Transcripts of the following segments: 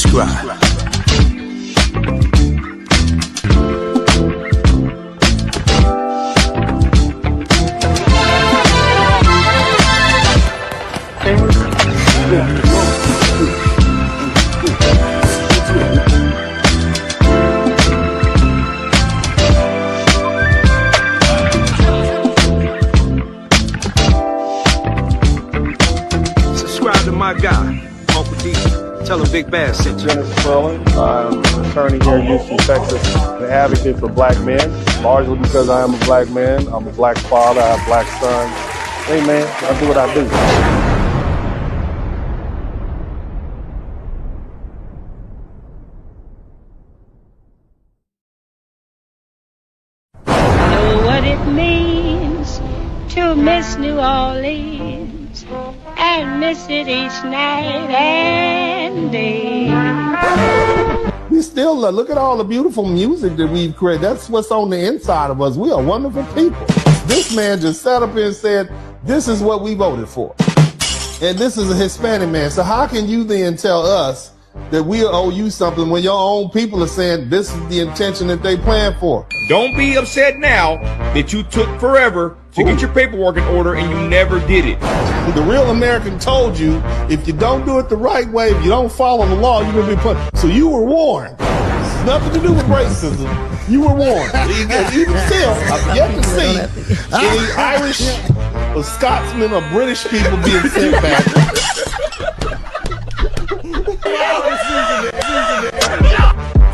subscribe. Subscribe to my guy, Uncle D. Tell him Big Bad sent you. Dennis Spurling. I'm an attorney here in Houston, Texas. An advocate for black men, largely because I am a black man. I'm a black father. I have black sons. Hey, man, I do what I do. Know what it means to miss New Orleans and miss it each night and day. We still look at all the beautiful music that we've created. That's what's on the inside of us. We are wonderful people. This man just sat up here and said, this is what we voted for. And this is a Hispanic man. So how can you then tell us that we owe you something when your own people are saying this is the intention that they planned for? Don't be upset now that you took forever to get your paperwork in order and you never did it. The real American told you, if you don't do it the right way, if you don't follow the law, you're going to be put. So you were warned. It's nothing to do with racism. You were warned. Even still, I've yet to see any Irish or Scotsman or British people being sent back.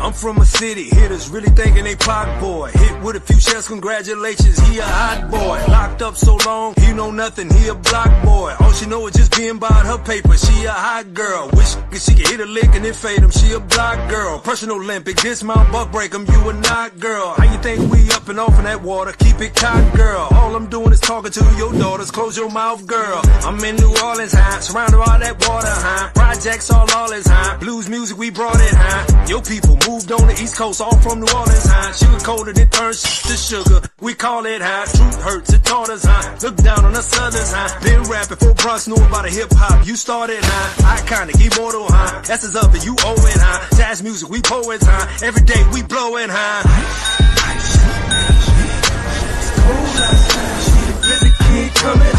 I'm from a city, hitters really thinking they pot boy. Hit with a few shells, congratulations, he a hot boy. Locked up so long, he know nothing, he a block boy. All she know is just being about her paper, she a hot girl. Wish she could hit a lick and then fade him, she a block girl. Personal Olympic, dismount, buck break him, you a not girl. How you think we up and off in that water, keep it cotton girl. All I'm doing is talking to your daughters, close your mouth girl. I'm in New Orleans, high, surrounded by that water, high. Projects all is high, blues music, we brought it high. Your people moved on the East Coast, all from New Orleans, high. Sugar coated, it turns to sugar, we call it high. Truth hurts, it taught us high. Look down on us others, high. Been rapping for Bronx, knew about a hip hop, you started high. Iconic, immortal, high. That's us up and you owe it, high. Jazz music, we poets, high. Every day we blowing high. Cold outside, see the busy kid coming.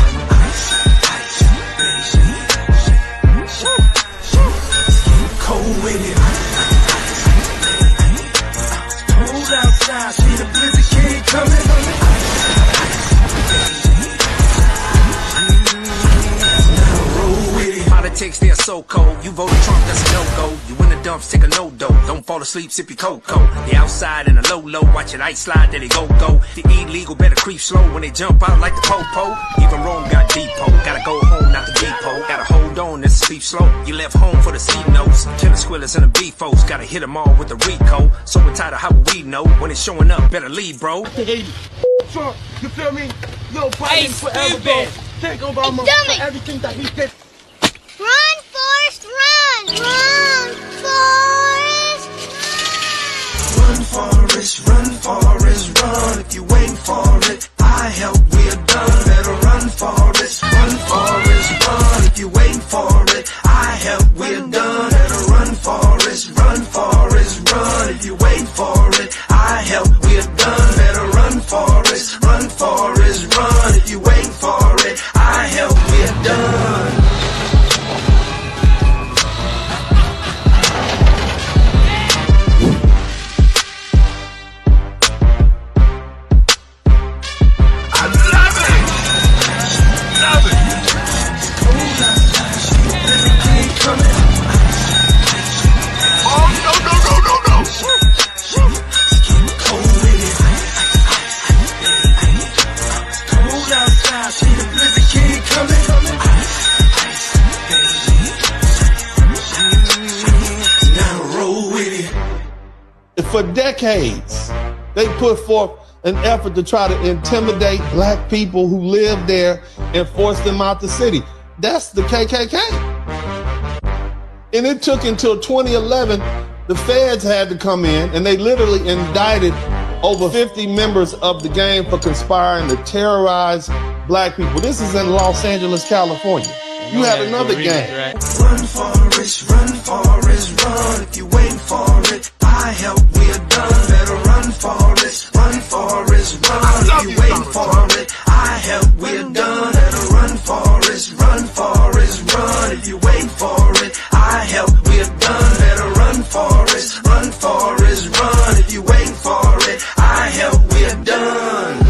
Cold with it. Cold outside, see the blizzard kid coming. Politics, they're so cold. You voted Trump, that's a no-go. You in the dumps, take a no-dough. Don't fall asleep, sip your cocoa. They outside in a low-low, watch your ice slide, there they go. The illegal better creep slow when they jump out like the po-po. Even Rome got depot. Gotta go home, not the depot. Gotta hold on, this sleep slow. You left home for the C notes. Killer squillers and the B folks. Gotta hit them all with the Rico. So we're tired of how we know. When it's showing up, better leave, bro. Trump, you feel me? Yo, Biden forever, bro. Take Obama for everything that he did. Run, Forrest, run! Run, Forrest, Run, Forrest, run. If you wait for it, I help, we're done. Better run, Forrest, run. If you wait for it, I help, we're done. Better run, Forrest, run. If you wait for it, I help, we're done. Better run, Forrest, run. If you wait for it, I help, we're done. For decades, they put forth an effort to try to intimidate black people who live there and force them out the city. That's the KKK. And it took until 2011, the feds had to come in and they literally indicted over 50 members of the gang for conspiring to terrorize black people. This is in Los Angeles, California. You had another game. Run, Forrest, run, Forrest, run. If you wait for it, I help, we're done. Better run, Forrest, run, Forrest, run. If you wait for it, I help, we're done. Better run, Forrest, run, Forrest, run. If you wait for it, I help, we're done. Better run, Forrest, run, Forrest, run. If you wait for it, I help, we're done.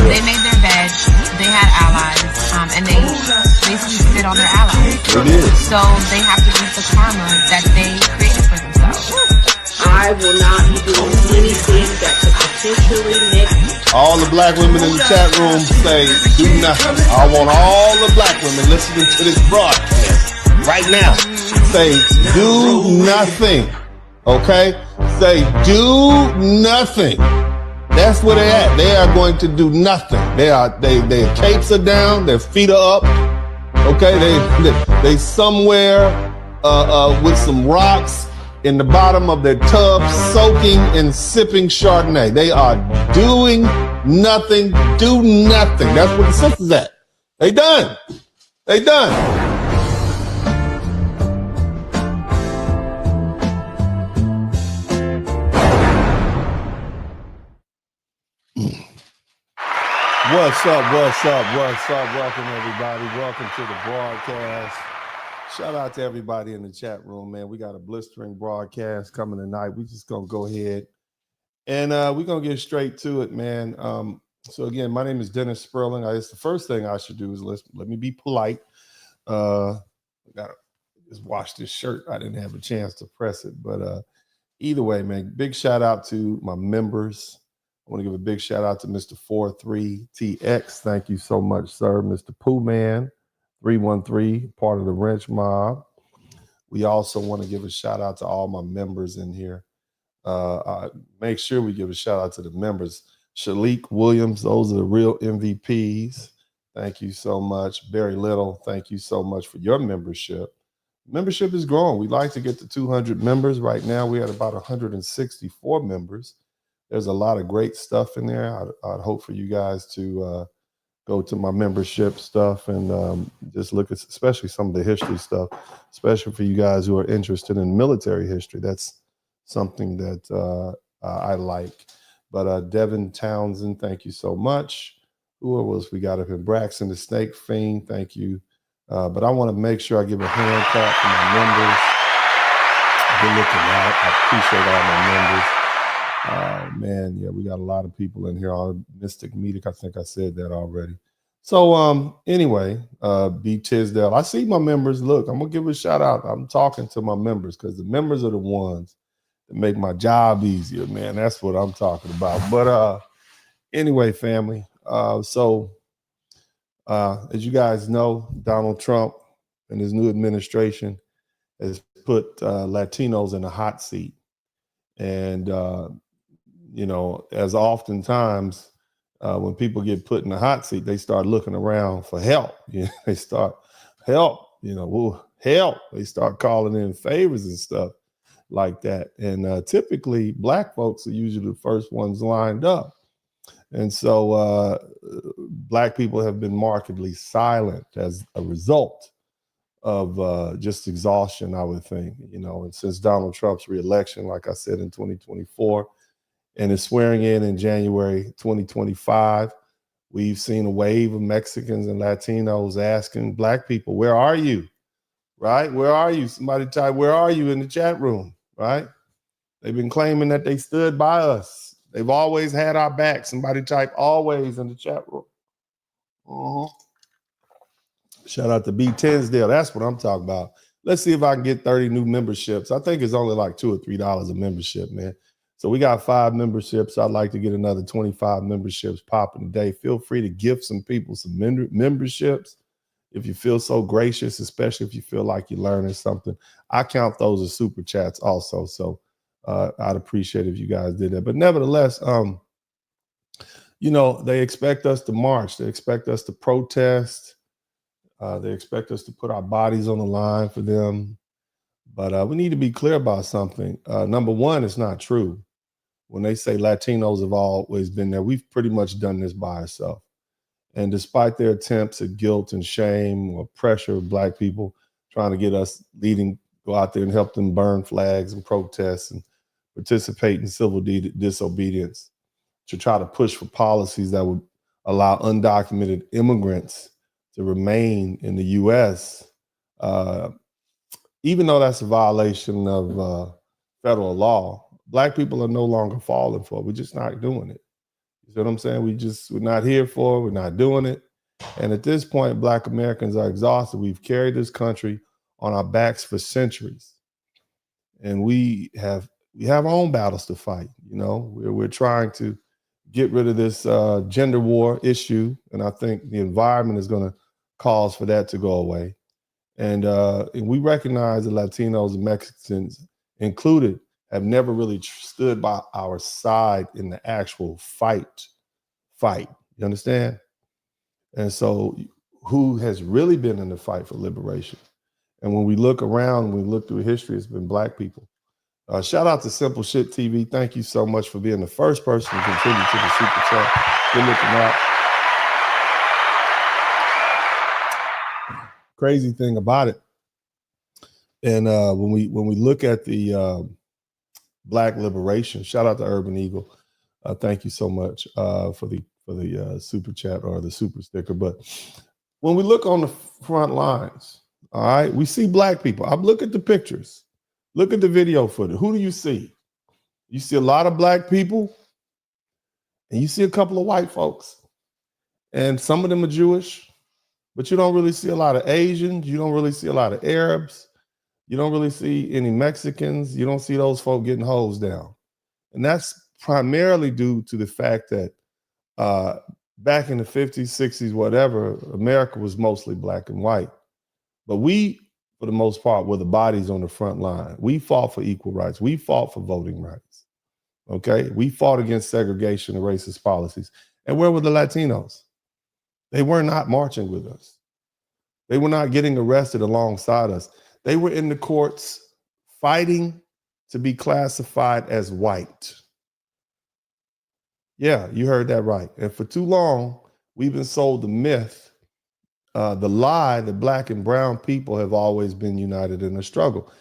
They made their bed, they had allies, and they basically sit on their allies. It is. So they have to eat the karma that they created for themselves. I will not be doing anything that could potentially make all the black women in the chat room say, do nothing. I want all the black women listening to this broadcast right now. Say, do nothing. Okay? Say, do nothing. That's where they're at. They are going to do nothing. Their capes are down, their feet are up. Okay, they somewhere with some rocks in the bottom of their tub, soaking and sipping Chardonnay. They are doing nothing. Do nothing. That's where the sisters at. They done. They done. What's up? What's up? What's up? Welcome, everybody. Welcome to the broadcast. Shout out to everybody in the chat room, man. We got a blistering broadcast coming tonight. We just going to go ahead and we're going to get straight to it, man. So, again, my name is Dennis Spurling. It's the first thing I should do is let me be polite. I got to just wash this shirt. I didn't have a chance to press it. But either way, man, big shout out to my members. I want to give a big shout out to Mr. 43TX. Thank you so much, sir. Mr. Pooh Man 313, part of the Wrench Mob. We also want to give a shout out to all my members in here. Make sure we give a shout out to the members. Shalik Williams, those are the real MVPs. Thank you so much. Barry Little, thank you so much for your membership. Membership is growing. We'd like to get to 200 members. Right now, we're at about 164 members. There's a lot of great stuff in there. I'd hope for you guys to go to my membership stuff and just look at especially some of the history stuff, especially for you guys who are interested in military history. That's something that I like. But Devin Townsend, thank you so much. Who else we got up in Braxton, the Snake Fiend, thank you. But I want to make sure I give a hand clap to my members. Good looking out. I appreciate all my members. Man, yeah, we got a lot of people in here. All Mystic Medic, I think I said that already. So anyway, B Tisdale, I see my members. Look, I'm gonna give a shout out. I'm talking to my members because the members are the ones that make my job easier, man. That's what I'm talking about. But anyway, family. So as you guys know, Donald Trump and his new administration has put Latinos in a hot seat. And you know, as oftentimes when people get put in the hot seat, they start looking around for help. You know, they start help, you know, help. They start calling in favors and stuff like that. And typically black folks are usually the first ones lined up. And so black people have been markedly silent as a result of just exhaustion, I would think, you know. And since Donald Trump's reelection, like I said, in 2024, and his swearing in January 2025, we've seen a wave of Mexicans and Latinos asking black people, where are you? Right? Where are you? Somebody type, where are you in the chat room? Right? They've been claiming that they stood by us. They've always had our back. Somebody type always in the chat room. Shout out to B Tinsdale. That's what I'm talking about. Let's see if I can get 30 new memberships. I think it's only like $2 or $3 a membership, man. So we got 5 memberships. I'd like to get another 25 memberships popping today. Feel free to gift some people some memberships if you feel so gracious, especially if you feel like you're learning something. I count those as super chats also. So I'd appreciate if you guys did that. But nevertheless, you know, they expect us to march. They expect us to protest. They expect us to put our bodies on the line for them. But we need to be clear about something. Number one, it's not true. When they say Latinos have always been there, we've pretty much done this by ourselves. And despite their attempts at guilt and shame or pressure of Black people trying to get us go out there and help them burn flags and protest and participate in civil disobedience to try to push for policies that would allow undocumented immigrants to remain in the U.S., even though that's a violation of federal law, Black people are no longer falling for it. We're just not doing it. You see what I'm saying? We're not here for it. We're not doing it. And at this point, Black Americans are exhausted. We've carried this country on our backs for centuries. And we have our own battles to fight. You know, we're trying to get rid of this gender war issue. And I think the environment is going to cause for that to go away. And we recognize that Latinos and Mexicans included have never really stood by our side in the actual fight. You understand? And so who has really been in the fight for liberation? And when we look around, when we look through history, it's been Black people. Shout out to Simple Shit TV. Thank you so much for being the first person to contribute to the Super Chat. Good looking out. Crazy thing about it. And when we look at the Black liberation, shout out to Urban Eagle. Thank you so much for the super chat or the super sticker. But when we look on the front lines, all right, we see Black people. I look at the pictures, look at the video footage. Who do you see? You see a lot of Black people, and you see a couple of white folks, and some of them are Jewish, but you don't really see a lot of Asians. You don't really see a lot of Arabs. You don't really see any Mexicans. You don't see those folk getting hosed down. And that's primarily due to the fact that back in the 50s, 60s, whatever, America was mostly Black and white. But we, for the most part, were the bodies on the front line. We fought for equal rights. We fought for voting rights. Okay? We fought against segregation and racist policies. And where were the Latinos? They were not marching with us. They were not getting arrested alongside us. They were in the courts fighting to be classified as white. Yeah, you heard that right. And for too long, we've been sold the myth, the lie that Black and brown people have always been united in a struggle,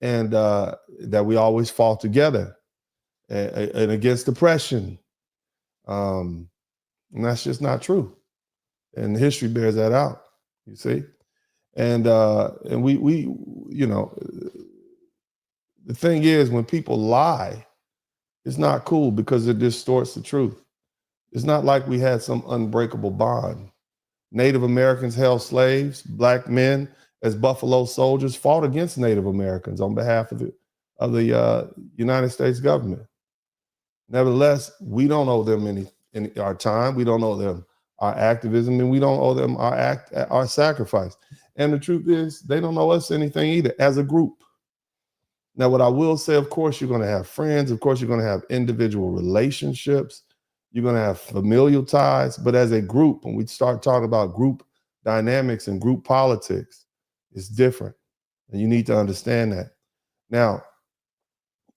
and that we always fought together and against oppression. And that's just not true. And history bears that out, you see? And we you know, the thing is, when people lie, it's not cool because it distorts the truth. It's not like we had some unbreakable bond. Native Americans held slaves. Black men, as Buffalo Soldiers, fought against Native Americans on behalf of the United States government. Nevertheless, we don't owe them any our time. We don't owe them our activism, and we don't owe them our sacrifice. And the truth is, they don't owe us anything either as a group. Now, what I will say, of course, you're going to have friends. Of course, you're going to have individual relationships. You're going to have familial ties. But as a group, when we start talking about group dynamics and group politics, it's different. And you need to understand that. Now,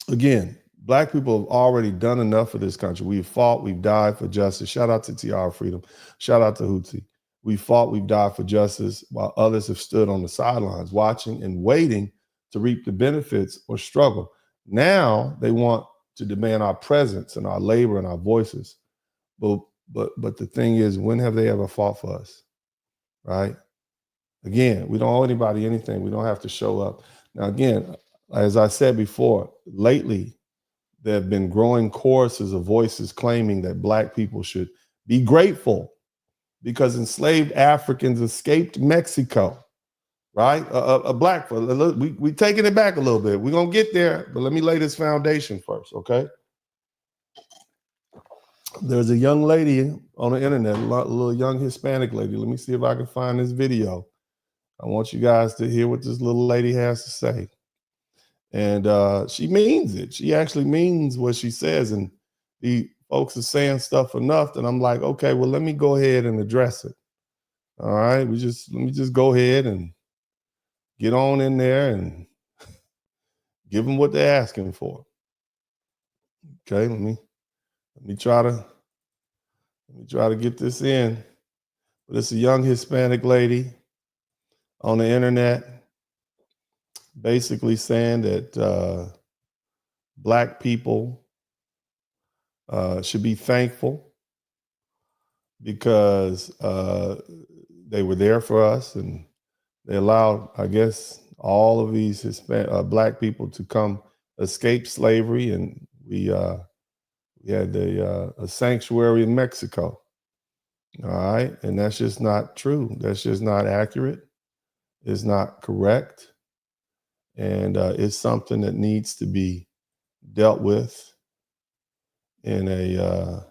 again, Black people have already done enough for this country. We've fought, we've died for justice. Shout out to T.R. Freedom. Shout out to Hootie. We fought, we've died for justice, while others have stood on the sidelines watching and waiting to reap the benefits or struggle. Now they want to demand our presence and our labor and our voices. But the thing is, when have they ever fought for us? Right? Again, we don't owe anybody anything. We don't have to show up. Now, again, as I said before, lately, there have been growing choruses of voices claiming that Black people should be grateful because enslaved Africans escaped Mexico, right? A Black, we taking it back a little bit. We're going to get there, but let me lay this foundation first, okay? There's a young lady on the internet, a little young Hispanic lady. Let me see if I can find this video. I want you guys to hear what this little lady has to say. And she means it. She actually means what she says. And the folks are saying stuff enough that I'm like, okay, well, let me go ahead and address it. All right, let me just go ahead and get on in there and Give them what they're asking for. Okay, let me try to get this in. But it's a young Hispanic lady on the internet basically saying that Black people should be thankful because they were there for us and they allowed, I guess, all of these Black people to come escape slavery, and we had a sanctuary in Mexico. All right, and that's just not true. That's just not accurate. It's not correct, and it's something that needs to be dealt with in a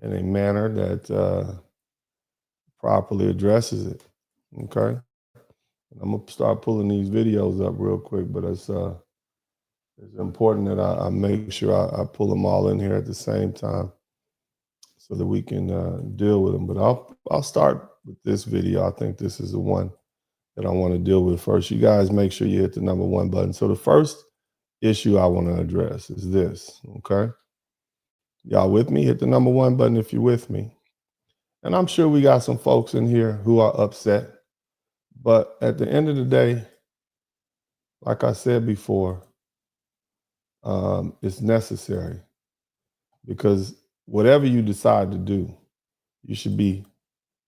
manner that properly addresses it. Okay, I'm gonna start pulling these videos up real quick, but it's important that I make sure I pull them all in here at the same time so that we can deal with them. But I'll start with this video. I think this is the one that I want to deal with first. You guys make sure you hit the number 1 button. So the first issue I want to address is this, okay? Y'all with me? Hit the number 1 button if you're with me. And I'm sure we got some folks in here who are upset. But at the end of the day, like I said before, it's necessary, because whatever you decide to do, you should be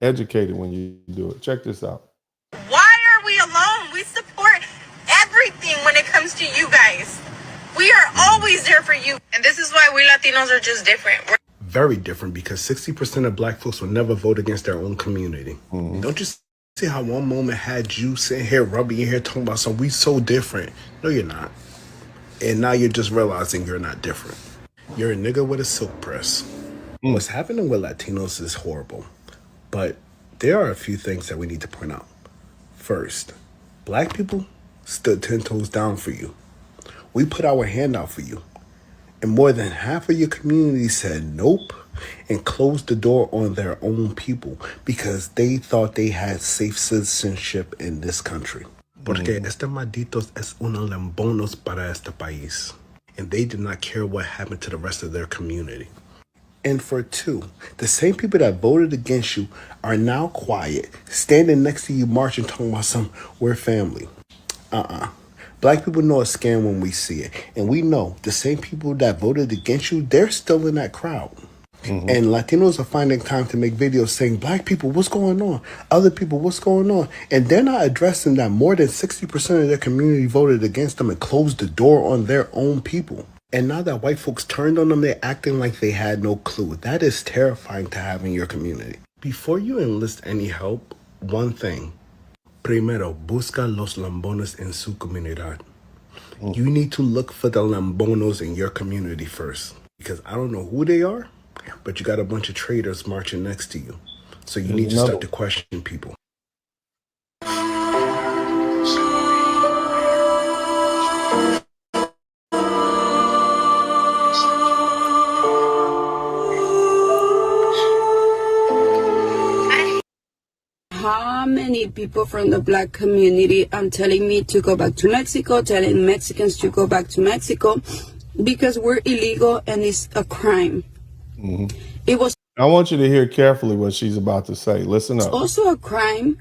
educated when you do it. Check this out. Why are we alone? We support everything when it comes to you guys. We are always there for you. And this is why we Latinos are just different. Very different, because 60% of Black folks will never vote against their own community. Don't you see how one moment had you sitting here rubbing your hair talking about something, we so different? No, you're not. And now you're just realizing you're not different. You're a nigga with a silk press. What's happening with Latinos is horrible. But there are a few things that we need to point out. First, Black people stood 10 toes down for you. We put our hand out for you. And more than half of your community said nope and closed the door on their own people because they thought they had safe citizenship in this country. Porque este malditos es unos lambonos para este país. And they did not care what happened to the rest of their community. And for 2, the same people that voted against you are now quiet, standing next to you marching, talking about some, we're family. Black people know a scam when we see it. And we know the same people that voted against you, they're still in that crowd. And Latinos are finding time to make videos saying, Black people, what's going on? Other people, what's going on? And they're not addressing that more than 60% of their community voted against them and closed the door on their own people. And now that white folks turned on them, they're acting like they had no clue. That is terrifying to have in your community. Before you enlist any help, one thing. Primero, busca los lambones en su comunidad. You need to look for the lambonos in your community first. Because I don't know who they are, but you got a bunch of traitors marching next to you. So you need to start to question people. How many people from the Black community are telling me to go back to Mexico, telling Mexicans to go back to Mexico because we're illegal and it's a crime. It was. I want you to hear carefully what she's about to say. Listen up. It's also a crime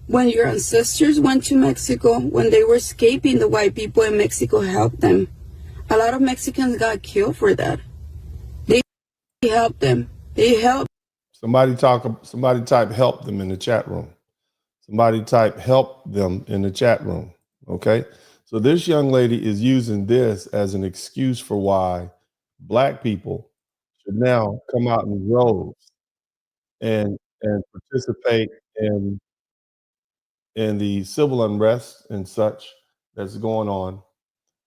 when your ancestors went to Mexico, when they were escaping the white people and Mexico helped them. A lot of Mexicans got killed for that. They helped them. They helped. Somebody type help them in the chat room. Somebody type help them in the chat room. Okay. So this young lady is using this as an excuse for why Black people should now come out in droves and participate in the civil unrest and such that's going on,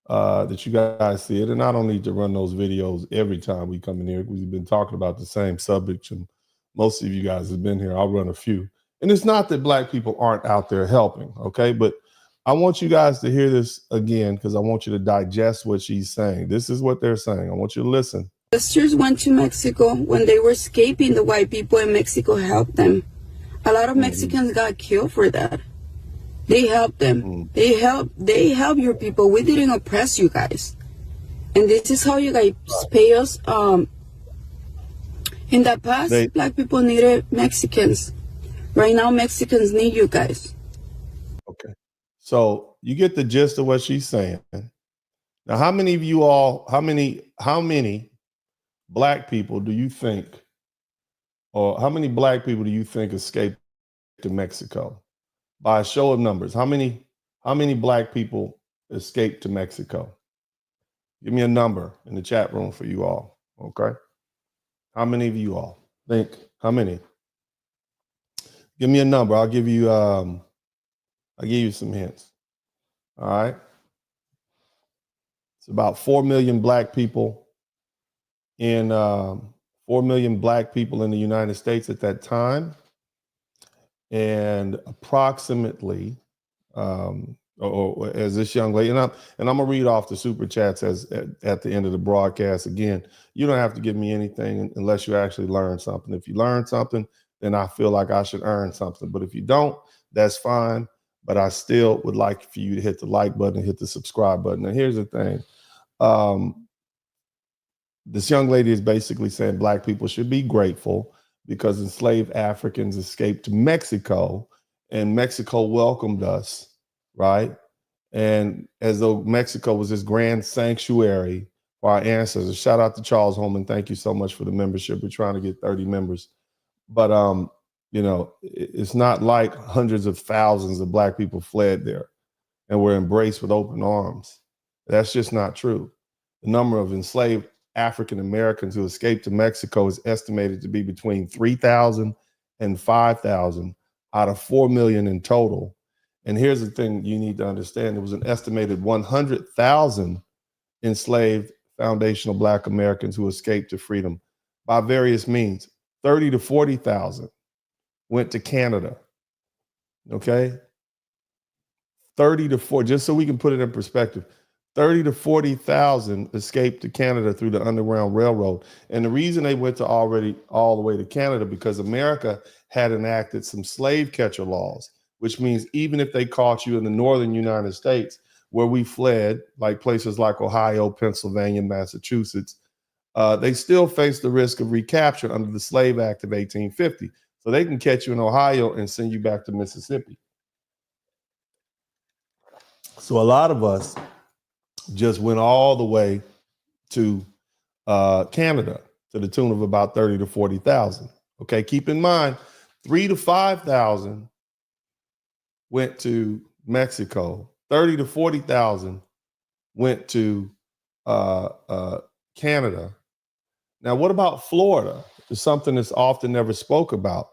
that you guys see it. And I don't need to run those videos every time we come in here. We've been talking about the same subject, and most of you guys have been here. I'll run a few. And it's not that Black people aren't out there helping, okay? But I want you guys to hear this again because I want you to digest what she's saying. This is what they're saying. I want you to listen. Sisters went to Mexico when they were escaping the white people and Mexico helped them. A lot of Mexicans got killed for that. They help them. They help your people. We didn't oppress you guys. And this is how you guys pay us. In the past, black people needed Mexicans. Right now, Mexicans need you guys. Okay. So you get the gist of what she's saying. Now, how many of you all, how many black people do you think, or how many black people do you think escaped to Mexico? By a show of numbers, how many black people escaped to Mexico? Give me a number in the chat room for you all, okay? How many of you all think, how many? Give me a number. I'll give you some hints. All right. It's about 4 million black people in 4 million black people in the United States at that time. And approximately, or as this young lady, and I'm gonna read off the super chats at the end of the broadcast. Again, you don't have to give me anything unless you actually learn something. If you learn something, then I feel like I should earn something. But if you don't, that's fine. But I still would like for you to hit the like button and hit the subscribe button. And here's the thing. This young lady is basically saying black people should be grateful because enslaved Africans escaped to Mexico and Mexico welcomed us, right? And as though Mexico was this grand sanctuary for our ancestors. Shout out to Charles Holman. Thank you so much for the membership. We're trying to get 30 members. But, you know, it's not like hundreds of thousands of black people fled there and were embraced with open arms. That's just not true. The number of enslaved African Americans who escaped to Mexico is estimated to be between 3,000 and 5,000 out of 4 million in total. And here's the thing you need to understand. There was an estimated 100,000 enslaved foundational black Americans who escaped to freedom by various means. 30 to 40,000 went to Canada. Okay. 30 to 40, just so we can put it in perspective. 30 to 40,000 escaped to Canada through the Underground Railroad. And the reason they went to all the way to Canada, because America had enacted some slave catcher laws, which means even if they caught you in the northern United States, where we fled, like places like Ohio, Pennsylvania, Massachusetts, they still face the risk of recapture under the Slave Act of 1850. So they can catch you in Ohio and send you back to Mississippi. So a lot of us just went all the way to Canada to the tune of about 30 to 40,000. Okay, keep in mind, 3 to 5,000 went to Mexico. 30 to 40,000 went to Canada. Now, what about Florida? It's something that's often never spoke about.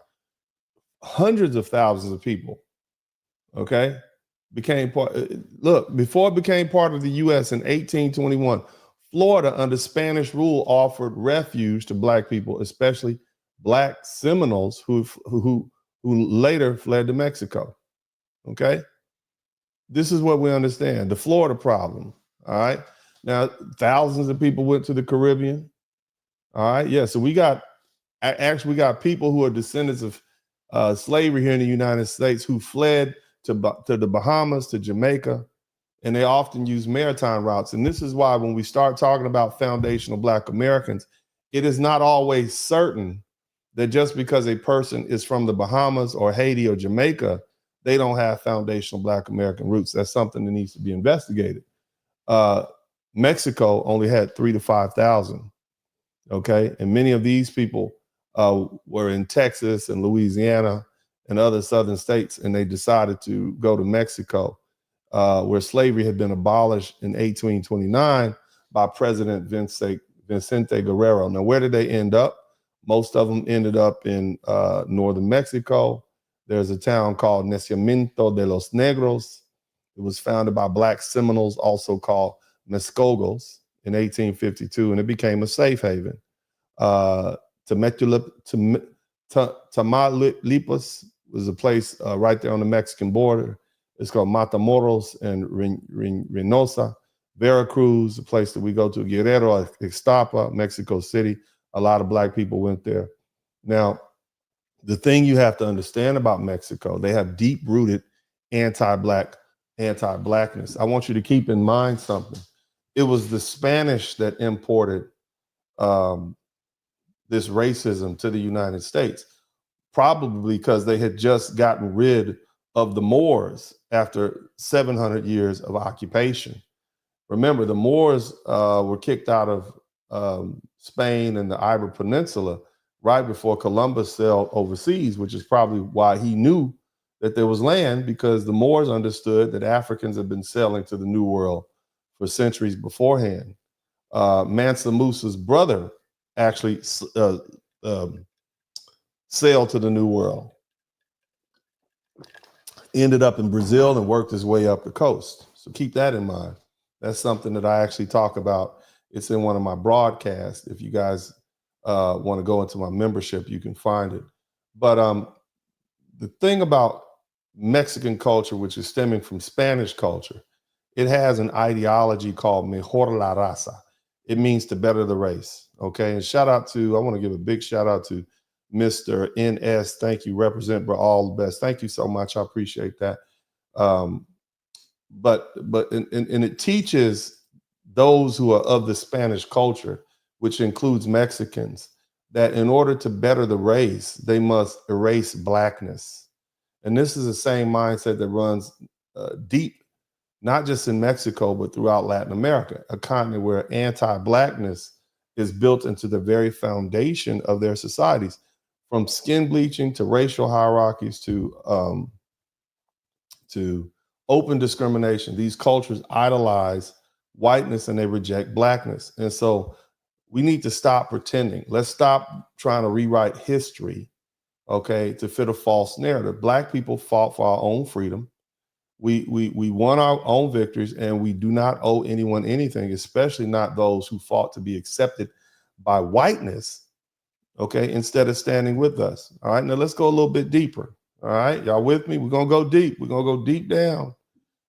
Hundreds of thousands of people, okay, became part. Look, before it became part of the U.S. in 1821, Florida, under Spanish rule, offered refuge to black people, especially black Seminoles who later fled to Mexico. Okay, this is what we understand: the Florida problem. All right, now thousands of people went to the Caribbean. All right, yeah. So we got people who are descendants of slavery here in the United States who fled to the Bahamas, to Jamaica, and they often use maritime routes. And this is why when we start talking about foundational Black Americans, it is not always certain that just because a person is from the Bahamas or Haiti or Jamaica, they don't have foundational Black American roots. That's something that needs to be investigated. Mexico only had 3,000 to 5,000. Okay, and many of these people were in Texas and Louisiana and other southern states, and they decided to go to Mexico, where slavery had been abolished in 1829 by President Vicente Guerrero. Now, where did they end up? Most of them ended up in northern Mexico. There's a town called Nacimiento de los Negros. It was founded by Black Seminoles, also called Muskogos, in 1852, and it became a safe haven. Tamaulipas was a place right there on the Mexican border. It's called Matamoros and Reynosa. Veracruz, a place that we go to. Guerrero, Ixtapa, Mexico City. A lot of Black people went there. Now, the thing you have to understand about Mexico, they have deep-rooted anti-blackness. I want you to keep in mind something. It was the Spanish that imported this racism to the United States, probably because they had just gotten rid of the Moors after 700 years of occupation. Remember, the Moors were kicked out of Spain and the Iberian Peninsula right before Columbus sailed overseas, which is probably why he knew that there was land, because the Moors understood that Africans had been sailing to the New World for centuries beforehand. Mansa Musa's brother actually sailed to the New World, ended up in Brazil and worked his way up the coast. So keep that in mind. That's something that I actually talk about. It's in one of my broadcasts. If you guys want to go into my membership, you can find it. But the thing about Mexican culture, which is stemming from Spanish culture, it has an ideology called mejor la raza. It means to better the race. Okay. And I want to give a big shout out to Mr. NS. Thank you. Represent, bro. All the best. Thank you so much. I appreciate that. But it teaches those who are of the Spanish culture, which includes Mexicans, that in order to better the race, they must erase blackness. And this is the same mindset that runs deep, not just in Mexico, but throughout Latin America, a continent where anti-blackness is built into the very foundation of their societies, from skin bleaching to racial hierarchies to open discrimination. These cultures idolize whiteness and they reject blackness. And so we need to stop pretending. Let's stop trying to rewrite history, okay, to fit a false narrative. Black people fought for our own freedom. We won our own victories, and we do not owe anyone anything, especially not those who fought to be accepted by whiteness, okay, instead of standing with us. All right, now let's go a little bit deeper. All right, y'all with me? We're going to go deep. We're going to go deep down.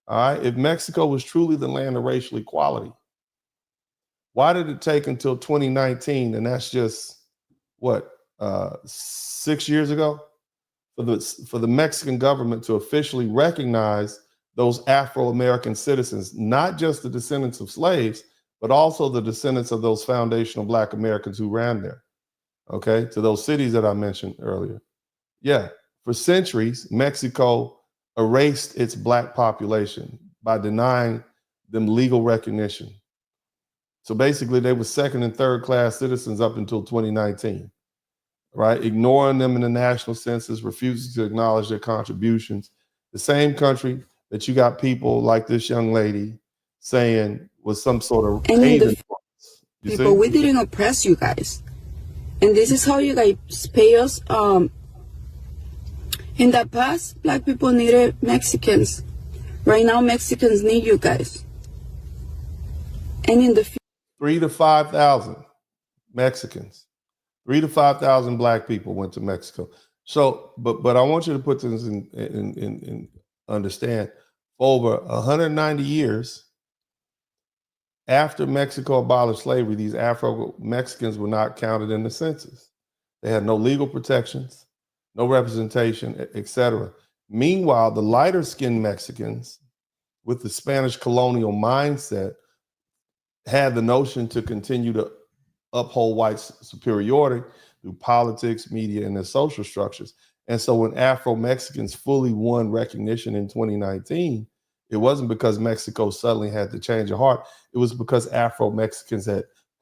All right, if Mexico was truly the land of racial equality, why did it take until 2019, and that's just, what, 6 years ago, for the Mexican government to officially recognize those Afro-American citizens, not just the descendants of slaves, but also the descendants of those foundational Black Americans who ran there, okay, to those cities that I mentioned earlier. Yeah, for centuries, Mexico erased its Black population by denying them legal recognition. So basically, they were second and third class citizens up until 2019, right? Ignoring them in the national census, refusing to acknowledge their contributions. The same country that you got people like this young lady saying was some sort of haven. People, we didn't oppress you guys. And this is how you guys pay us. In the past, Black people needed Mexicans. Right now, Mexicans need you guys. And in the future, 3,000 to 5,000 Mexicans, 3,000 to 5,000 Black people went to Mexico. So, but I want you to put this in understand. For over 190 years after Mexico abolished slavery, these Afro-Mexicans were not counted in the census. They had no legal protections, no representation, etc. Meanwhile, the lighter-skinned Mexicans with the Spanish colonial mindset had the notion to continue to uphold white superiority through politics, media, and their social structures. And so when Afro-Mexicans fully won recognition in 2019, it wasn't because Mexico suddenly had to change their heart. It was because Afro-Mexicans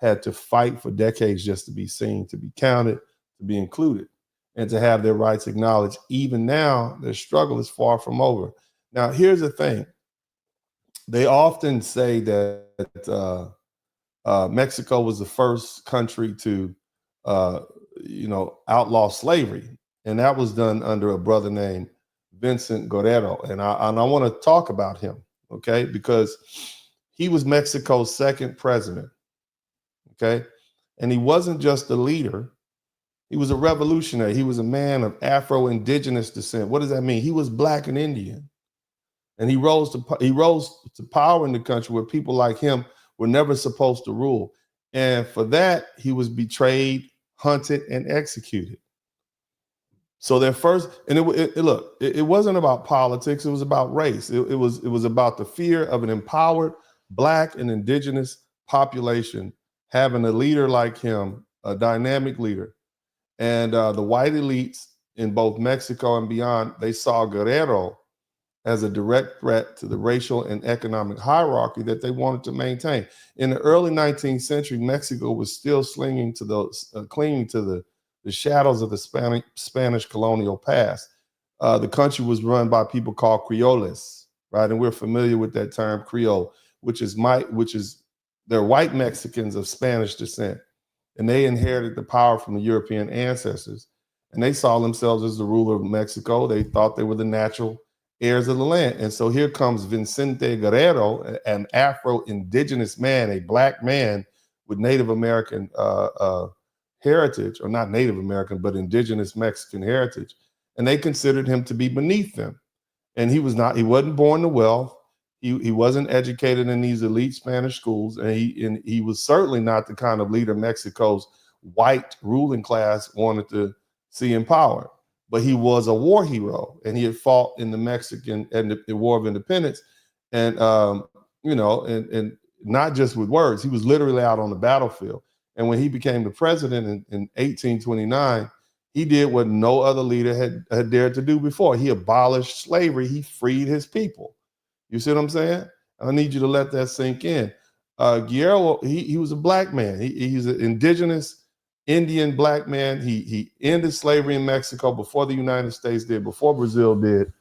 had to fight for decades just to be seen, to be counted, to be included, and to have their rights acknowledged. Even now, their struggle is far from over. Now, here's the thing. They often say that Mexico was the first country to, outlaw slavery. And that was done under a brother named Vicente Guerrero. And I want to talk about him, okay? Because he was Mexico's second president, okay? And he wasn't just a leader. He was a revolutionary. He was a man of Afro-Indigenous descent. What does that mean? He was Black and Indian. And he rose to power in the country where people like him were never supposed to rule. And for that, he was betrayed, hunted, and executed. So their first, and it wasn't about politics. It was about race. It was about the fear of an empowered Black and indigenous population having a leader like him, a dynamic leader. And the white elites in both Mexico and beyond, they saw Guerrero as a direct threat to the racial and economic hierarchy that they wanted to maintain. In the early 19th century, Mexico was still clinging to the shadows of the Spanish colonial past. The country was run by people called Creoles, right? And we're familiar with that term, Creole, which is they're white Mexicans of Spanish descent. And they inherited the power from the European ancestors. And they saw themselves as the ruler of Mexico. They thought they were the natural heirs of the land. And so here comes Vicente Guerrero, an Afro-indigenous man, a Black man with Native American heritage, or not Native American, but indigenous Mexican heritage. And they considered him to be beneath them. And he wasn't born to wealth. He wasn't educated in these elite Spanish schools. And he was certainly not the kind of leader Mexico's white ruling class wanted to see in power. But he was a war hero, and he had fought in the Mexican and the War of Independence. And, and not just with words, he was literally out on the battlefield. And when he became the president in 1829, he did what no other leader had dared to do before. He abolished slavery. He freed his people. You see what I'm saying? I need you to let that sink in. Guerrero, he was a Black man. He's an indigenous Indian Black man. He ended slavery in Mexico before the United States did, before Brazil did,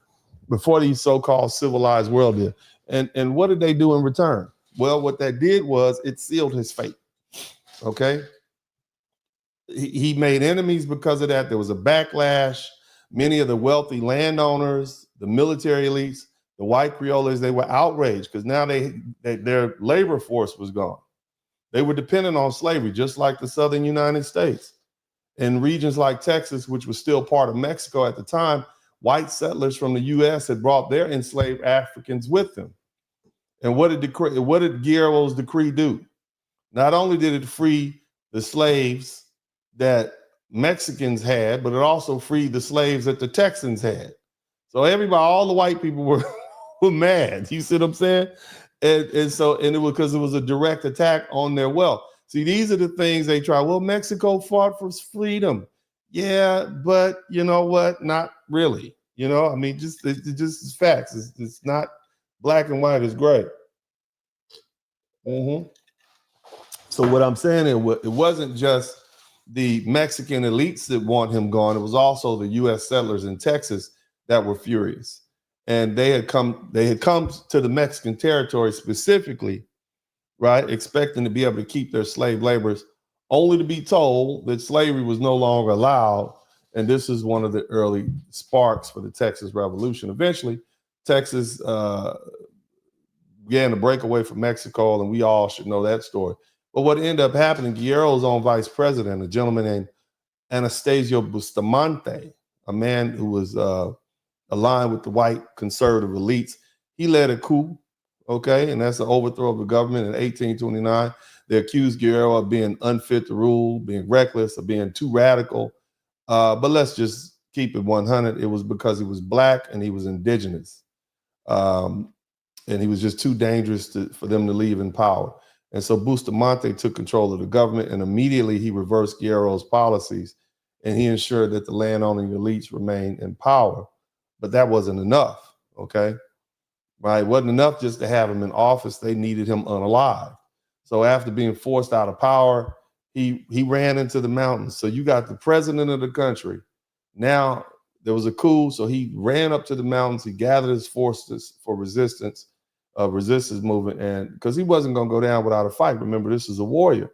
before the so-called civilized world did. And what did they do in return? Well, what that did was it sealed his fate. Okay. He made enemies because of that. There was a backlash. Many of the wealthy landowners, the military elites, the white Creoles, they were outraged because now their labor force was gone. They were dependent on slavery, just like the southern United States. In regions like Texas, which was still part of Mexico at the time, white settlers from the U.S. had brought their enslaved Africans with them. And what did Guerrero's decree do? Not only did it free the slaves that Mexicans had, but it also freed the slaves that the Texans had. So everybody, all the white people were mad. You see what I'm saying? And it was because it was a direct attack on their wealth. See, these are the things they try. Well, Mexico fought for freedom. Yeah, but you know what? Not really. You know, I mean, just facts. It's not black and white, it's gray. Mm-hmm. So what I'm saying is, it wasn't just the Mexican elites that want him gone. It was also the U.S. settlers in Texas that were furious. And they had come to the Mexican territory specifically, right, expecting to be able to keep their slave laborers, only to be told that slavery was no longer allowed. And this is one of the early sparks for the Texas Revolution. Eventually, Texas began to break away from Mexico, and we all should know that story. But what ended up happening, Guerrero's own vice president, a gentleman named Anastasio Bustamante, a man who was aligned with the white conservative elites, he led a coup, okay? And that's the overthrow of the government in 1829. They accused Guerrero of being unfit to rule, being reckless, of being too radical. But let's just keep it 100. It was because he was Black and he was indigenous. And he was just too dangerous for them to leave in power. And so Bustamante took control of the government, and immediately he reversed Guerrero's policies, and he ensured that the landowning elites remained in power. But that wasn't enough, okay? Right? It wasn't enough just to have him in office. They needed him unalive. So after being forced out of power, he ran into the mountains. So you got the president of the country. Now there was a coup, so he ran up to the mountains. He gathered his forces for resistance movement, and because he wasn't going to go down without a fight. Remember, this is a warrior.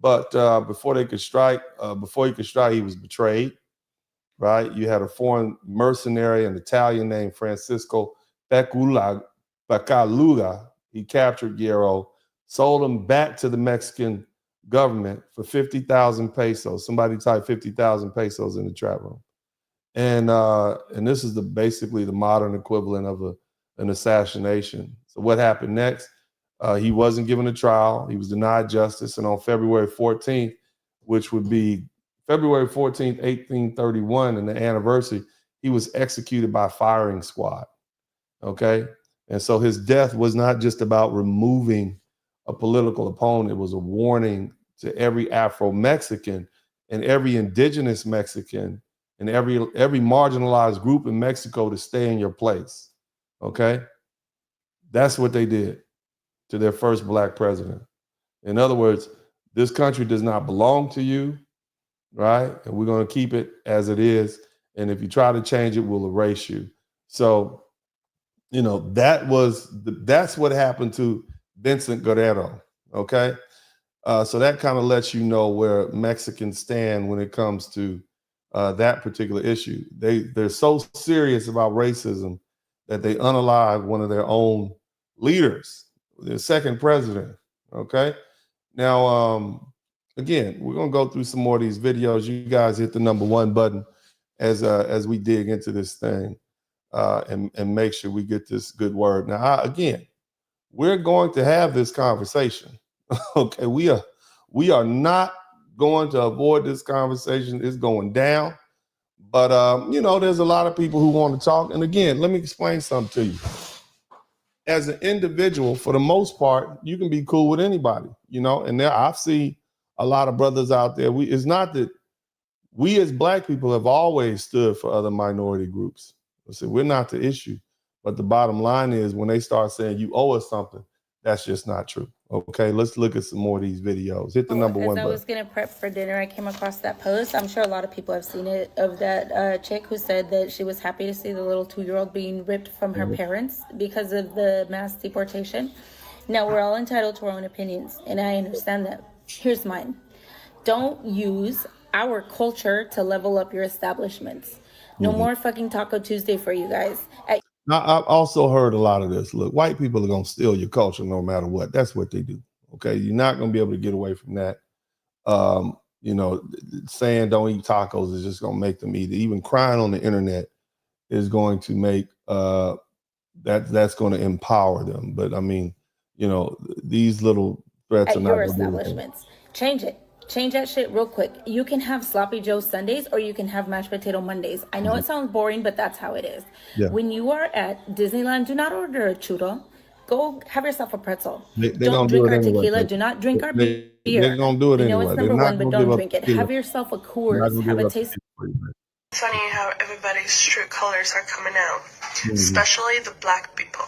But before he could strike, he was betrayed. Right? You had a foreign mercenary, an Italian named Francisco Bacaluga. He captured Guerrero, sold him back to the Mexican government for 50,000 pesos. Somebody typed 50,000 pesos in the chat room. And this is basically the modern equivalent of an assassination. So what happened next? He wasn't given a trial. He was denied justice. And on February 14th, which would be February 14th, 1831, and the anniversary, he was executed by firing squad. Okay. And so his death was not just about removing a political opponent. It was a warning to every Afro-Mexican and every indigenous Mexican and every marginalized group in Mexico to stay in your place. Okay. That's what they did to their first Black president. In other words, this country does not belong to you, right? And we're going to keep it as it is. And if you try to change it, we'll erase you. So, you know, that's what happened to Vincent Guerrero, okay? So that kind of lets you know where Mexicans stand when it comes to that particular issue. They're so serious about racism that they unalive one of their own leaders, their second president, okay? Now, again, we're gonna go through some more of these videos. You guys hit the #1 button as we dig into this thing and make sure we get this good word. Now, again, we're going to have this conversation. Okay, we are not going to avoid this conversation. It's going down. But you know, there's a lot of people who want to talk. And again, let me explain something to you. As an individual, for the most part, you can be cool with anybody, you know. And there, I've seen a lot of brothers out there. It's not that we as Black people have always stood for other minority groups. So we're not the issue. But the bottom line is when they start saying you owe us something, that's just not true. Okay, let's look at some more of these videos. Hit the #1 button. As I was gonna prep for dinner, I came across that post. I'm sure a lot of people have seen it, of that chick who said that she was happy to see the little 2-year-old being ripped from her parents because of the mass deportation. Now, we're all entitled to our own opinions, and I understand that. Here's mine. Don't use our culture to level up your establishments. No more fucking Taco Tuesday for you guys. I've also heard a lot of this. Look, white people are going to steal your culture no matter what. That's what they do. Okay. You're not going to be able to get away from that. You know, saying don't eat tacos is just going to make them eat it. Even crying on the internet is going to make that's going to empower them. But I mean, you know, these little threats are not your establishments. Change it. Change that shit real quick. You can have Sloppy Joe Sundays or you can have Mashed Potato Mondays. I know it sounds boring, but that's how it is. Yeah. When you are at Disneyland, do not order a churro. Go have yourself a pretzel. Don't drink our tequila. Do not drink our beer. They're going to do it anyway. I know it's #1, but don't drink it. Have yourself a Coors. Have a taste. It's funny how everybody's true colors are coming out, especially the Black people.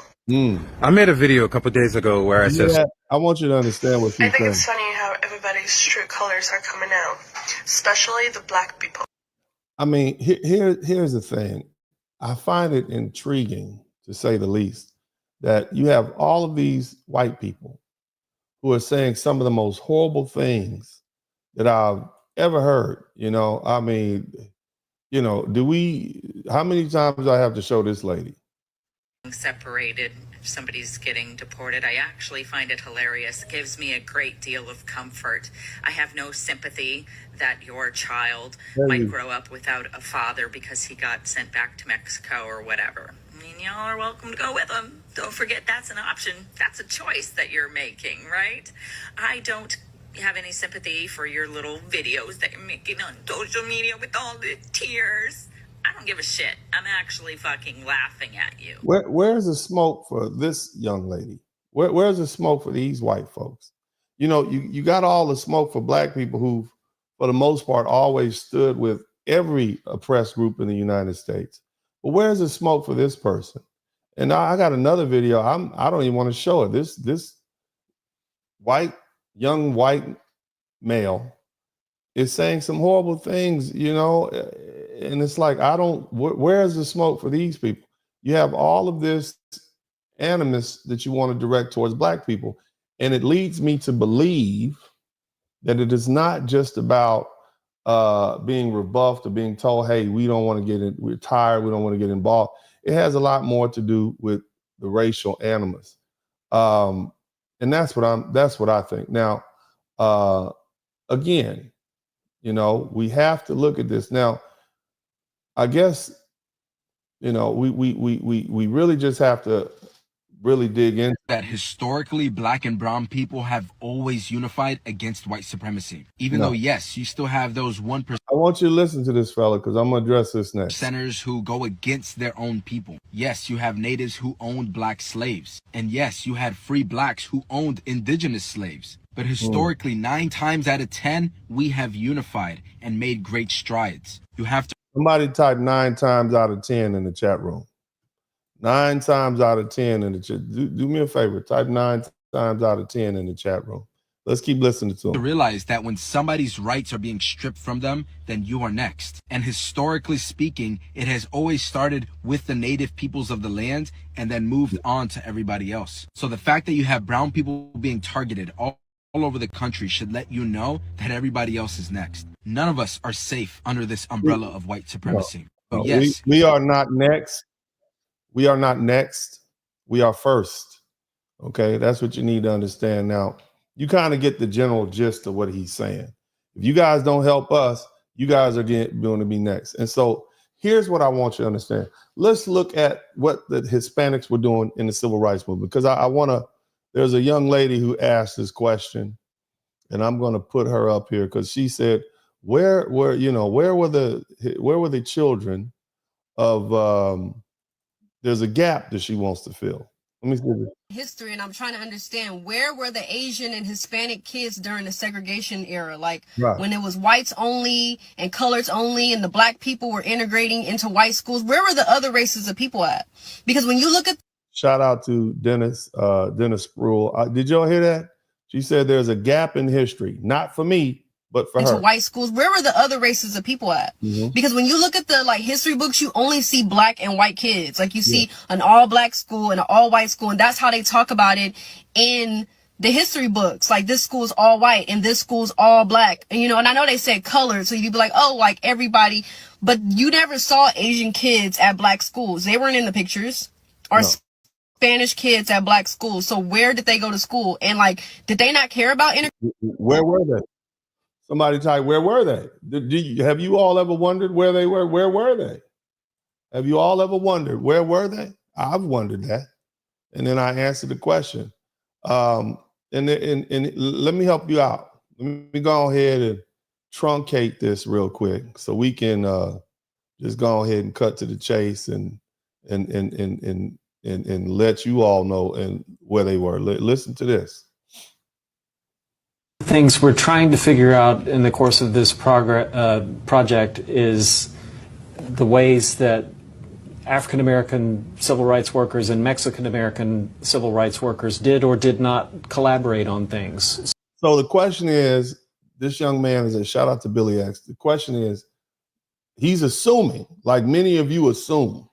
I made a video a couple days ago where I said... I want you to understand what she's saying. I think it's funny how everybody's true colors are coming out, especially the Black people. I mean, here's the thing. I find it intriguing, to say the least, that you have all of these white people who are saying some of the most horrible things that I've ever heard. You know, I mean, you know, how many times do I have to show this lady? Separated, if somebody's getting deported, I actually find it hilarious. It gives me a great deal of comfort. I have no sympathy that your child might grow up without a father because he got sent back to Mexico or whatever. I mean, y'all are welcome to go with him. Don't forget that's an option. That's a choice that you're making, right? I don't have any sympathy for your little videos that you're making on social media with all the tears. I don't give a shit. I'm actually fucking laughing at you. Where's the smoke for this young lady? Where's the smoke for these white folks? You know, you got all the smoke for Black people who, for the most part, always stood with every oppressed group in the United States. But where's the smoke for this person? And I got another video. I don't even want to show it. This young white male is saying some horrible things, you know, and it's like, where's the smoke for these people? You have all of this animus that you want to direct towards Black people. And it leads me to believe that it is not just about being rebuffed or being told, hey, we don't want to get in, we're tired, we don't want to get involved. It has a lot more to do with the racial animus. And that's what I think. Now, again, you know, we have to look at this. Now, I guess, you know, we really just have to really dig in. That historically black and brown people have always unified against white supremacy. Even though, yes, you still have those 1%. I want you to listen to this, fella, because I'm going to address this next. Percenters who go against their own people. Yes, you have natives who owned black slaves. And yes, you had free blacks who owned indigenous slaves. But historically, 9 times out of 10, we have unified and made great strides. You have to... Somebody type 9 times out of 10 in the chat room. 9 times out of 10 in the chat. Do me a favor. Type 9 times out of 10 in the chat room. Let's keep listening to them. To realize that when somebody's rights are being stripped from them, then you are next. And historically speaking, it has always started with the native peoples of the land and then moved on to everybody else. So the fact that you have brown people being targeted all over the country should let you know that everybody else is next. None of us are safe under this umbrella of white supremacy. But yes, we are not next. We are not next. We are first. Okay, that's what you need to understand. Now, you kind of get the general gist of what he's saying. If you guys don't help us, you guys are going to be next. And so here's what I want you to understand. Let's look at what the Hispanics were doing in the civil rights movement, because I want to. There's a young lady who asked this question, and I'm going to put her up here because she said, where were the children of there's a gap that she wants to fill. Let me see this. History, and I'm trying to understand, where were the Asian and Hispanic kids during the segregation era? Like when it was whites only and coloreds only and the black people were integrating into white schools, where were the other races of people at? Because when you look at... Shout out to Dennis Spurling. Did y'all hear that? She said there's a gap in history, not for me, but for her. White schools, where were the other races of people at? Because when you look at the history books, you only see black and white kids. Like you see an all black school and an all white school, and that's how they talk about it in the history books. Like this school's all white and this school's all black. And and I know they said colored, so you'd be like, oh, like everybody, but you never saw Asian kids at black schools. They weren't in the pictures. Or Spanish kids at black schools. So where did they go to school? And did they not care about Where were they? Somebody type, where were they? Have you all ever wondered where they were? Where were they? Have you all ever wondered where were they? I've wondered that. And then I answered the question. And let me help you out. Let me go ahead and truncate this real quick so we can just go ahead and cut to the chase and let you all know and where they were. Listen to this. Things we're trying to figure out in the course of this project is the ways that African-American civil rights workers and Mexican-American civil rights workers did or did not collaborate on things. So the question is, this young man is a shout out to Billy X. The question is, he's assuming, like many of you assume,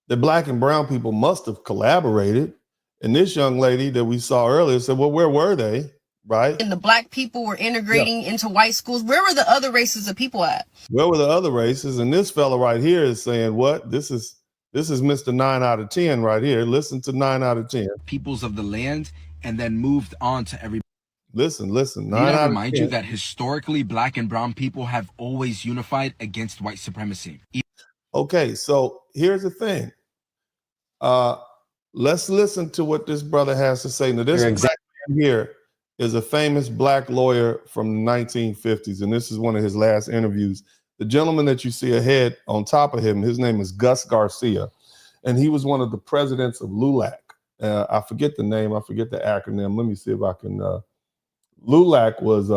that black and brown people must have collaborated. And this young lady that we saw earlier said, well, where were they? Right. And the black people were integrating into white schools. Where were the other races of people at? Where were the other races? And this fella right here is saying, what? This is Mr. 9 out of 10 right here. Listen to 9 out of 10. Peoples of the land and then moved on to every. Listen. 9 out of 10. Remind you that historically black and brown people have always unified against white supremacy. Okay, so here's the thing. Let's listen to what this brother has to say. Now, this black man here is a famous black lawyer from the 1950s, and this is one of his last interviews. The gentleman that you see ahead on top of him, his name is Gus Garcia, and he was one of the presidents of LULAC. I forget the name, I forget the acronym. Let me see if I can. LULAC was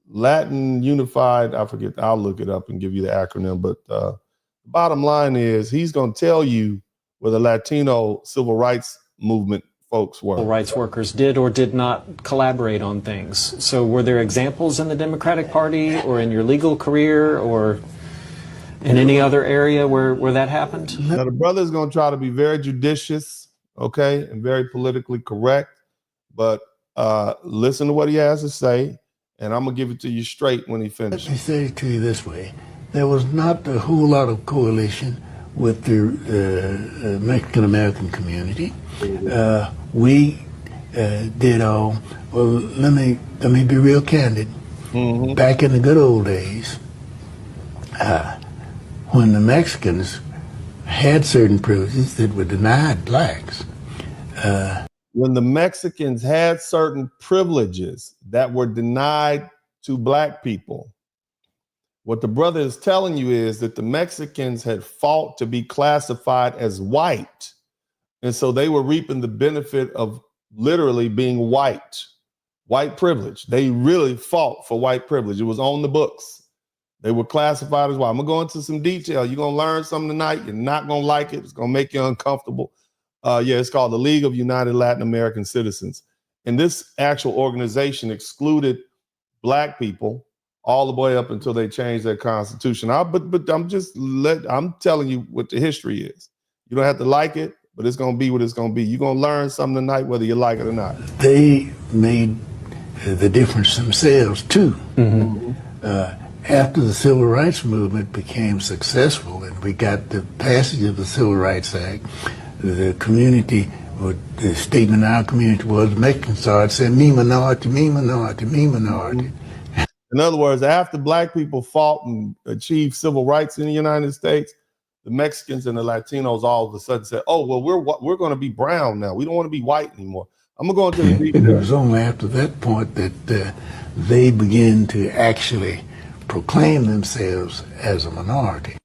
Latin Unified. I forget. I'll look it up and give you the acronym. But the bottom line is, he's going to tell you where the Latino civil rights movement folks were. Civil rights workers did or did not collaborate on things. So were there examples in the Democratic Party or in your legal career or in any other area where that happened? Now, the brother is going to try to be very judicious, okay, and very politically correct. But listen to what he has to say, and I'm going to give it to you straight when he finishes. Let me say it to you this way. There was not a whole lot of coalition with the Mexican-American community. We did all, well, let me be real candid. Back in the good old days, when the Mexicans had certain privileges that were denied blacks, When the Mexicans had certain privileges that were denied to black people, what the brother is telling you is that the Mexicans had fought to be classified as white. And so they were reaping the benefit of literally being white privilege. They really fought for white privilege. It was on the books. They were classified as white. I'm going to go into some detail. You're going to learn something tonight. You're not going to like it. It's going to make you uncomfortable. It's called the League of United Latin American Citizens. And this actual organization excluded black people all the way up until they changed their constitution. But I'm telling you what the history is. You don't have to like it, but it's going to be what it's going to be. You're going to learn something tonight, whether you like it or not. They made the difference themselves, too. After the Civil Rights Movement became successful and we got the passage of the Civil Rights Act, the community, or the statement in our community was, Mexicans started saying, me minority, me minority, me minority. In other words, after black people fought and achieved civil rights in the United States, the Mexicans and the Latinos all of a sudden said, oh, well, we're going to be brown now. We don't want to be white anymore. I'm going to go into the details. It was only after that point that they began to actually proclaim themselves as a minority.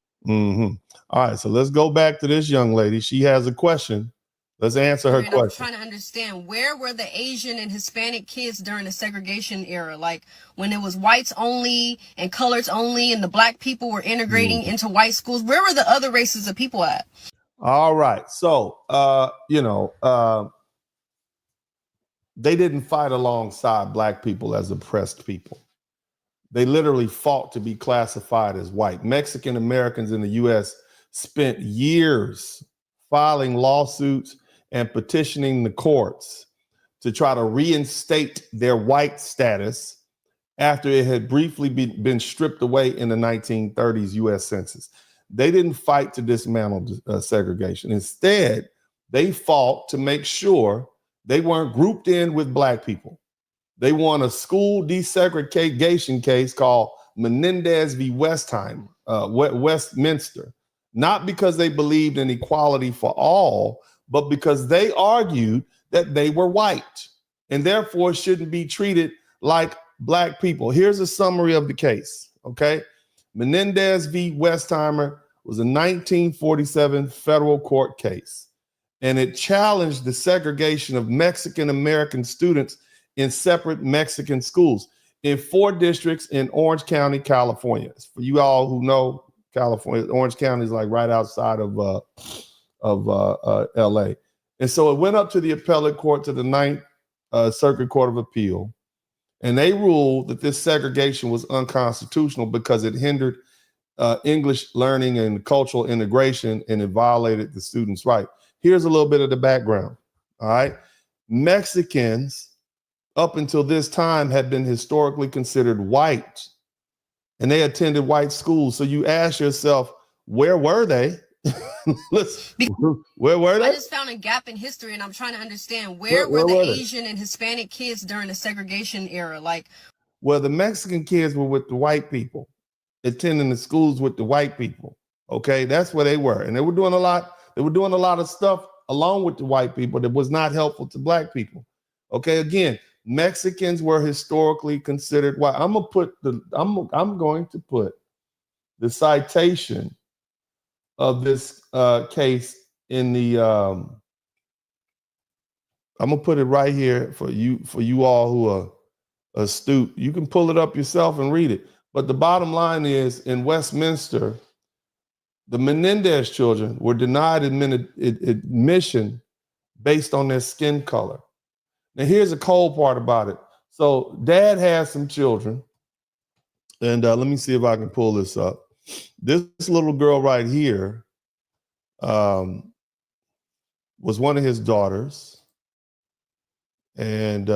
All right, so let's go back to this young lady. She has a question. Let's answer her question. I'm trying to understand, where were the Asian and Hispanic kids during the segregation era? Like when it was whites only and colors only and the black people were integrating into white schools, where were the other races of people at? All right. So, they didn't fight alongside black people as oppressed people. They literally fought to be classified as white. Mexican Americans in the U.S. spent years filing lawsuits and petitioning the courts to try to reinstate their white status after it had briefly been stripped away in the 1930s U.S. Census. They didn't fight to dismantle segregation. Instead, they fought to make sure they weren't grouped in with black people. They won a school desegregation case called Mendez v. Westheimer, Westminster, not because they believed in equality for all, but because they argued that they were white and therefore shouldn't be treated like black people. Here's a summary of the case, okay? Mendez v. Westheimer was a 1947 federal court case, and it challenged the segregation of Mexican American students in separate Mexican schools in 4 districts in Orange County, California. For you all who know California, Orange County is like right outside of LA. And so it went up to the appellate court, to the Ninth Circuit Court of Appeal, and they ruled that this segregation was unconstitutional because it hindered English learning and cultural integration, and it violated the students' right. Here's a little bit of the background, all right? Mexicans, up until this time, had been historically considered white, and they attended white schools. So you ask yourself, where were they? Where were they? I just found a gap in history, and I'm trying to understand, where were the Asian and Hispanic kids during the segregation era? Like, well, the Mexican kids were with the white people, attending the schools with the white people. Okay, that's where they were, and they were doing a lot. They were doing a lot of stuff along with the white people that was not helpful to black people. Okay, again, Mexicans were historically considered white. I'm going to put the citation of this case in the I'm gonna put it right here for you all who are astute. You can pull it up yourself and read it. But the bottom line is, in Westminster, the Mendez children were denied admission based on their skin color. Now, here's the cold part about it. So dad has some children, and let me see if I can pull this up. This little girl right here was one of his daughters. And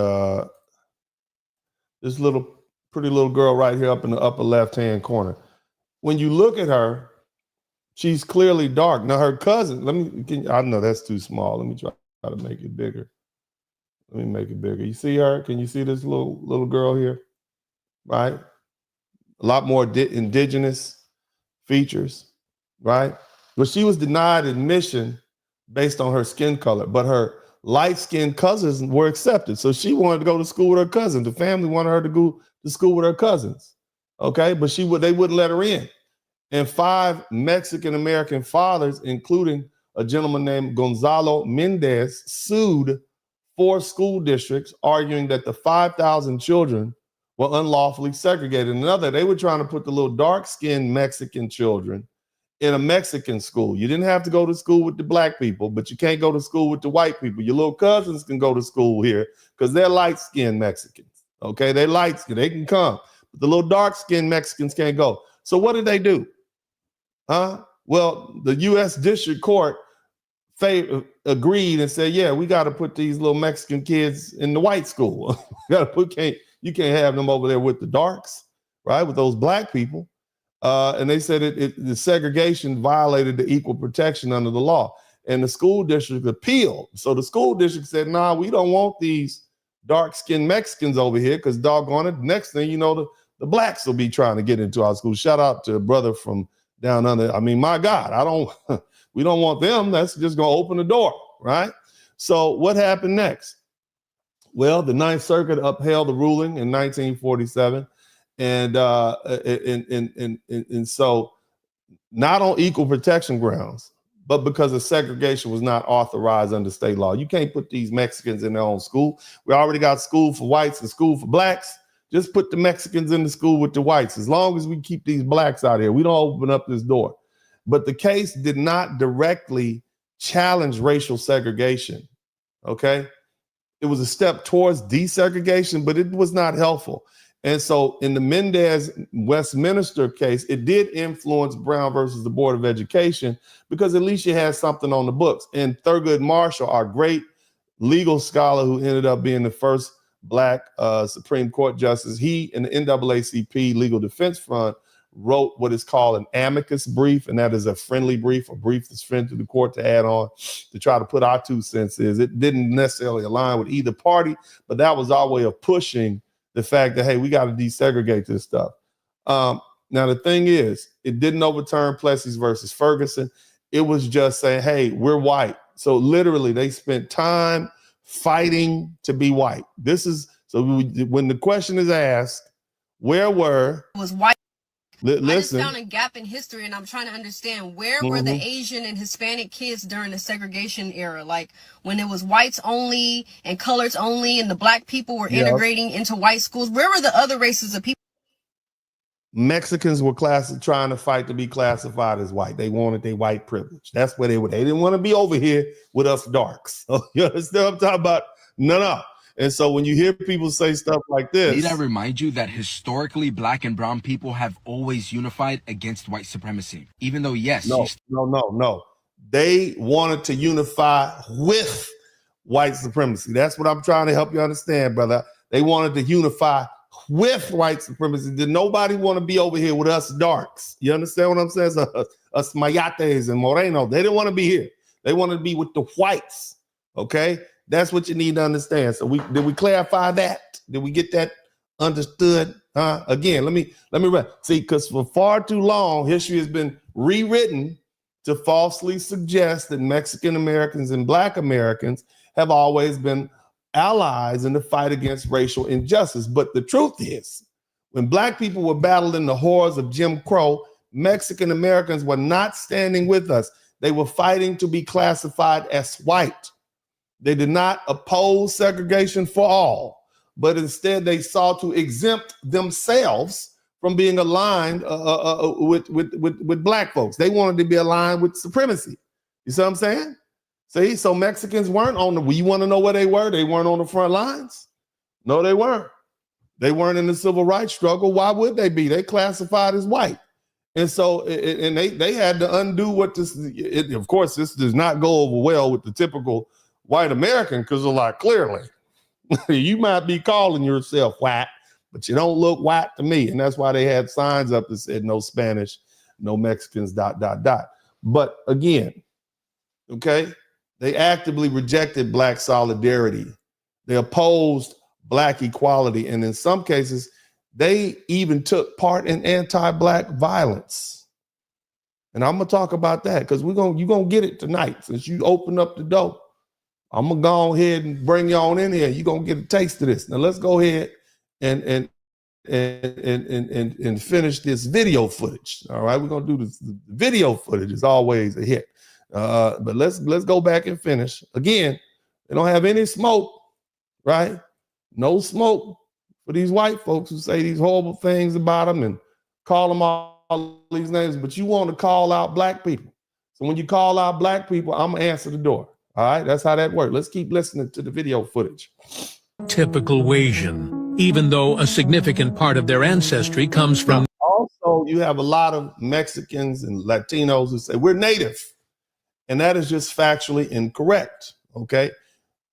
this pretty little girl right here up in the upper left-hand corner. When you look at her, she's clearly dark. Now her cousin, I know that's too small. Let me try to make it bigger. Let me make it bigger. You see her? Can you see this little girl here? Right? A lot more indigenous features, right? But she was denied admission based on her skin color, but her light-skinned cousins were accepted. So she wanted to go to school with her cousins. The family wanted her to go to school with her cousins. Okay, but they wouldn't let her in. And 5 Mexican-American fathers, including a gentleman named Gonzalo Mendez, sued 4 school districts, arguing that the 5,000 children were unlawfully segregated. Another, they were trying to put the little dark-skinned Mexican children in a Mexican school. You didn't have to go to school with the black people, but you can't go to school with the white people. Your little cousins can go to school here because they're light-skinned Mexicans. Okay, they're light-skinned, they can come. But the little dark-skinned Mexicans can't go. So what did they do? Well, the U.S. District Court agreed and said, yeah, we got to put these little Mexican kids in the white school. You can't have them over there with the darks, right? With those black people. And they said the segregation violated the equal protection under the law. And the school district appealed. So the school district said, nah, we don't want these dark-skinned Mexicans over here because doggone it, next thing you know, the blacks will be trying to get into our school. Shout out to a brother from down under. I mean, my God, we don't want them. That's just going to open the door, right? So what happened next? Well, the Ninth Circuit upheld the ruling in 1947. And so not on equal protection grounds, but because the segregation was not authorized under state law. You can't put these Mexicans in their own school. We already got school for whites and school for blacks. Just put the Mexicans in the school with the whites. As long as we keep these blacks out here, we don't open up this door. But the case did not directly challenge racial segregation, okay? It was a step towards desegregation, but it was not helpful. And so in the Mendez Westminster case, it did influence Brown versus the Board of Education because at least you had something on the books. And Thurgood Marshall, our great legal scholar who ended up being the first Black Supreme Court justice, he and the NAACP Legal Defense Fund wrote what is called an amicus brief, and that is a friendly brief, a brief that's friendly to the court to add on to try to put our 2 cents in. It didn't necessarily align with either party, but that was our way of pushing the fact that, hey, we got to desegregate this stuff. Now, the thing is, it didn't overturn Plessy versus Ferguson. It was just saying, hey, we're white. So literally, they spent time fighting to be white. When the question is asked, where were... was white. Listen. I just found a gap in history, and I'm trying to understand where were the Asian and Hispanic kids during the segregation era? Like when it was whites only and coloreds only, and the black people were integrating into white schools. Where were the other races of people? Mexicans were trying to fight to be classified as white. They wanted their white privilege. That's where they were. They didn't want to be over here with us darks. So, you understand what I'm talking about? No. And so when you hear people say stuff like this... Need I remind you that historically black and brown people have always unified against white supremacy? Even though, yes... No. They wanted to unify with white supremacy. That's what I'm trying to help you understand, brother. They wanted to unify with white supremacy. Did nobody want to be over here with us darks? You understand what I'm saying? So, us Mayates and Moreno. They didn't want to be here. They wanted to be with the whites, okay? That's what you need to understand. So did we clarify that? Did we get that understood? Again, let me see, because for far too long, history has been rewritten to falsely suggest that Mexican Americans and Black Americans have always been allies in the fight against racial injustice. But the truth is, when Black people were battling the horrors of Jim Crow, Mexican Americans were not standing with us. They were fighting to be classified as white. They did not oppose segregation for all, but instead they sought to exempt themselves from being aligned with Black folks. They wanted to be aligned with supremacy. You see what I'm saying? See, so Mexicans weren't you want to know where they were? They weren't on the front lines. No, they weren't. They weren't in the civil rights struggle. Why would they be? They classified as white. And so, they had to undo what of course, this does not go over well with the typical white American, because they're like, clearly, you might be calling yourself white, but you don't look white to me. And that's why they had signs up that said no Spanish, no Mexicans, ... But again, okay, they actively rejected Black solidarity. They opposed Black equality. And in some cases, they even took part in anti-Black violence. And I'm going to talk about that because you're going to get it tonight since you opened up the door. I'm gonna go ahead and bring you on in here. You're gonna get a taste of this. Now let's go ahead and finish this video footage. All right, we're gonna do this. The video footage is always a hit. But let's go back and finish. Again, they don't have any smoke, right? No smoke for these white folks who say these horrible things about them and call them all these names, but you want to call out black people. So when you call out black people, I'm gonna answer the door. All right, that's how that works. Let's keep listening to the video footage. Typical Asian, even though a significant part of their ancestry comes from. Also, you have a lot of Mexicans and Latinos who say we're native, and that is just factually incorrect. Okay,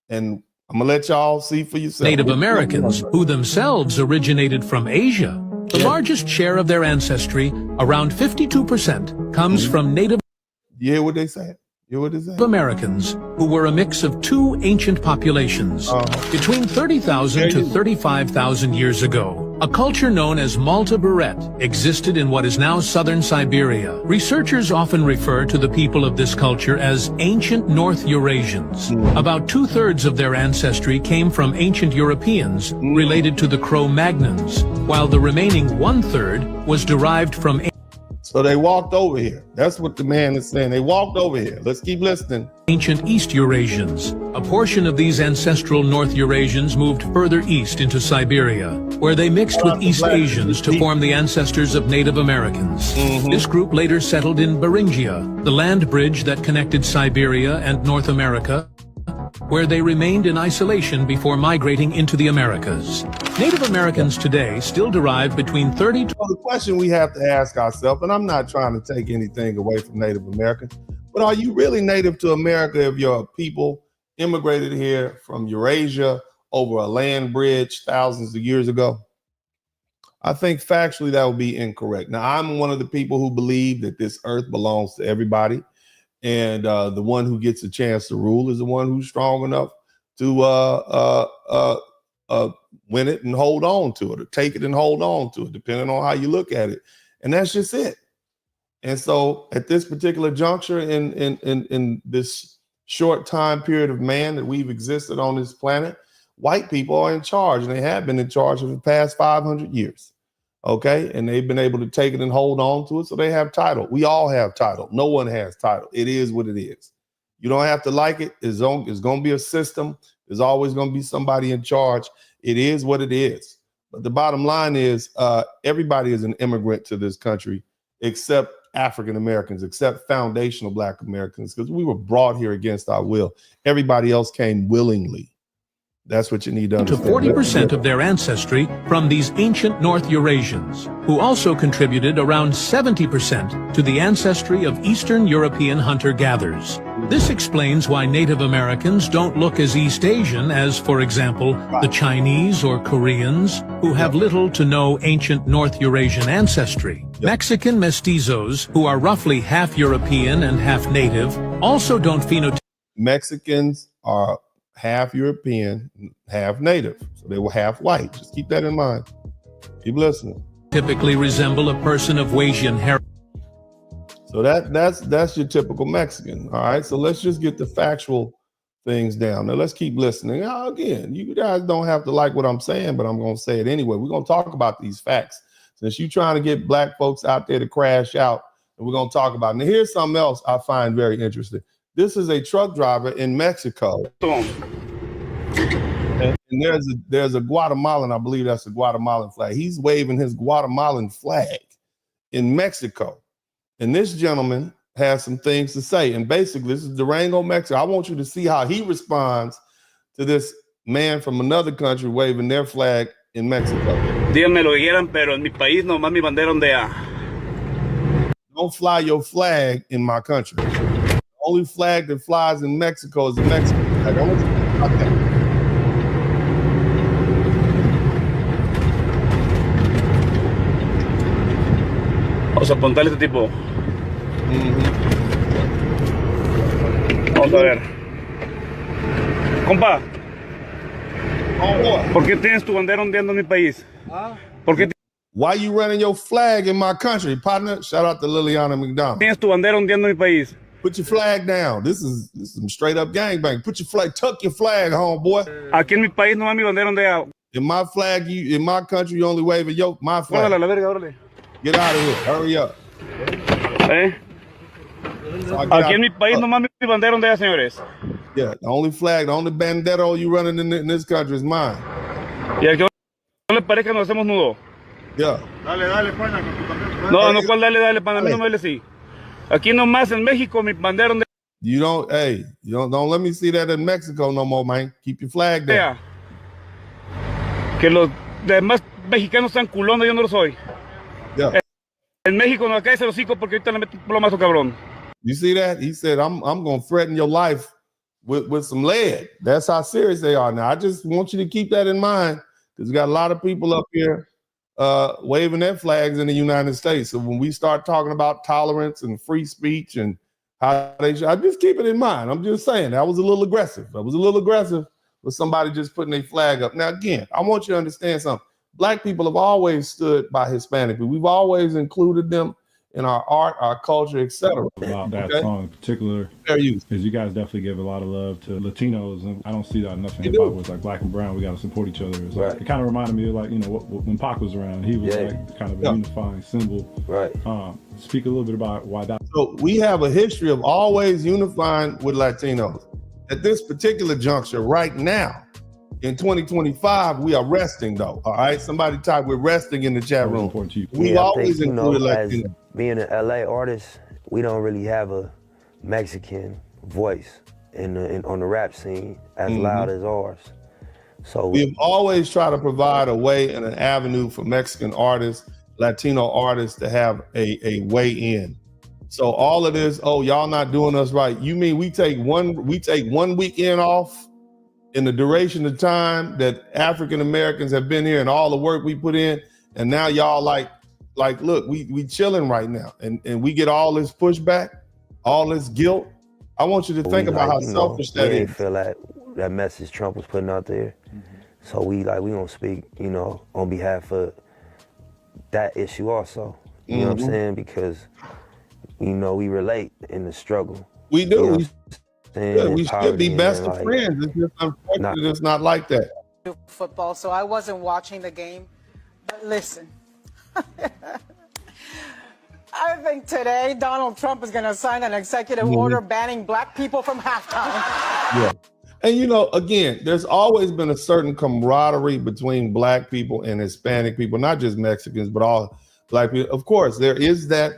and I'm gonna let y'all see for yourself. Native Americans, who themselves originated from Asia. The largest share of their ancestry, around 52%, comes from Native. You hear what they say? Americans, who were a mix of two ancient populations. Between 30,000 to 35,000 years ago, a culture known as Malta Beret existed in what is now southern Siberia. Researchers often refer to the people of this culture as ancient North Eurasians. About 2/3 of their ancestry came from ancient Europeans related to the Cro-Magnons, while the remaining 1/3 was derived from. So they walked over here. That's what the man is saying. They walked over here. Let's keep listening. Ancient East Eurasians. A portion of these ancestral North Eurasians moved further east into Siberia, where they mixed with East Asians to form the ancestors of Native Americans. This group later settled in Beringia, the land bridge that connected Siberia and North America, where they remained in isolation before migrating into the Americas. Native Americans today still derive between 30 to... Well, the question we have to ask ourselves, and I'm not trying to take anything away from Native Americans, but are you really native to America if your people immigrated here from Eurasia over a land bridge thousands of years ago? I think factually that would be incorrect. Now, I'm one of the people who believe that this earth belongs to everybody. And the one who gets a chance to rule is the one who's strong enough to win it and hold on to it, or take it and hold on to it, depending on how you look at it. And that's just it. And so at this particular juncture in this short time period of man that we've existed on this planet, white people are in charge, and they have been in charge for the past 500 years. Okay, and they've been able to take it and hold on to it, so they have title. We all have title. No one has title. It is what it is. You don't have to like it. It's going to be a system. There's always going to be somebody in charge. It is what it is. But the bottom line is everybody is an immigrant to this country, except African Americans, except foundational Black Americans, because we were brought here against our will. Everybody else came willingly. That's what you need to understand. To 40% of their ancestry from these ancient North Eurasians, who also contributed around 70% to the ancestry of Eastern European hunter-gatherers. This explains why Native Americans don't look as East Asian as, for example, the Chinese or Koreans, who have little to no ancient North Eurasian ancestry. Mexican mestizos, who are roughly half European and half Native, also don't phenotype. Mexicans are half European, half Native. So they were half white. Just keep that in mind. Keep listening. Typically resemble a person of Asian heritage. So that's your typical Mexican. All right. So let's just get the factual things down. Now let's keep listening. Now, again, you guys don't have to like what I'm saying, but I'm going to say it anyway. We're going to talk about these facts. Since you're trying to get Black folks out there to crash out, and we're going to talk about it. Now, here's something else I find very interesting. This is a truck driver in Mexico. And there's a Guatemalan, I believe that's a Guatemalan flag. He's waving his Guatemalan flag in Mexico. And this gentleman has some things to say. And basically, this is Durango, Mexico. I want you to see how he responds to this man from another country waving their flag in Mexico. Díganme lo que quieran, pero en mi país nomás mi bandera ondea. Don't fly your flag in my country. Only flag that flies in Mexico is the Mexican flag. I want you to think about that. Vamos a apuntarle a este tipo. Vamos a ver. Compa, ¿por qué tienes tu bandera ondeando en mi país? ¿Por qué Why you running your flag in my country, partner? Shout out to Liliana McDonald. Tienes tu bandera ondeando en mi país. Put your flag down. This is some straight up gangbang. Put your flag, tuck your flag, homeboy. Aquí en mi país no mi bandera ondeada. In my flag, in my country, you only wave my flag. Get out of here. Hurry up. Aquí en mi país no mi bandera ondeada, señores. Yeah, the only flag, the only bandero you running in this country is mine. Y al que no le parezca nos hacemos nudo. Yeah. Dale, pana. No, cuál dale, pana. A mí no me dale sí. Aquí nomás en México mi bandera ondeada. You don't let me see that in Mexico no more, man. Keep your flag there. Que los demás mexicanos sean culones, yo no lo soy. Yeah. En México no cae el hocico porque ahorita le meto un plomazo cabrón. You see that? He said, I'm going to threaten your life with some lead. That's how serious they are now. I just want you to keep that in mind because we got a lot of people up here waving their flags in the United States. So when we start talking about tolerance and free speech and how they should, I just keep it in mind. I'm just saying that was a little aggressive. I was a little aggressive with somebody just putting their flag up. Now, again, I want you to understand something. Black people have always stood by Hispanic people. We've always included them in our art, our culture, etc. About that song in particular, is you guys definitely give a lot of love to Latinos, and I don't see that enough in hip hop. It's like black and brown, we got to support each other. It's like, it kind of reminded me of like, when Pac was around, he was like kind of a unifying symbol. Right. Speak a little bit about why that. So we have a history of always unifying with Latinos. At this particular juncture, right now, in 2025, we are resting though. All right, somebody type we're resting in the chat room. We always included Latinos. Being an LA artist, we don't really have a Mexican voice on the rap scene as loud as ours. So we've always tried to provide a way and an avenue for Mexican artists, Latino artists to have a way in. So all of this, oh, y'all not doing us right. You mean we take one weekend off in the duration of time that African Americans have been here and all the work we put in, and now y'all like look, we chilling right now, and we get all this pushback, all this guilt. I want you to think about how selfish that is. We didn't feel that message Trump was putting out there, so we don't speak, on behalf of that issue also. You know what I'm saying? Because we relate in the struggle. We do. We should be best of friends. It's just unfortunate it's not like that. Football, so I wasn't watching the game. But listen, I think today Donald Trump is going to sign an executive order banning black people from halftime. Yeah. And again, there's always been a certain camaraderie between black people and Hispanic people, not just Mexicans, but all black people. Of course, there is that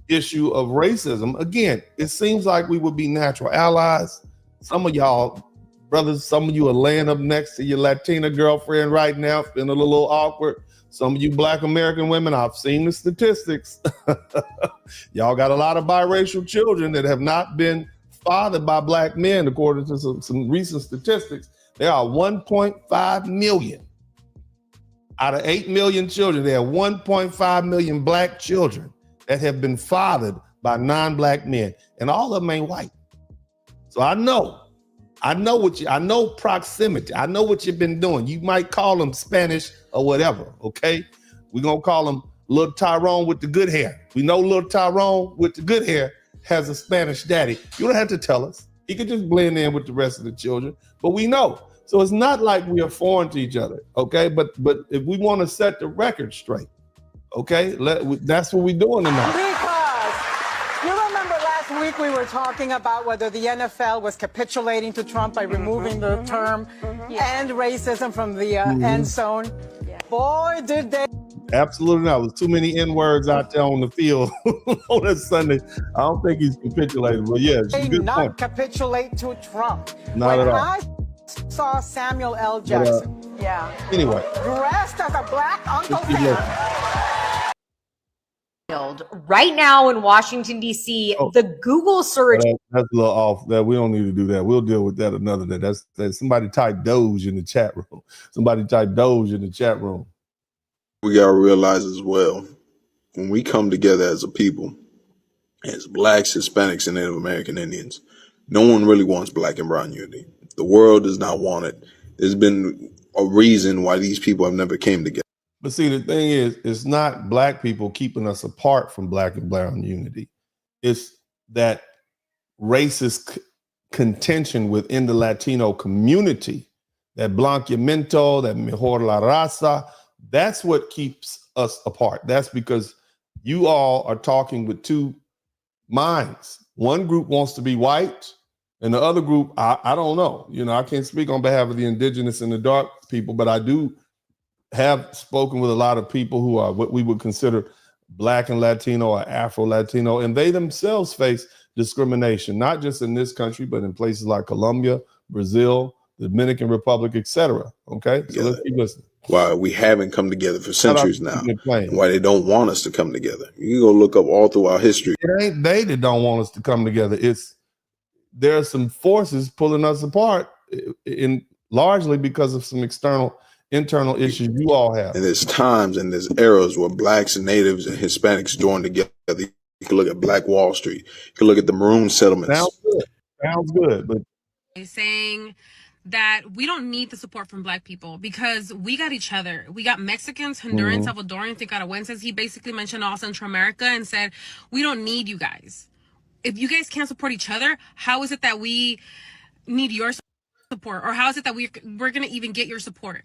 issue of racism. Again, it seems like we would be natural allies. Some of y'all brothers, some of you are laying up next to your Latina girlfriend right now, feeling a little awkward. Some of you black American women, I've seen the statistics. Y'all got a lot of biracial children that have not been fathered by black men, according to some recent statistics. There are 1.5 million. Out of 8 million children, there are 1.5 million black children that have been fathered by non-black men, and all of them ain't white. So I know proximity. I know what you've been doing. You might call them Spanish or whatever, okay? We're gonna call him Little Tyrone with the good hair. We know Little Tyrone with the good hair has a Spanish daddy. You don't have to tell us. He could just blend in with the rest of the children, but we know. So it's not like we are foreign to each other, okay? But if we want to set the record straight, okay, that's what we're doing tonight. Because you remember last week we were talking about whether the NFL was capitulating to Trump by removing the term "end racism" from the end zone. Boy, did they. Absolutely not. There's too many N-words out there on the field on that Sunday. I don't think he's capitulating, but yeah, it's a good not point. Capitulate to Trump. Not when at all. I saw Samuel L. Jackson, anyway, dressed as a black Uncle Sam. Right now in Washington, D.C., the Google search. That's a little off. That we don't need to do that. We'll deal with that another day. That's somebody type Doge in the chat room. Somebody type Doge in the chat room. We got to realize as well, when we come together as a people, as blacks, Hispanics, and Native American Indians, no one really wants black and brown unity. The world does not want it. There's been a reason why these people have never came together. But see, the thing is, it's not black people keeping us apart from black and brown unity. It's that racist contention within the Latino community, that blanqueamiento, that mejor la raza, that's what keeps us apart. That's because you all are talking with two minds. One group wants to be white, and the other group, I don't know. You know, I can't speak on behalf of the indigenous and the dark people, but I do have spoken with a lot of people who are what we would consider Black and Latino or Afro-Latino, and they themselves face discrimination, not just in this country, but in places like Colombia, Brazil, the Dominican Republic, etc. Okay, so let's keep listening. Why we haven't come together for centuries now, and why they don't want us to come together. You can go look up all through our history. It ain't they that don't want us to come together. There are some forces pulling us apart, in largely because of some internal issues you all have. And there's times and there's eras where Blacks and Natives and Hispanics join together. You can look at Black Wall Street. You can look at the Maroon settlements. Sounds good, but saying that we don't need the support from Black people because we got each other. We got Mexicans, Hondurans, Salvadorans, Nicaraguenses. He basically mentioned all Central America and said, we don't need you guys. If you guys can't support each other, how is it that we need your support? Or how is it that we're going to even get your support?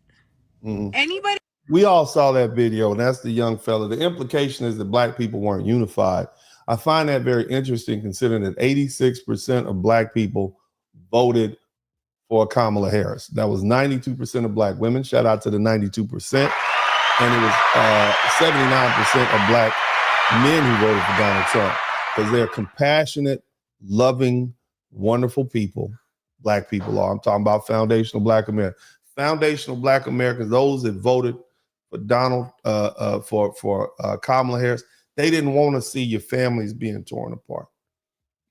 Anybody? We all saw that video, and that's the young fella. The implication is that Black people weren't unified. I find that very interesting, considering that 86% of Black people voted for Kamala Harris. That was 92% of Black women. Shout out to the 92%. And it was 79% of Black men who voted for Donald Trump, because they're compassionate, loving, wonderful people. Black people are. I'm talking about foundational Black Americans. Foundational Black Americans, those that voted for Donald, for Kamala Harris, they didn't want to see your families being torn apart.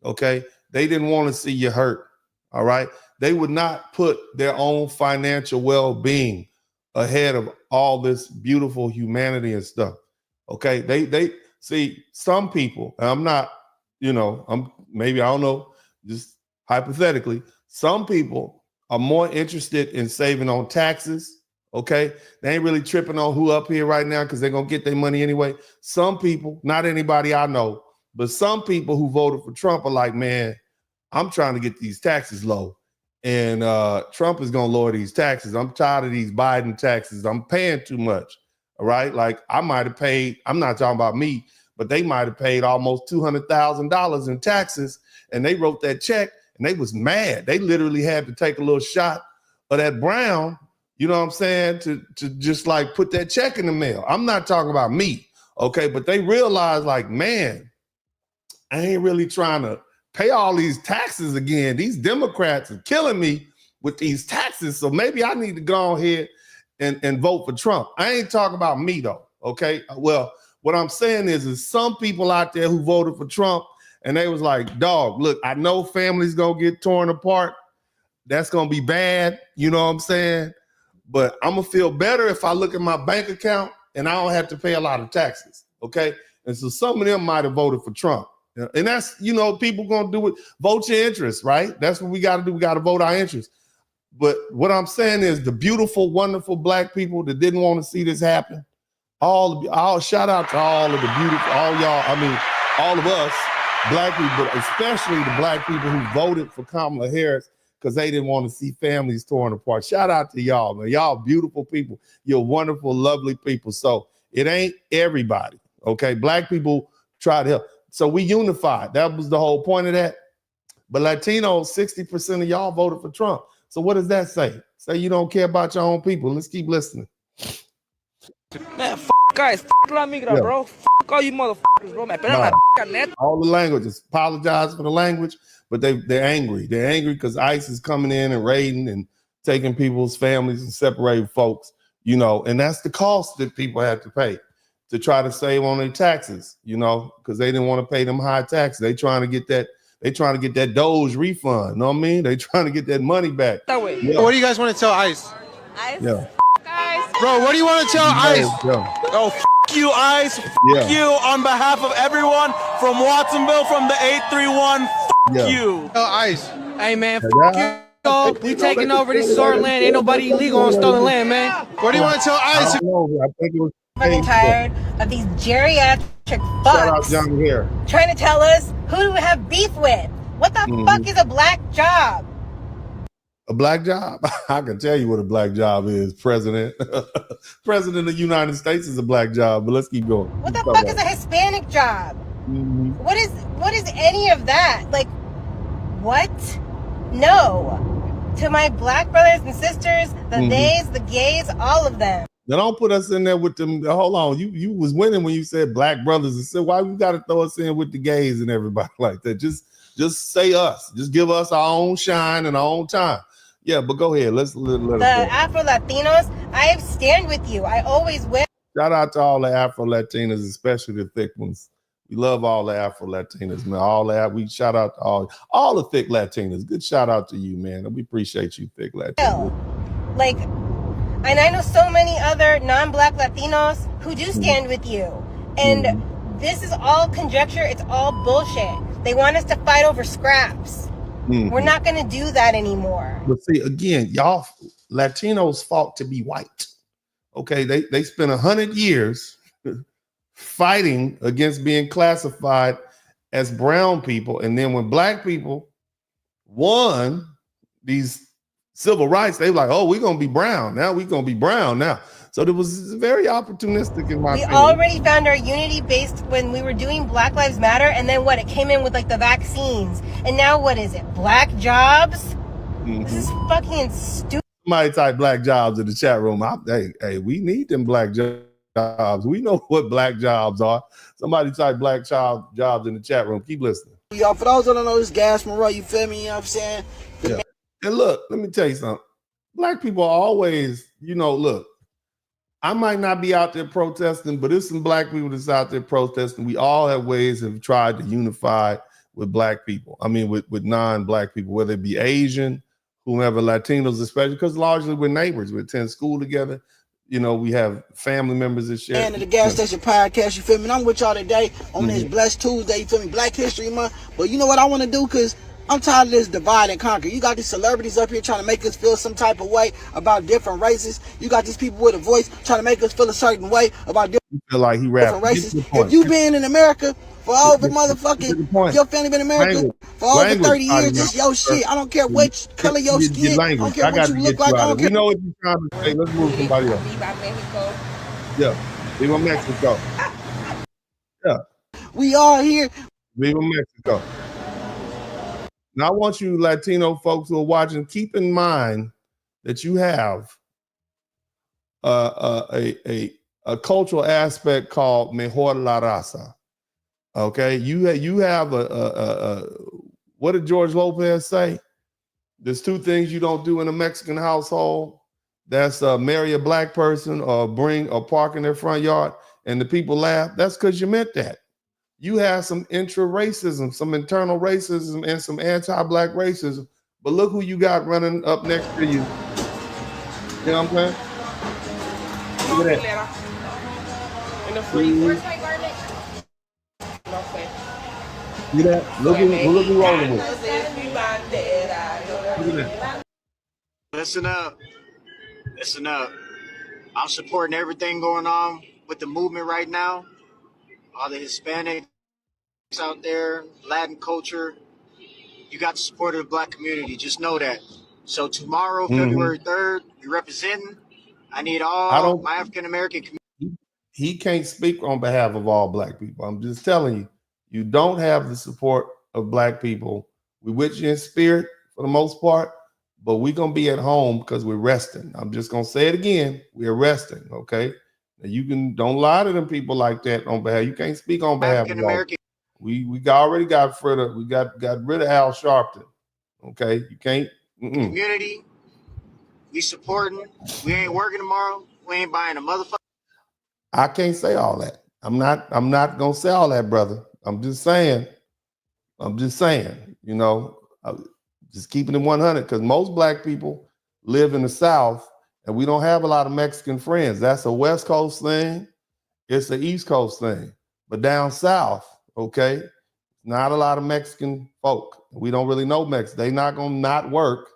Okay? They didn't want to see you hurt. All right? They would not put their own financial well-being ahead of all this beautiful humanity and stuff. Okay? They see some people, and I'm not, maybe, I don't know, just hypothetically, some people are more interested in saving on taxes. Okay, they ain't really tripping on who up here right now because they're gonna get their money anyway. Some people, not anybody I know, but some people who voted for Trump are like, man, I'm trying to get these taxes low, and Trump is gonna lower these taxes. I'm tired of these Biden taxes. I'm paying too much. All right, like I might have paid. I'm not talking about me, but they might have paid almost $200,000 in taxes, and they wrote that check. And they was mad. They literally had to take a little shot of that brown, you know what I'm saying, to just like put that check in the mail. I'm not talking about me, okay? But they realized like, man, I ain't really trying to pay all these taxes again. These Democrats are killing me with these taxes. So maybe I need to go ahead and vote for Trump. I ain't talking about me though, okay? Well, what I'm saying is some people out there who voted for Trump, and they was like, dog, look, I know families gonna get torn apart. That's gonna be bad, you know what I'm saying? But I'm gonna feel better if I look at my bank account and I don't have to pay a lot of taxes, okay? And so some of them might have voted for Trump. And that's, people gonna do it, vote your interest, right? That's what we gotta do, we gotta vote our interest. But what I'm saying is the beautiful, wonderful Black people that didn't want to see this happen, all shout out to all of the beautiful, all of us, Black people, but especially the Black people who voted for Kamala Harris because they didn't want to see families torn apart. Shout out to y'all, man. Y'all beautiful people. You're wonderful, lovely people. So it ain't everybody, okay? Black people try to help. So we unified. That was the whole point of that. But Latinos, 60% of y'all voted for Trump. So what does that say? Say you don't care about your own people. Let's keep listening. Man, guys, La Migra, bro. All you motherfuckers, bro. All the languages. Apologize for the language, but they're angry. They're angry because ICE is coming in and raiding and taking people's families and separating folks, and that's the cost that people have to pay to try to save on their taxes, because they didn't want to pay them high taxes. They trying to get that Doge refund. Know what I mean? They trying to get that money back. That way. Yeah. What do you guys want to tell ICE? ICE? Yeah. Bro, what do you want to tell ICE? Yeah. Oh, you, ICE. You on behalf of everyone from Watsonville, from the 831. You. Tell ICE. Hey, man, you. We taking over. This is our land. Ain't nobody illegal on stolen land, man. What do you want to tell ICE? I think it was fucking tired of these geriatric fucks here. trying to tell us who do we have beef with. What the fuck is a black job? A black job? I can tell you what a black job is, President. President of the United States is a black job, but let's keep going. What the fuck is a Hispanic job? What is any of that? Like, what? No. To my black brothers and sisters, the theys, the gays, all of them. Now don't put us in there with them. Hold on, you was winning when you said black brothers and sisters. Why you got to throw us in with the gays and everybody like that? Just say us. Just give us our own shine and our own time. Yeah, but go ahead. Let the Afro-Latinos, I stand with you. I always will. Shout out to all the Afro-Latinas, especially the thick ones. We love all the Afro-Latinas, man. All that. We shout out to all the thick Latinas. Good shout out to you, man. We appreciate you, thick Latinas. Like, and I know so many other non-black Latinos who do stand with you. And this is all conjecture. It's all bullshit. They want us to fight over scraps. We're not going to do that anymore. But see, again, y'all Latinos fought to be white. Okay, they spent 100 years fighting against being classified as brown people. And then when black people won these civil rights, they were like, oh, we're going to be brown. Now we're going to be brown now. So it was very opportunistic in my opinion. We already found our unity based when we were doing Black Lives Matter. And then what? It came in with like the vaccines. And now what is it? Black jobs? This is fucking stupid. Somebody type black jobs in the chat room. Hey, we need them black jobs. We know what black jobs are. Somebody type black jobs in the chat room. Keep listening. Y'all, for those that don't know, this Gas Monroe, you feel me? You know what I'm saying? Yeah. And look, let me tell you something. Black people are always, look, I might not be out there protesting, but there's some black people that's out there protesting. We all have ways of tried to unify with black people. I mean, with non-black people, whether it be Asian, whomever, Latinos, especially, because largely we're neighbors. We attend school together. We have family members that share. And the Gas Station Podcast, you feel me? And I'm with y'all today on this Blessed Tuesday, you feel me? Black History Month. But you know what I want to do? Because I'm tired of this divide and conquer. You got these celebrities up here trying to make us feel some type of way about different races. You got these people with a voice trying to make us feel a certain way about different races. If you been in America for over motherfucking, your family been in America for over 30 years, just your shit. I don't care what color your skin. I don't care what you look like. I don't care. You know what you're trying to say. Let's move somebody else. Yeah. Viva Mexico. Yeah. We all here. Viva Mexico. Now, I want you Latino folks who are watching, keep in mind that you have a cultural aspect called mejor la raza. Okay, you have what did George Lopez say? There's two things you don't do in a Mexican household. That's marry a black person or park in their front yard, and the people laugh. That's because you meant that. You have some intra-racism, some internal racism, and some anti-black racism. But look who you got running up next to you. You know what I'm saying? Look at that. In the freezer. Where's my garlic? See that? Look who rolling with. Look at that. Listen up. Listen up. I'm supporting everything going on with the movement right now. All the Hispanics out there, Latin culture. You got the support of the black community. Just know that. So tomorrow, February 3rd, we representing. I need all my African American community. He can't speak on behalf of all black people. I'm just telling you, you don't have the support of black people. We with you in spirit for the most part, but we're going to be at home because we're resting. I'm just going to say it again. We're resting, okay? Now you don't lie to them people like that on behalf. You can't speak on behalf of all. We already got rid of Al Sharpton, okay? You can't. Community, we supporting. We ain't working tomorrow. We ain't buying a motherfucker. I can't say all that. I'm not gonna say all that, brother. I'm just saying, just keeping it 100, because most black people live in the South and we don't have a lot of Mexican friends. That's a West Coast thing. It's an East Coast thing. But down South, okay, not a lot of Mexican folk. We don't really know Mexican. They not gonna not work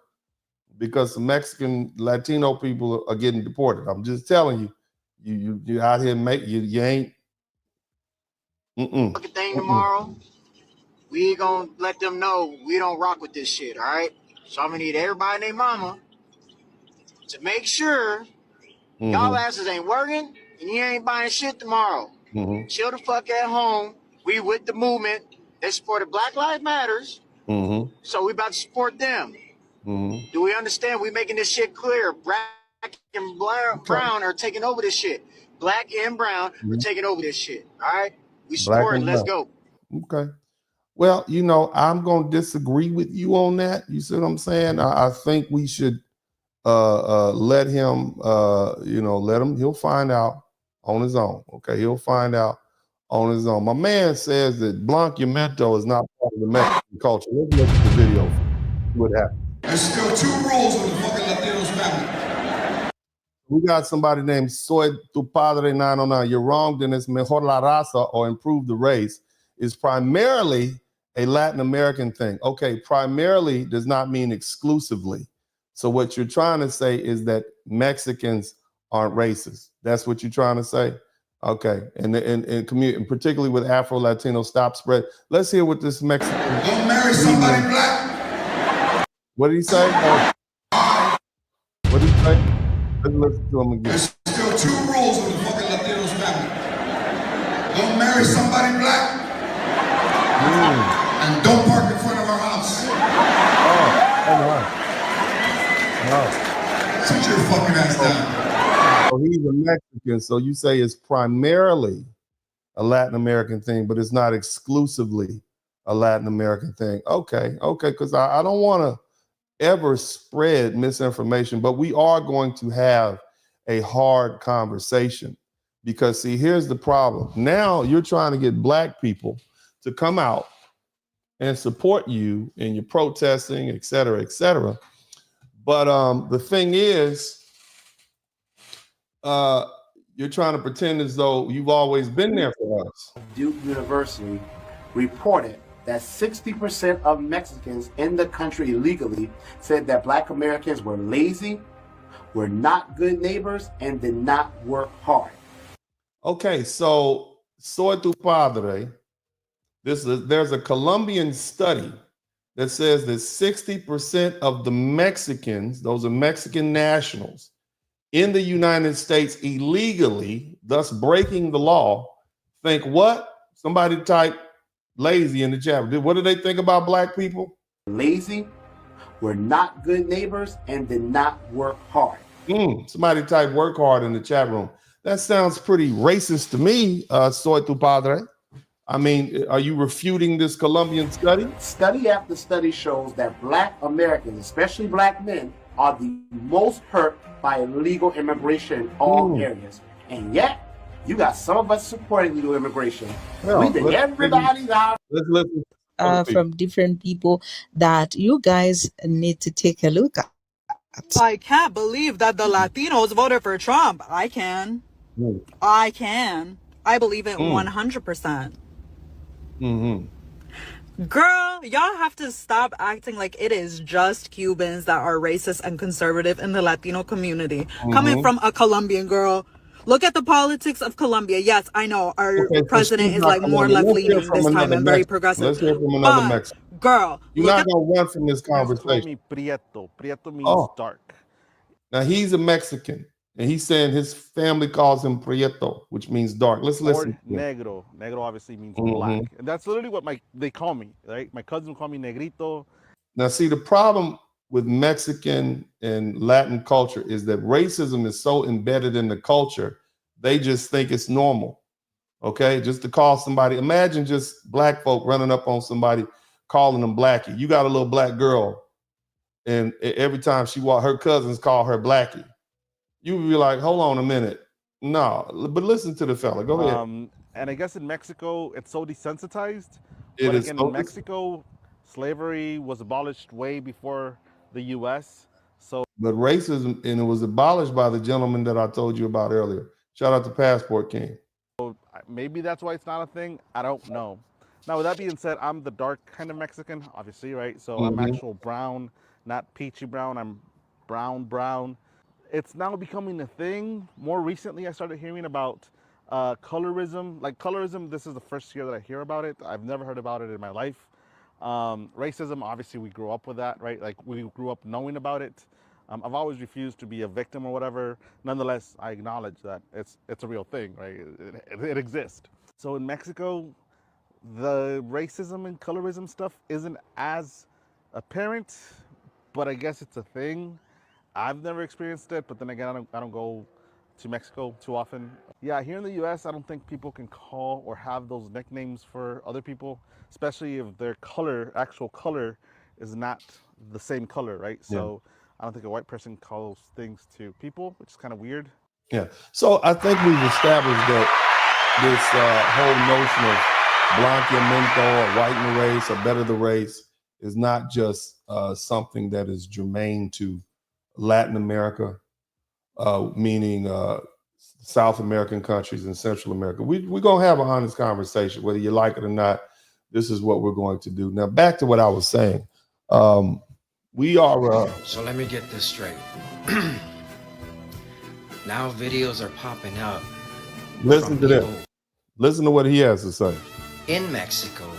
because the Mexican Latino people are getting deported. I'm just telling you. You out here you ain't. Thing tomorrow. we gonna let them know we don't rock with this shit, all right? So I'm gonna need everybody and their mama to make sure y'all asses ain't working and you ain't buying shit tomorrow. Chill the fuck at home. We with the movement. They supported Black Lives Matters, so we about to support them. Do we understand? We making this shit clear. Black and brown are taking over this shit. Black and brown are taking over this shit. All right? We support it. Let's go. Okay. Well, you know, I'm going to disagree with you on that. You see what I'm saying? I think we should let him, you know, let him, he'll find out on his own. Okay. He'll find out on his own. My man says that Blanqueamiento is not part of the Mexican culture. Let's look at the video. See what happened. There's still 2 rules in the fucking Latinos family. We got somebody named Soy Tu Padre 909. You're wrong, Dennis. Mejor la raza, or improve the race, is primarily a Latin American thing. Okay, primarily does not mean exclusively. So what you're trying to say is that Mexicans aren't racist. That's what you're trying to say? Okay, and particularly with Afro-Latino stop spread. Let's hear what this Mexican... Don't marry somebody black. What did he say? What did he say? Let's listen to him again. There's still 2 rules in the fucking Latinos family. Don't marry somebody black. And don't park in front of our house. Sit your fucking ass down. So he's a Mexican, so you say it's primarily a Latin American thing, but it's not exclusively a Latin American thing. Okay, because I don't want to ever spread misinformation, but we are going to have a hard conversation because, see, here's the problem. Now you're trying to get Black people to come out and support you in your protesting, et cetera, et cetera. But the thing is, you're trying to pretend as though you've always been there for us. Duke University reported that 60% of Mexicans in the country illegally said that Black Americans were lazy, were not good neighbors, and did not work hard. Okay, so Soy Tu Padre, there's a Colombian study that says that 60% of the Mexicans, those are Mexican nationals, in the United States illegally, thus breaking the law, think what? Somebody type lazy in the chat. What do they think about Black people? Lazy, were not good neighbors, and did not work hard. Somebody type work hard in the chat room. That sounds pretty racist to me, Soy Tu Padre. I mean, are you refuting this Colombian study? Study after study shows that Black Americans, especially Black men, are the most hurt by illegal immigration in all areas. And yet, you got some of us supporting legal immigration. Well, we think everybody's out. Let's listen. From different people that you guys need to take a look at. I can't believe that the Latinos voted for Trump. I can. I can. I believe it 100%. Girl, y'all have to stop acting like it is just Cubans that are racist and conservative in the Latino community. Coming from a Colombian girl. Look at the politics of Colombia. Yes, I know our president is like more left-leaning this time and very progressive. Let's hear from another Mexican. Girl, you're not going to run from this conversation. Prieto. Prieto means dark. Now he's a Mexican, and he's saying his family calls him Prieto, which means dark. Let's listen. Or negro. Negro obviously means black. And that's literally what they call me, right? My cousin call me negrito. Now, see, the problem with Mexican and Latin culture is that racism is so embedded in the culture, they just think it's normal. Okay, just to call somebody, imagine just Black folk running up on somebody, calling them Blackie. You got a little Black girl, and every time she walk, her cousins call her Blackie. You would be like, hold on a minute. No, but listen to the fella. Go ahead. And I guess in Mexico, it's so desensitized. It but is again, so in Mexico, slavery was abolished way before the U.S. So, but racism, and it was abolished by the gentleman that I told you about earlier. Shout out to Passport King. Maybe that's why it's not a thing. I don't know. Now, with that being said, I'm the dark kind of Mexican, obviously, right? So I'm actual brown, not peachy brown. I'm brown. It's now becoming a thing. More recently, I started hearing about colorism. Like colorism, this is the first year that I hear about it. I've never heard about it in my life. Racism, obviously, we grew up with that, right? Like, we grew up knowing about it. I've always refused to be a victim or whatever. Nonetheless, I acknowledge that it's a real thing, right? It exists. So in Mexico, the racism and colorism stuff isn't as apparent, but I guess it's a thing. I've never experienced it, but then again, I don't go to Mexico too often. Yeah, here in the US, I don't think people can call or have those nicknames for other people, especially if their color, actual color, is not the same color, right? So I don't think a white person calls things to people, which is kind of weird. Yeah. So I think we've established that this whole notion of blanqueamiento, or whiten the race, or better the race, is not just something that is germane to Latin America, meaning South American countries and Central America. We're going to have an honest conversation, whether you like it or not. This is what we're going to do. Now, back to what I was saying. We are... So let me get this straight. Now videos are popping up. Listen to that. Listen to what he has to say. In Mexico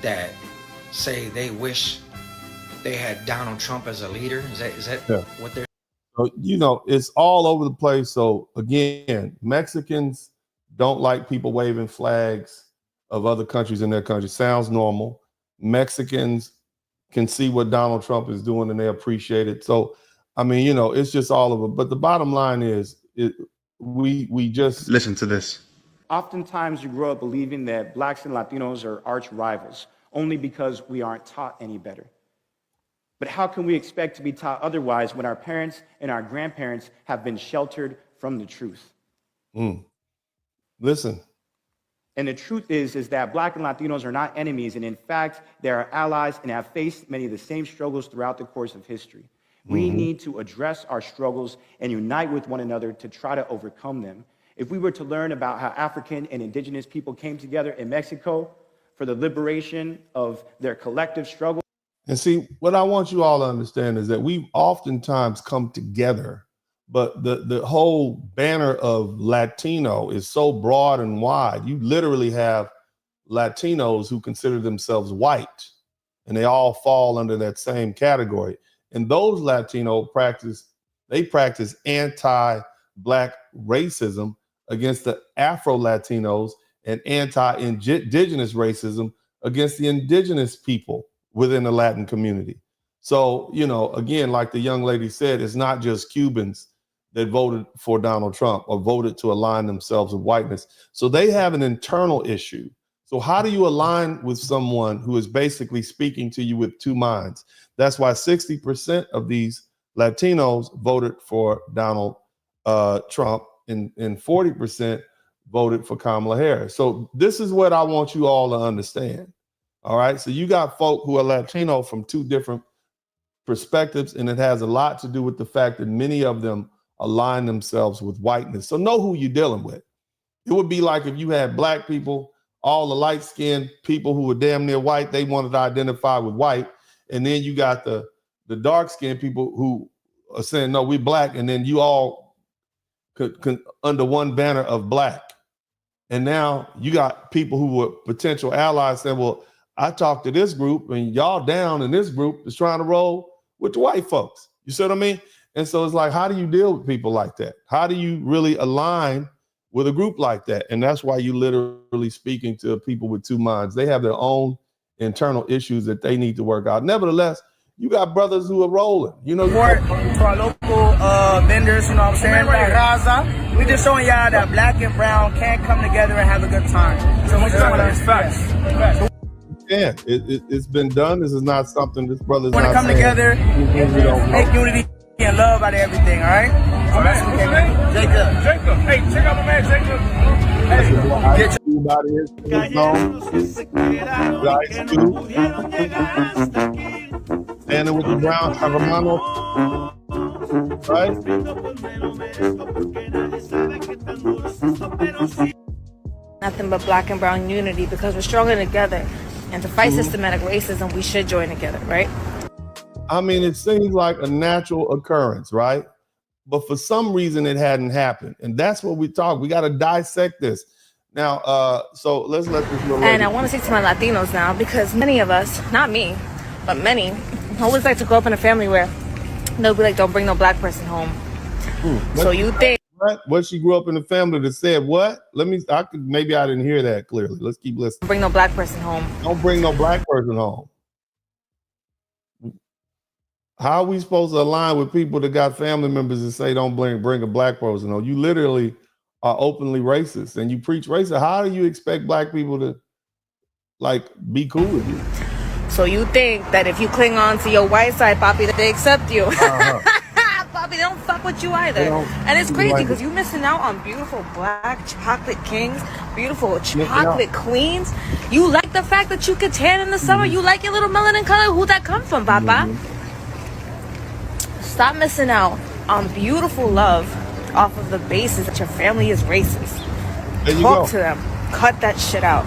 that say they wish they had Donald Trump as a leader. Is that what they're... So, you know, it's all over the place. So again, Mexicans don't like people waving flags of other countries in their country. Sounds normal. Mexicans can see what Donald Trump is doing and they appreciate it. So, I mean, you know, it's just all of it. But the bottom line is, we just... Listen to this. Oftentimes, you grow up believing that blacks and Latinos are arch rivals, only because we aren't taught any better. But how can we expect to be taught otherwise when our parents and our grandparents have been sheltered from the truth? Listen. And the truth is that black and Latinos are not enemies, and in fact, they are allies and have faced many of the same struggles throughout the course of history. We need to address our struggles and unite with one another to try to overcome them. If we were to learn about how African and indigenous people came together in Mexico for the liberation of their collective struggle. And see, what I want you all to understand is that we've oftentimes come together, but the whole banner of Latino is so broad and wide. You literally have Latinos who consider themselves white, and they all fall under that same category. And those Latino practice anti-black racism against the Afro-Latinos and anti-indigenous racism against the indigenous people within the Latin community. So, you know, again, like the young lady said, it's not just Cubans that voted for Donald Trump or voted to align themselves with whiteness. So they have an internal issue. So how do you align with someone who is basically speaking to you with two minds? That's why 60% of these Latinos voted for Donald Trump and 40% voted for Kamala Harris. So this is what I want you all to understand. All right. So you got folk who are Latino from two different perspectives, and it has a lot to do with the fact that many of them align themselves with whiteness. So know who you're dealing with. It would be like if you had black people, all the light-skinned people who were damn near white, they wanted to identify with white. And then you got the dark-skinned people who are saying, no, we're black. And then you all could under one banner of black. And now you got people who were potential allies saying, well, I talked to this group and y'all down, and this group is trying to roll with the white folks. You see what I mean? And so it's like, how do you deal with people like that? How do you really align with a group like that? And that's why you literally speaking to people with two minds. They have their own internal issues that they need to work out. Nevertheless, you got brothers who are rolling. You know, support to our local vendors, you know what I'm saying? Raza. We just showing y'all that black and brown can come together and have a good time. So we just want to facts. Yeah, it's been done. This is not something this brother's want to come together, make unity and love out of everything, all right? Jacob. Hey, check out my man, Jacob. Hey, get everybody here. Standing with the brown hermano, right? Nothing but black and brown unity, because we're stronger together. And to fight systematic racism, we should join together, right? I mean, it seems like a natural occurrence, right? But for some reason, it hadn't happened. And that's what we talk. We got to dissect this. Now, so let's let this little And I want to speak to my Latinos now, because many of us, not me, but many, always like to grow up in a family where they'll be like, don't bring no black person home. So you think what she grew up in a family that said what? Maybe I didn't hear that clearly. Let's keep listening. Bring no black person home. Don't bring no black person home. How are we supposed to align with people that got family members that say don't bring a black person home? You literally are openly racist and you preach racism. How do you expect black people to be cool with you? So you think that if you cling on to your white side, Papi, that they accept you? Papi, they don't fuck with you either. And it's crazy because you're missing out on beautiful black chocolate kings, beautiful chocolate queens. You like the fact that you can tan in the summer. You like your little melanin color. Who that come from, Papa? Stop missing out on beautiful love off of the basis that your family is racist. Talk to them. Cut that shit out.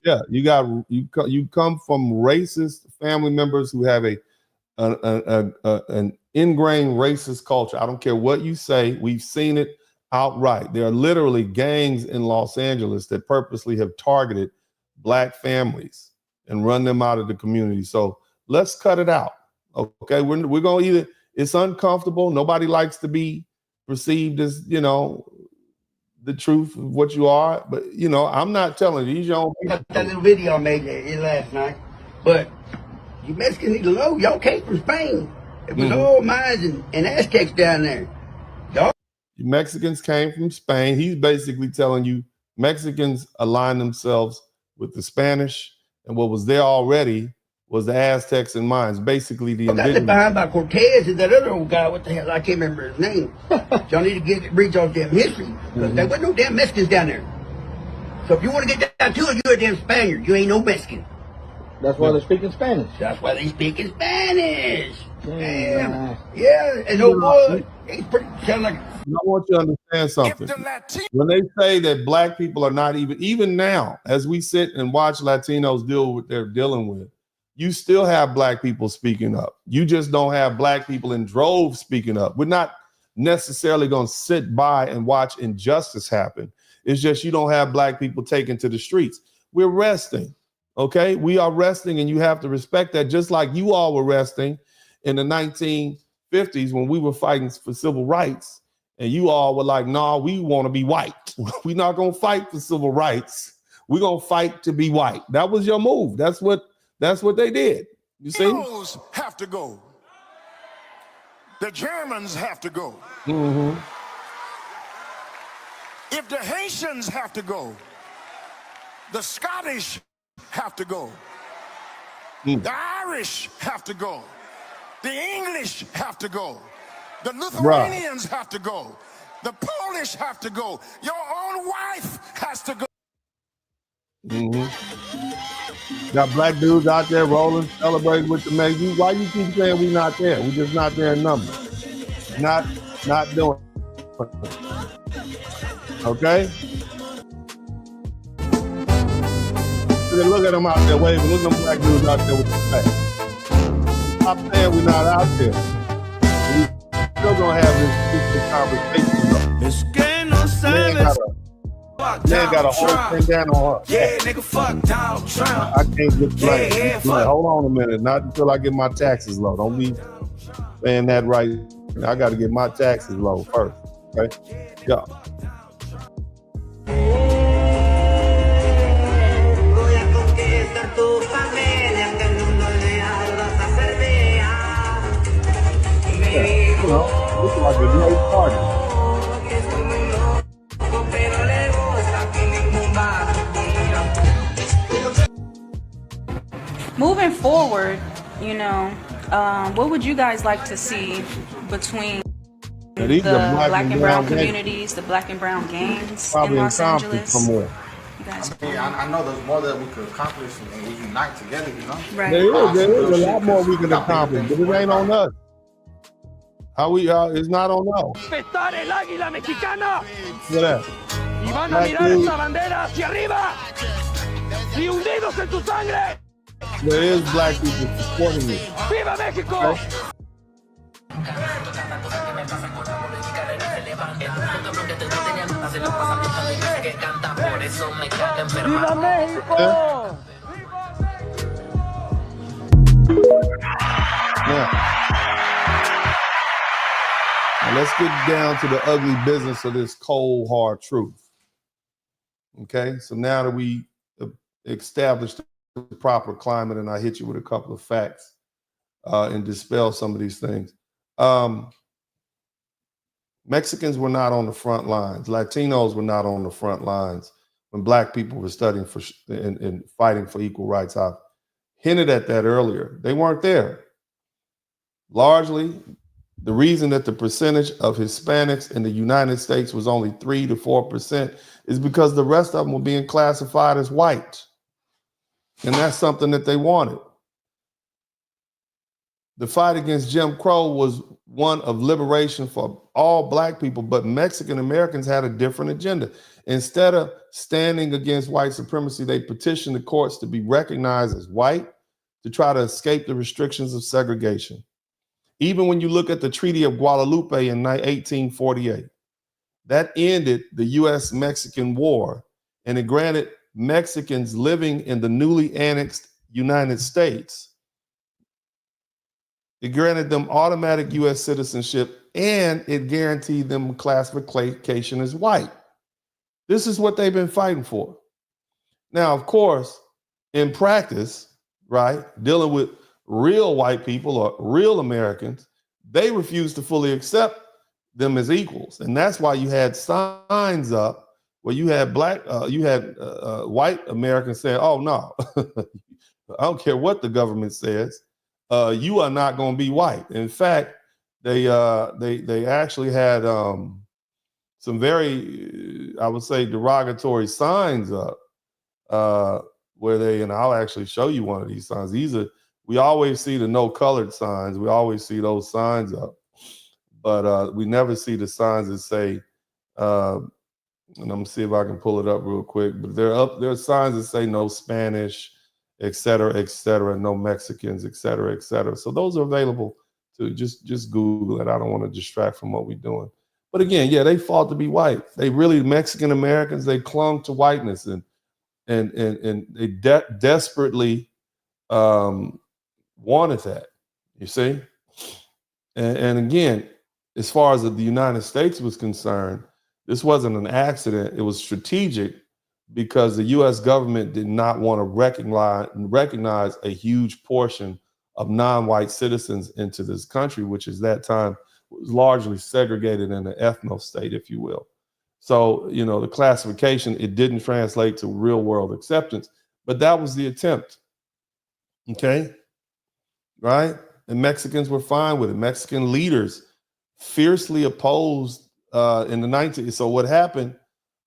Yeah, you come from racist family members who have an ingrained racist culture. I don't care what you say. We've seen it outright. There are literally gangs in Los Angeles that purposely have targeted black families and run them out of the community. So let's cut it out. Okay, we're going to either, it's uncomfortable. Nobody likes to be perceived as, the truth of what you are. But, I'm not telling you. These young people. That little video I made last night. But you Mexicans need to know, y'all came from Spain. It was all Mayans and Aztecs down there. You Mexicans came from Spain. He's basically telling you Mexicans align themselves with the Spanish, and what was there already was the Aztecs and Mayans, basically the indigenous. Got behind by Cortez and that other old guy, what the hell, I can't remember his name. Y'all need to read y'all's damn history, because there wasn't no damn Mexicans down there. So if you want to get down to it, you're a damn Spaniard. You ain't no Mexican. That's why they're speaking Spanish. That's why they speaking Spanish. Damn. Yeah, and no boy, it's pretty sound like. I want you to understand something. When they say that black people are not even now, as we sit and watch Latinos deal with what they're dealing with, you still have black people speaking up. You just don't have black people in droves speaking up. We're not necessarily going to sit by and watch injustice happen. It's just you don't have black people taken to the streets. We're resting, okay? We are resting, and you have to respect that, just like you all were resting in the 1950s when we were fighting for civil rights, and you all were like, nah, we want to be white. We're not going to fight for civil rights. We're going to fight to be white. That was your move. That's what they did. You see? The Latinos have to go. The Germans have to go. Mm-hmm. If the Haitians have to go, the Scottish have to go. The Irish have to go. The English have to go. The Lithuanians have to go. The Polish have to go. Your own wife has to go. Mm-hmm. Got black dudes out there rolling, celebrating with the Mexicans. Why you keep saying we not there? We just not there in number. Not doing it. Okay? Look at them out there waving. Look at them black dudes out there with the flag. Stop saying we're not out there. We still gonna have this conversation. Man got a whole thing down on her. Yeah, nigga, fuck Donald Trump. I can't get blamed. Hold on a minute. Not until I get my taxes low. Don't be saying that right. I got to get my taxes low first. Okay? Go. This is like a great party. Moving forward, what would you guys like to see between the black and brown communities, the black and brown gangs in Los Angeles? I know there's more that we could accomplish and we unite together, Right. There is a lot more we can accomplish, but it ain't on us. It's not on us. Respetar el águila mexicana. Look at that. Y van a mirar esta bandera hacia arriba. Y hundidos en tu sangre. There is black people supporting you. ¡Viva México! Okay. ¡Viva México! Now let's get down to the ugly business of this cold, hard truth. Okay, so now that we established the proper climate, and I hit you with a couple of facts and dispel some of these things. Mexicans were not on the front lines. Latinos were not on the front lines when Black people were studying for and fighting for equal rights. I hinted at that earlier. They weren't there. Largely, the reason that the percentage of Hispanics in the United States was only 3 to 4% is because the rest of them were being classified as white. And that's something that they wanted. The fight against Jim Crow was one of liberation for all Black people, but Mexican Americans had a different agenda. Instead of standing against white supremacy, they petitioned the courts to be recognized as white to try to escape the restrictions of segregation. Even when you look at the Treaty of Guadalupe in 1848, that ended the U.S.-Mexican War, and it granted Mexicans living in the newly annexed United States, it granted them automatic U.S. citizenship, and it guaranteed them classification as white. This is what they've been fighting for. Now, of course, in practice, right, dealing with real white people or real Americans, they refuse to fully accept them as equals. And that's why you had signs up where you had white Americans saying, oh, no, I don't care what the government says. You are not going to be white. In fact, they actually had some very, I would say, derogatory signs up where they, and I'll actually show you one of these signs. These are, we always see the no colored signs. We always see those signs up, but we never see the signs that say, and I'm gonna see if I can pull it up real quick, but there are signs that say no Spanish, et cetera, no Mexicans, et cetera, et cetera. So those are available to just Google it. I don't want to distract from what we're doing. But again, yeah, they fought to be white. They really, Mexican Americans, they clung to whiteness and they desperately wanted that, you see? And again, as far as the United States was concerned, this wasn't an accident. It was strategic because the U.S. government did not want to recognize a huge portion of non-white citizens into this country, which is that time was largely segregated in an ethno state, if you will. So, you know, the classification, it didn't translate to real world acceptance, but that was the attempt. Okay. Right. And Mexicans were fine with it. Mexican leaders fiercely opposed in the 19th. So what happened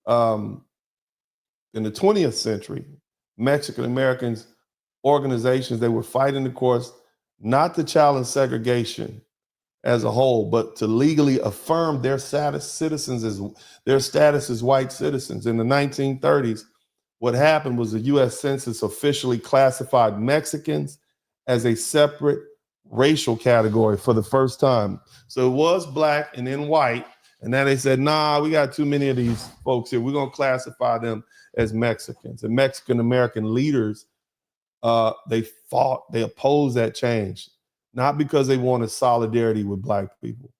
in the 20th century, Mexican Americans organizations, they were fighting the course not to challenge segregation as a whole, but to legally affirm their citizens as their status as white citizens. In the 1930s, what happened was the U.S. Census officially classified Mexicans as a separate racial category for the first time. So it was Black and then white. And then they said, nah, we got too many of these folks here. We're going to classify them as Mexicans. And Mexican American leaders, they opposed that change, not because they wanted solidarity with Black people,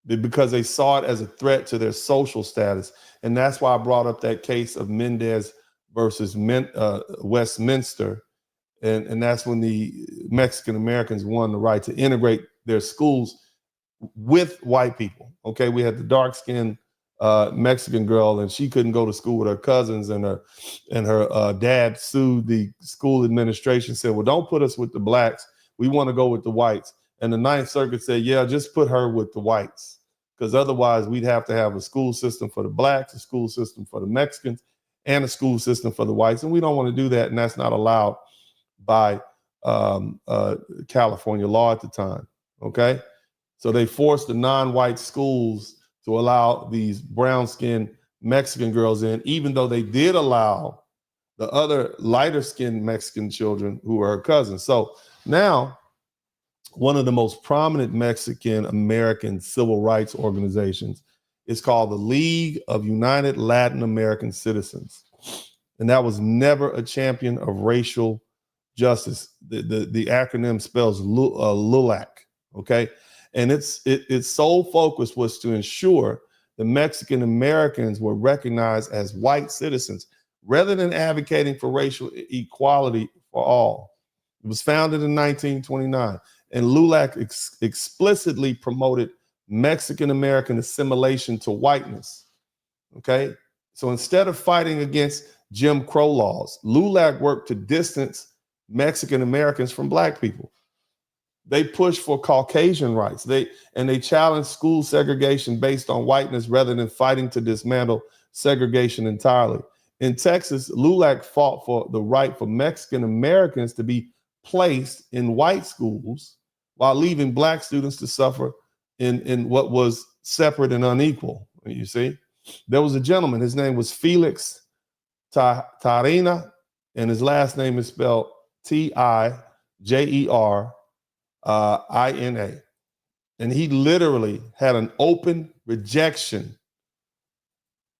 but because they saw it as a threat to their social status. And that's why I brought up that case of Mendez versus Westminster. And that's when the Mexican Americans won the right to integrate their schools with white people. Okay, we had the dark-skinned Mexican girl, and she couldn't go to school with her cousins, and her dad sued the school administration, said, well, don't put us with the Blacks. We want to go with the whites. And the Ninth Circuit said, yeah, just put her with the whites, because otherwise we'd have to have a school system for the Blacks, a school system for the Mexicans, and a school system for the whites. And we don't want to do that, and that's not allowed by California law at the time, okay? So they forced the non-white schools to allow these brown-skinned Mexican girls in, even though they did allow the other lighter-skinned Mexican children who were her cousins. So now one of the most prominent Mexican American civil rights organizations is called the League of United Latin American Citizens. And that was never a champion of racial justice. The acronym spells LULAC, okay? And its sole focus was to ensure the Mexican Americans were recognized as white citizens rather than advocating for racial equality for all. It was founded in 1929, and LULAC explicitly promoted Mexican American assimilation to whiteness, okay? So instead of fighting against Jim Crow laws, LULAC worked to distance Mexican Americans from Black people. They pushed for Caucasian rights. They challenged school segregation based on whiteness rather than fighting to dismantle segregation entirely. In Texas, LULAC fought for the right for Mexican Americans to be placed in white schools while leaving Black students to suffer in what was separate and unequal. You see, there was a gentleman, his name was Felix Tarina, and his last name is spelled Tijerina. And he literally had an open rejection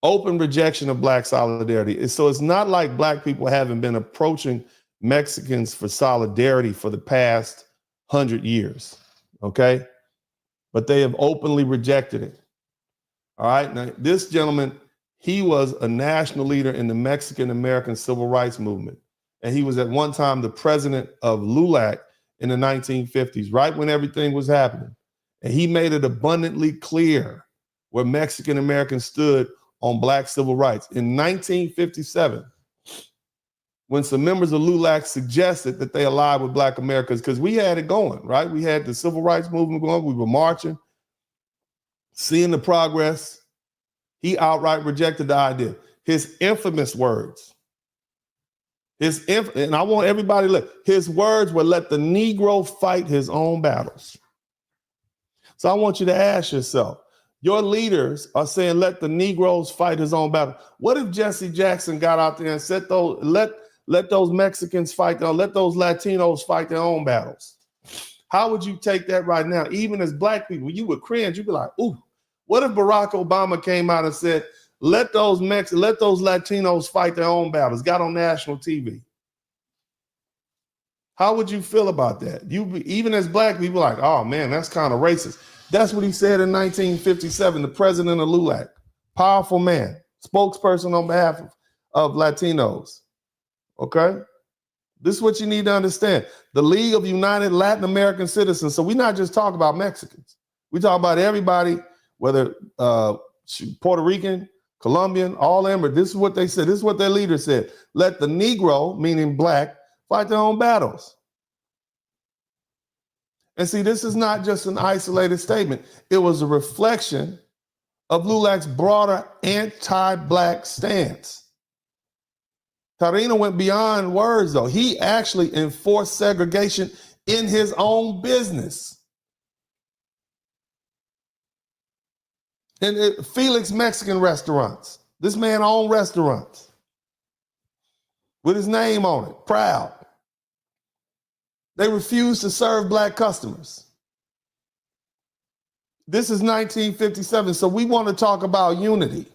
of Black solidarity. So it's not like Black people haven't been approaching Mexicans for solidarity for the past 100 years, okay? But they have openly rejected it. All right, now this gentleman, he was a national leader in the Mexican American civil rights movement. And he was at one time the president of LULAC in the 1950s, right when everything was happening. And he made it abundantly clear where Mexican Americans stood on Black civil rights. In 1957, when some members of LULAC suggested that they allied with Black Americans, because we had it going, right? We had the civil rights movement going, we were marching, seeing the progress. He outright rejected the idea. His infamous words, and I want everybody to look, his words were, "Let the Negro fight his own battles." So I want you to ask yourself, your leaders are saying, let the Negroes fight his own battle. What if Jesse Jackson got out there and said, let those Mexicans fight, let those Latinos fight their own battles? How would you take that right now? Even as Black people, you would cringe. You'd be like, ooh, what if Barack Obama came out and said, let those Latinos fight their own battles, got on national TV? How would you feel about that? Even as Black people, like, oh man, that's kind of racist. That's what he said in 1957, the president of LULAC, powerful man, spokesperson on behalf of Latinos, okay? This is what you need to understand. The League of United Latin American Citizens, so we're not just talking about Mexicans. We talk about everybody, whether Puerto Rican, Colombian, all them, but this is what they said. This is what their leader said. Let the Negro, meaning Black, fight their own battles. And see, this is not just an isolated statement. It was a reflection of LULAC's broader anti-Black stance. Tarina went beyond words, though. He actually enforced segregation in his own business. And Felix Mexican restaurants. This man owned restaurants with his name on it, proud. They refused to serve Black customers. This is 1957, so we want to talk about unity.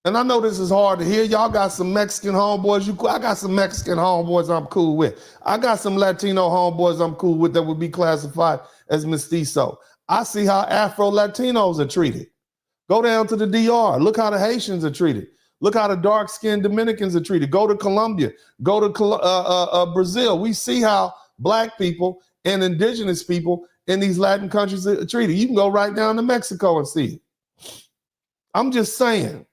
And I know this is hard to hear. Y'all got some Mexican homeboys. I got some Mexican homeboys I'm cool with. I got some Latino homeboys I'm cool with that would be classified as mestizo. I see how Afro-Latinos are treated. Go down to the DR. Look how the Haitians are treated. Look how the dark-skinned Dominicans are treated. Go to Colombia. Go to Brazil. We see how Black people and indigenous people in these Latin countries are treated. You can go right down to Mexico and see it. I'm just saying,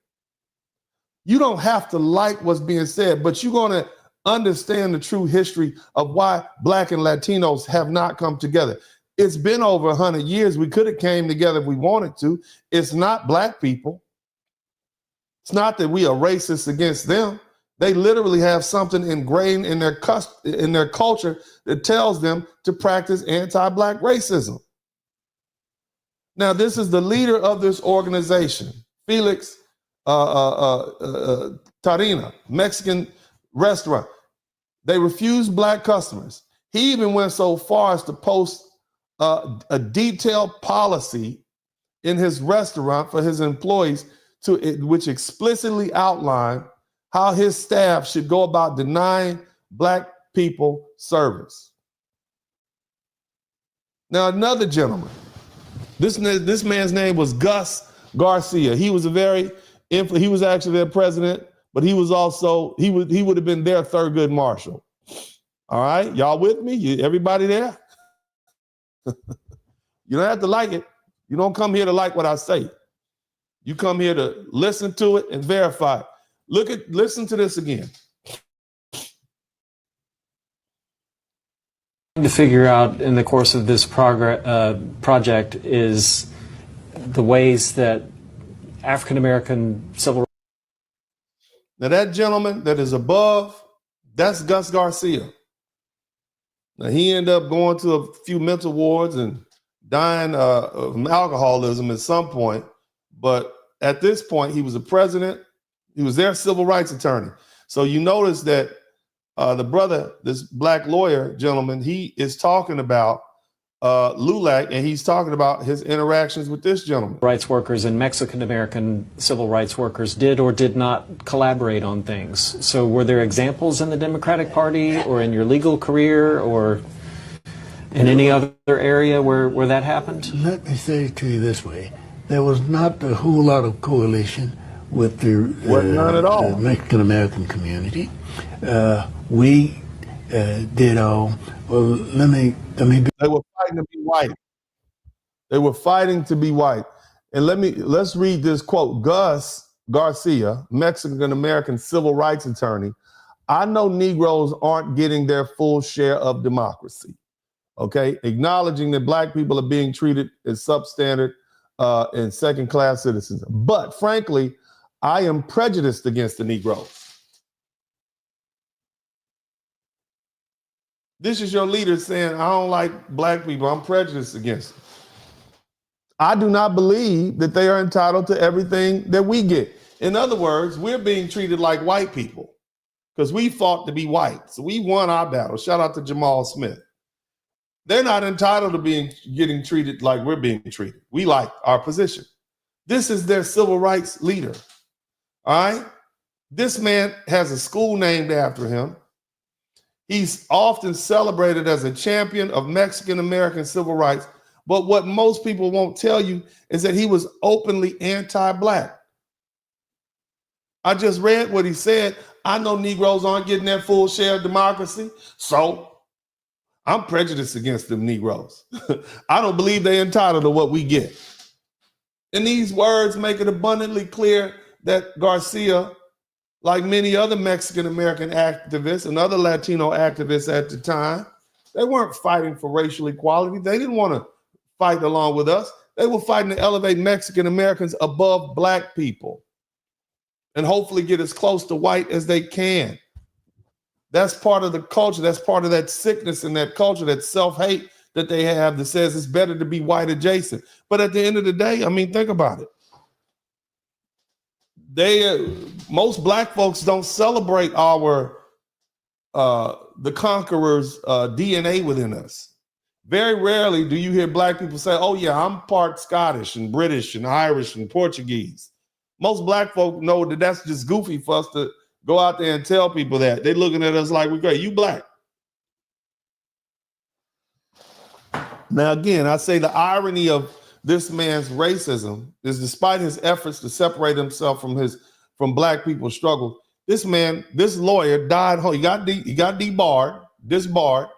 you don't have to like what's being said, but you're going to understand the true history of why Black and Latinos have not come together. It's been over 100 years. We could have came together if we wanted to. It's not Black people. It's not that we are racist against them. They literally have something ingrained in their culture that tells them to practice anti-Black racism. Now, this is the leader of this organization, Felix Tarina, Mexican restaurant. They refused Black customers. He even went so far as to post a detailed policy in his restaurant for his employees which explicitly outlined how his staff should go about denying Black people service. Now, another gentleman, this man's name was Gus Garcia. He was he was actually their president, but he was also, he would have been their Thurgood Marshall. All right, y'all with me? Everybody there? You don't have to like it. You don't come here to like what I say. You come here to listen to it and verify it. Listen to this again. To figure out in the course of this project is the ways that African American civil rights. Now that gentleman that is above, that's Gus Garcia. Now he ended up going to a few mental wards and dying of alcoholism at some point, but at this point he was a president. He was their civil rights attorney. So you notice that the brother, this Black lawyer gentleman, he is talking about LULAC, and he's talking about his interactions with this gentleman. Rights workers and Mexican American civil rights workers did or did not collaborate on things. So were there examples in the Democratic Party or in your legal career or in any other area where that happened? Let me say it to you this way. There was not a whole lot of coalition with none at all. The Mexican American community. We did all. Well, let me. They were fighting to be white. They were fighting to be white. And let's read this quote. Gus Garcia, Mexican American civil rights attorney. I know Negroes aren't getting their full share of democracy. Okay, acknowledging that Black people are being treated as substandard and second-class citizens. But frankly, I am prejudiced against the Negroes. This is your leader saying, I don't like Black people. I'm prejudiced against them. I do not believe that they are entitled to everything that we get. In other words, we're being treated like white people because we fought to be white. So we won our battle. Shout out to Jamal Smith. They're not entitled to getting treated like we're being treated. We like our position. This is their civil rights leader. All right? This man has a school named after him. He's often celebrated as a champion of Mexican American civil rights. But what most people won't tell you is that he was openly anti-Black. I just read what he said. I know Negroes aren't getting their full share of democracy, so I'm prejudiced against them Negroes. I don't believe they're entitled to what we get. And these words make it abundantly clear that Garcia, like many other Mexican American activists and other Latino activists at the time, they weren't fighting for racial equality. They didn't want to fight along with us. They were fighting to elevate Mexican Americans above Black people and hopefully get as close to white as they can. That's part of the culture. That's part of that sickness and that culture, that self-hate that they have that says it's better to be white adjacent. But at the end of the day, I mean, think about it. Most Black folks don't celebrate the conqueror's DNA within us. Very rarely do you hear Black people say, oh yeah, I'm part Scottish and British and Irish and Portuguese. Most Black folk know that that's just goofy for us to go out there and tell people that. They're looking at us like we're great. You Black. Now, again, I say the irony of this man's racism is, despite his efforts to separate himself from Black people's struggle, this lawyer died. He got disbarred.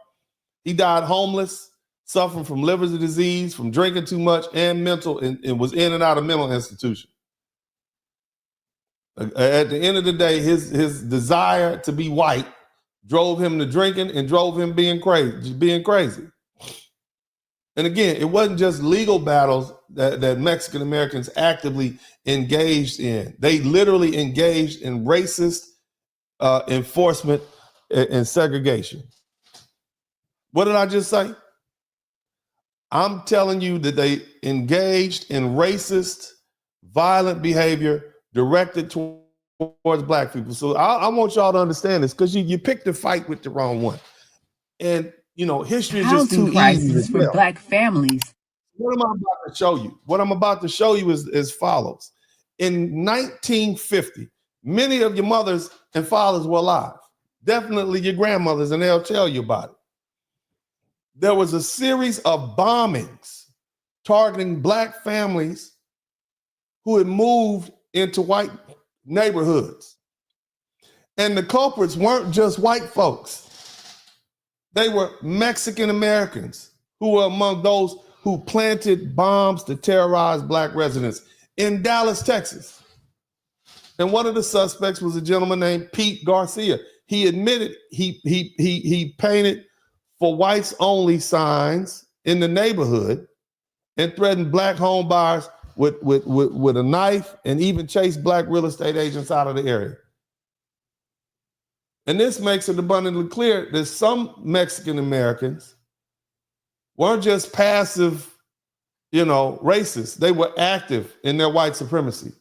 He died homeless, suffering from liver disease, from drinking too much, and was in and out of mental institution. At the end of the day, his desire to be white drove him to drinking and drove him being crazy. And again, it wasn't just legal battles that Mexican Americans actively engaged in. They literally engaged in racist enforcement and segregation. What did I just say? I'm telling you that they engaged in racist, violent behavior directed towards Black people. So I want y'all to understand this, because you picked a fight with the wrong one. And history is just too easy crisis to for tell. Black families. What am I about to show you? What I'm about to show you is as follows. In 1950, many of your mothers and fathers were alive. Definitely your grandmothers, and they'll tell you about it. There was a series of bombings targeting Black families who had moved into white neighborhoods. And the culprits weren't just white folks. They were Mexican Americans who were among those who planted bombs to terrorize Black residents in Dallas, Texas. And one of the suspects was a gentleman named Pete Garcia. He admitted he painted for whites only signs in the neighborhood and threatened Black home buyers with a knife and even chased Black real estate agents out of the area. And this makes it abundantly clear that some Mexican Americans weren't just passive, racists. They were active in their white supremacy.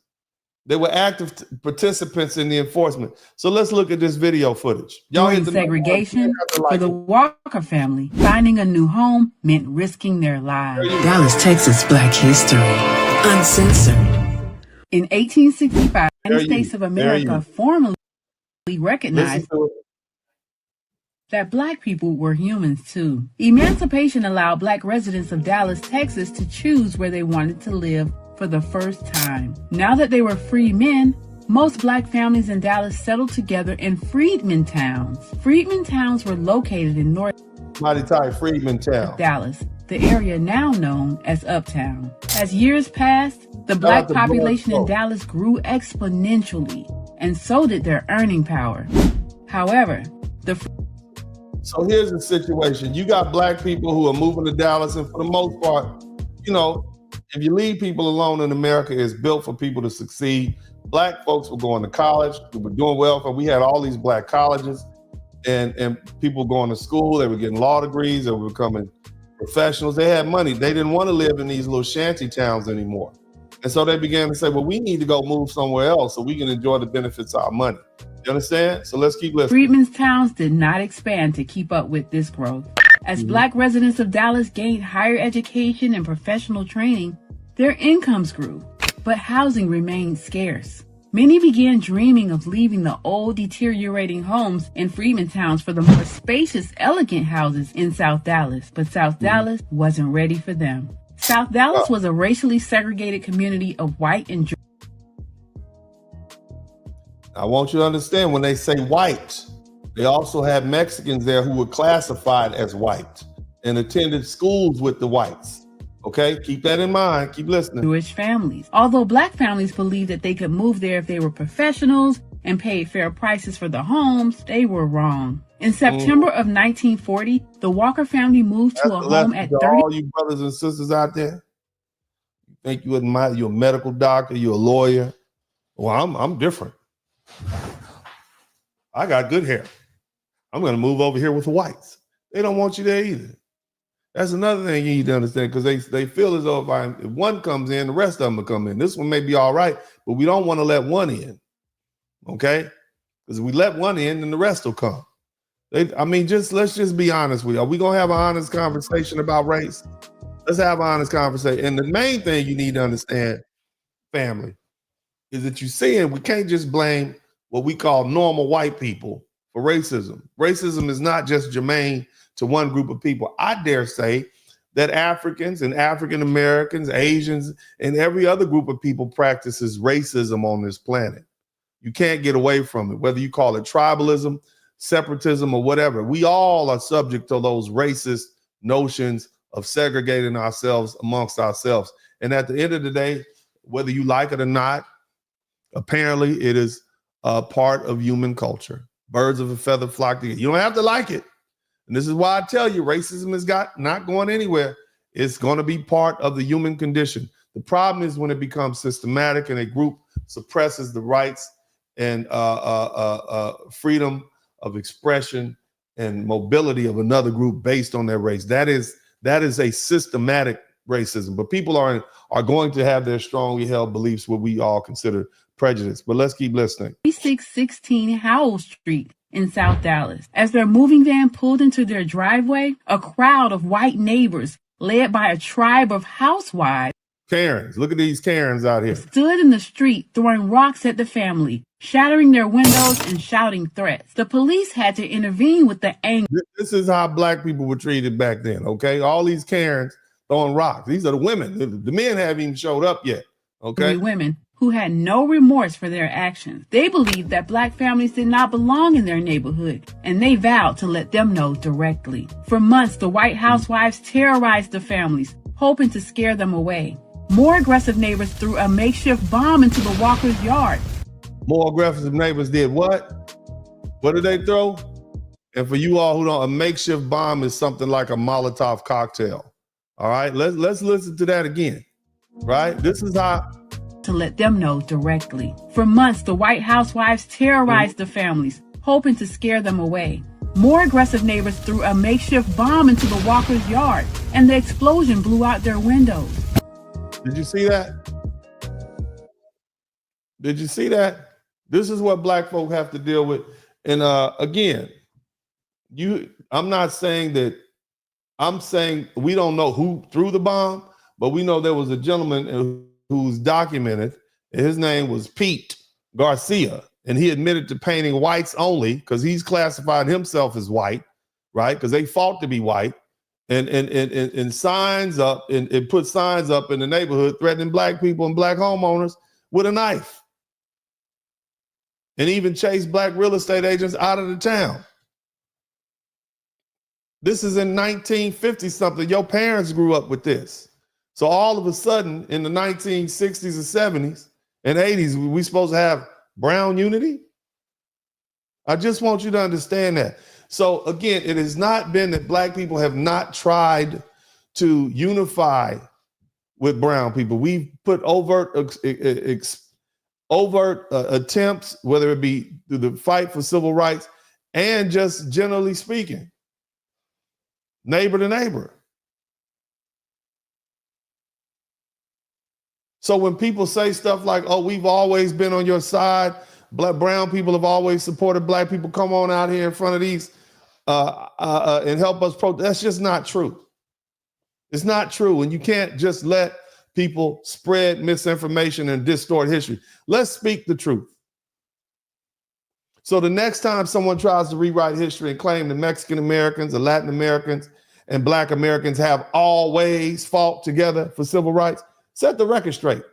They were active participants in the enforcement. So let's look at this video footage. During segregation, for the Walker family, finding a new home meant risking their lives. Dallas, Texas, Black history, uncensored. In 1865, the United States of America formally recognized that Black people were humans too. Emancipation allowed Black residents of Dallas, Texas to choose where they wanted to live for the first time. Now that they were free men, most Black families in Dallas settled together in freedmen towns. Freedmen towns were located in North Freedmen Town, Dallas, the area now known as Uptown. As years passed, the Black population in Dallas grew exponentially, and so did their earning power. However, So here's the situation. You got Black people who are moving to Dallas, and for the most part, if you leave people alone in America, it's built for people to succeed. Black folks were going to college, we were doing well, we had all these Black colleges, and people going to school, they were getting law degrees, they were becoming professionals, they had money. They didn't want to live in these little shanty towns anymore. And so they began to say, well, we need to go move somewhere else so we can enjoy the benefits of our money. You understand? So let's keep listening. Freedmen's towns did not expand to keep up with this growth. As Black residents of Dallas gained higher education and professional training, their incomes grew, but housing remained scarce. Many began dreaming of leaving the old, deteriorating homes in freedmen towns for the more spacious, elegant houses in South Dallas, but South Dallas wasn't ready for them. South Dallas was a racially segregated community of white and I want you to understand, when they say white, they also had Mexicans there who were classified as white and attended schools with the whites. Okay, keep that in mind. Keep listening. Jewish families. Although Black families believed that they could move there if they were professionals and paid fair prices for the homes, they were wrong. In September of 1940, the Walker family moved to a home at 30. All you brothers and sisters out there, you think you're a medical doctor, you're a lawyer. Well, I'm different. I got good hair. I'm going to move over here with the whites. They don't want you there either. That's another thing you need to understand, because they feel as though if one comes in, the rest of them will come in. This one may be all right, but we don't want to let one in, okay? Because if we let one in, then the rest will come. Let's just be honest with you. Are we going to have an honest conversation about race? Let's have an honest conversation. And the main thing you need to understand, family, is that we can't just blame what we call normal white people for racism. Racism is not just germane to one group of people. I dare say that Africans and African Americans, Asians, and every other group of people practices racism on this planet. You can't get away from it, whether you call it tribalism, separatism, or whatever. We all are subject to those racist notions of segregating ourselves amongst ourselves. And at the end of the day, whether you like it or not, apparently it is a part of human culture. Birds of a feather flock together. You don't have to like it. And this is why I tell you, racism is not going anywhere. It's going to be part of the human condition. The problem is when it becomes systematic and a group suppresses the rights and freedom of expression and mobility of another group based on their race. That is a systematic racism. But people are going to have their strongly held beliefs, what we all consider prejudice. But let's keep listening. 3616 Howell Street in South Dallas. As their moving van pulled into their driveway, a crowd of white neighbors, led by a tribe of housewives, Karens, look at these Karens out here, stood in the street throwing rocks at the family, shattering their windows and shouting threats. The police had to intervene with the anger. This is how black people were treated back then, okay? All these Karens throwing rocks. These are the women. The men haven't even showed up yet, okay? Women who had no remorse for their actions. They believed that black families did not belong in their neighborhood, and they vowed to let them know directly. For months, the white housewives terrorized the families, hoping to scare them away. More aggressive neighbors threw a makeshift bomb into the Walkers' yard. More aggressive neighbors did what? What did they throw? And for you all who don't, a makeshift bomb is something like a Molotov cocktail. All right, let's listen to that again, right? This is how... To let them know directly. For months, the white housewives terrorized the families, hoping to scare them away. More aggressive neighbors threw a makeshift bomb into the Walkers' yard, and the explosion blew out their windows. Did you see that? Did you see that? This is what black folk have to deal with. And again, I'm not saying that, I'm saying we don't know who threw the bomb, but we know there was a gentleman who's documented. His name was Pete Garcia, and he admitted to painting whites only because he's classified himself as white, right? Because they fought to be white. And signs up and put signs up in the neighborhood threatening black people and black homeowners with a knife. And even chased black real estate agents out of the town. This is in 1950 something. Your parents grew up with this. So all of a sudden in the 1960s and 70s and 80s, we supposed to have brown unity? I just want you to understand that. So again, it has not been that black people have not tried to unify with brown people. We've put overt attempts, whether it be through the fight for civil rights and just generally speaking, neighbor to neighbor. So when people say stuff like, oh, we've always been on your side, brown people have always supported black people, come on out here in front of these and help us protest. That's just not true. It's not true. And you can't just let people spread misinformation and distort history. Let's speak the truth. So the next time someone tries to rewrite history and claim the Mexican Americans, the Latin Americans, and black Americans have always fought together for civil rights, set the record straight.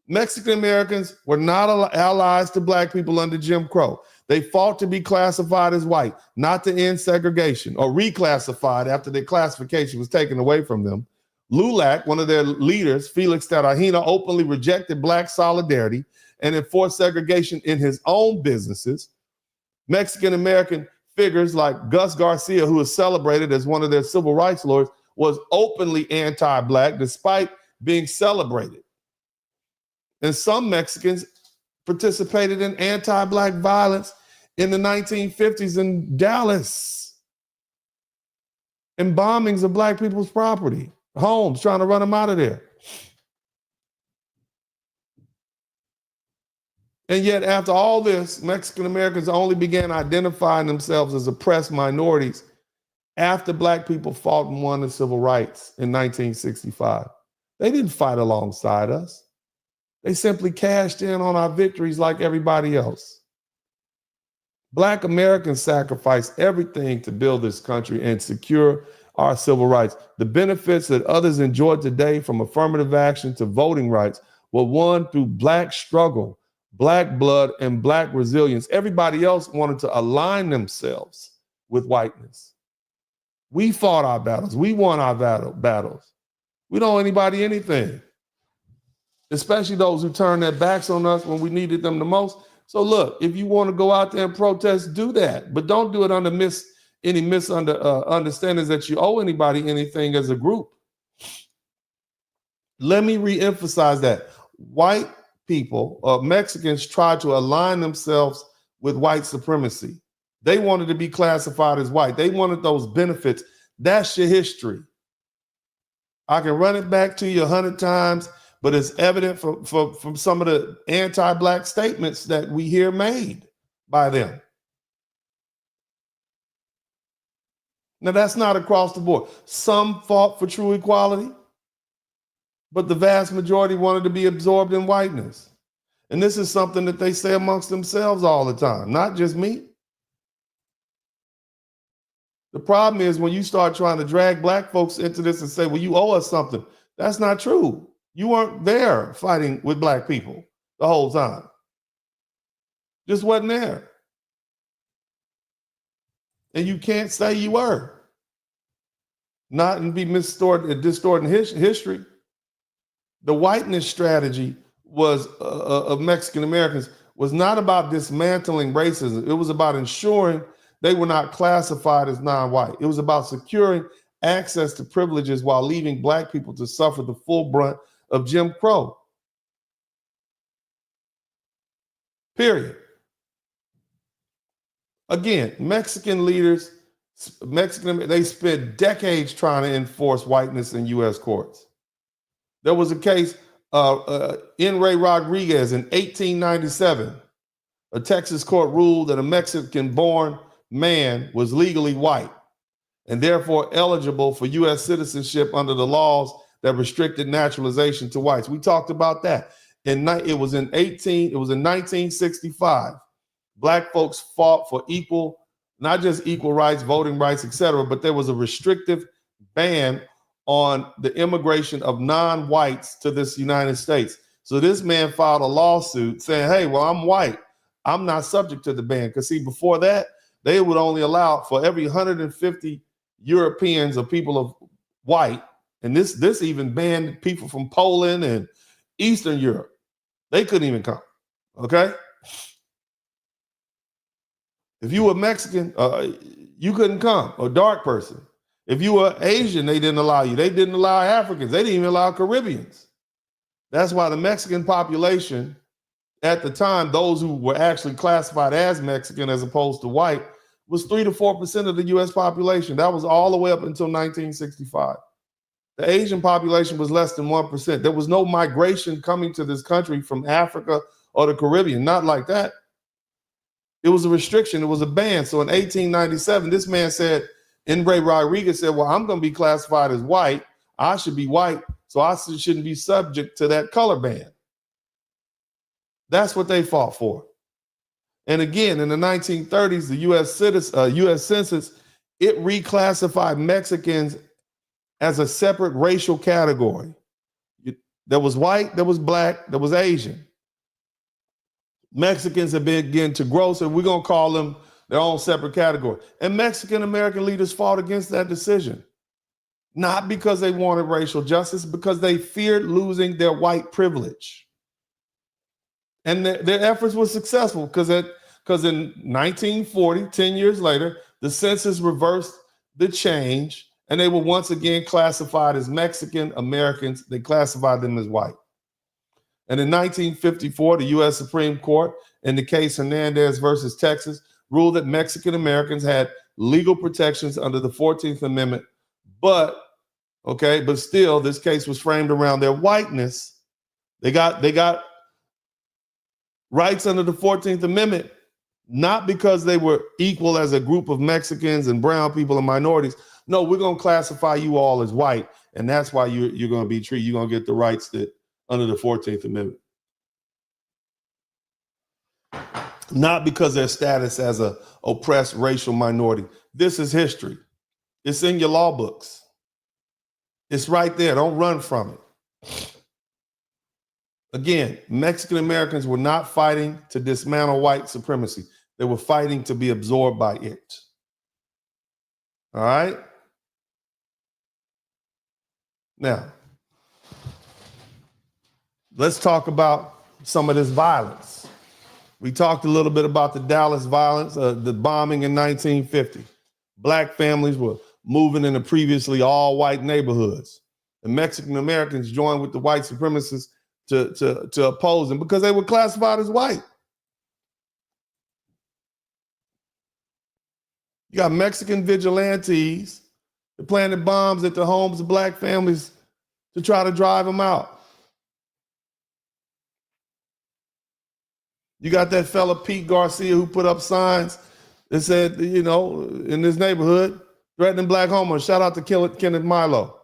Mexican Americans were not allies to black people under Jim Crow. They fought to be classified as white, not to end segregation, or reclassified after their classification was taken away from them. LULAC, one of their leaders, Felix Tarajina, openly rejected black solidarity and enforced segregation in his own businesses. Mexican American figures like Gus Garcia, who is celebrated as one of their civil rights lawyers, was openly anti-black despite being celebrated. And some Mexicans participated in anti-black violence in the 1950s in Dallas and bombings of black people's property, homes, trying to run them out of there. And yet after all this, Mexican Americans only began identifying themselves as oppressed minorities after black people fought and won the civil rights in 1965. They didn't fight alongside us. They simply cashed in on our victories like everybody else. Black Americans sacrificed everything to build this country and secure our civil rights. The benefits that others enjoy today, from affirmative action to voting rights, were won through black struggle, black blood, and black resilience. Everybody else wanted to align themselves with whiteness. We fought our battles. We won our battles. We don't owe anybody anything, especially those who turned their backs on us when we needed them the most. So look, if you want to go out there and protest, do that, but don't do it under any misunderstandings that you owe anybody anything as a group. Let me reemphasize that. White people, Mexicans, try to align themselves with white supremacy. They wanted to be classified as white. They wanted those benefits. That's your history. I can run it back to you 100 times, but it's evident from some of the anti-black statements that we hear made by them. Now, that's not across the board. Some fought for true equality, but the vast majority wanted to be absorbed in whiteness. And this is something that they say amongst themselves all the time, not just me. The problem is when you start trying to drag black folks into this and say, well, you owe us something. That's not true. You weren't there fighting with black people the whole time. Just wasn't there. And you can't say you were. Not and be distorting history. The whiteness strategy was of Mexican Americans was not about dismantling racism. It was about ensuring they were not classified as non-white. It was about securing access to privileges while leaving black people to suffer the full brunt of Jim Crow. Period. Again, Mexican leaders, they spent decades trying to enforce whiteness in U.S. courts. There was a case, N. Ray Rodriguez in 1897. A Texas court ruled that a Mexican-born man was legally white and therefore eligible for U.S. citizenship under the laws that restricted naturalization to whites. We talked about that. It was in 1965. Black folks fought for equal, not just equal rights, voting rights, etc., but there was a restrictive ban on the immigration of non-whites to this United States. So this man filed a lawsuit saying, hey, well, I'm white. I'm not subject to the ban. Because see, before that, they would only allow for every 150 Europeans or people of white, and this even banned people from Poland and Eastern Europe. They couldn't even come, okay? If you were Mexican, you couldn't come, a dark person. If you were Asian, they didn't allow you. They didn't allow Africans. They didn't even allow Caribbeans. That's why the Mexican population at the time, those who were actually classified as Mexican as opposed to white, was 3 to 4% of the US population. That was all the way up until 1965. The Asian population was less than 1%. There was no migration coming to this country from Africa or the Caribbean, not like that. It was a restriction, it was a ban. So in 1897, this man said, N. Ray Rodriguez said, well, I'm gonna be classified as white. I should be white, so I shouldn't be subject to that color ban. That's what they fought for. And again, in the 1930s, the US Census, it reclassified Mexicans as a separate racial category. There was white, there was black, there was Asian. Mexicans have begun to grow, so we're gonna call them their own separate category. And Mexican American leaders fought against that decision. Not because they wanted racial justice, because they feared losing their white privilege. And their efforts were successful because in 1940, 10 years later, the census reversed the change and they were once again classified as Mexican Americans. They classified them as white. And in 1954, the U.S. Supreme Court, in the case Mendez versus Texas, ruled that Mexican Americans had legal protections under the 14th Amendment, but still, this case was framed around their whiteness. They got rights under the 14th Amendment, not because they were equal as a group of Mexicans and brown people and minorities. No, we're going to classify you all as white, and that's why you're going to be treated. You're going to get the rights that under the 14th Amendment. Not because their status as a oppressed racial minority. This is history. It's in your law books. It's right there. Don't run from it. Again, Mexican Americans were not fighting to dismantle white supremacy. They were fighting to be absorbed by it. All right? Now, let's talk about some of this violence. We talked a little bit about the Dallas violence, the bombing in 1950. Black families were moving into previously all-white neighborhoods. And Mexican Americans joined with the white supremacists to oppose them because they were classified as white. You got Mexican vigilantes that planted bombs at the homes of black families to try to drive them out. You got that fella Pete Garcia who put up signs that said, in this neighborhood, threatening black homeowners. Shout out to Kenneth Milo.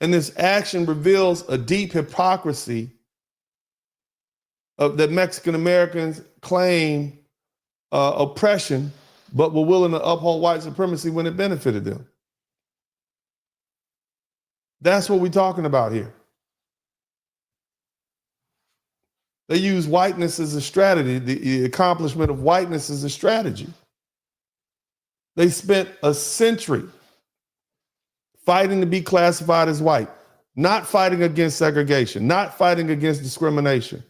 And this action reveals a deep hypocrisy of that Mexican Americans claim oppression, but were willing to uphold white supremacy when it benefited them. That's what we're talking about here. They use whiteness as a strategy, the accomplishment of whiteness as a strategy. They spent a century fighting to be classified as white, not fighting against segregation, not fighting against discrimination.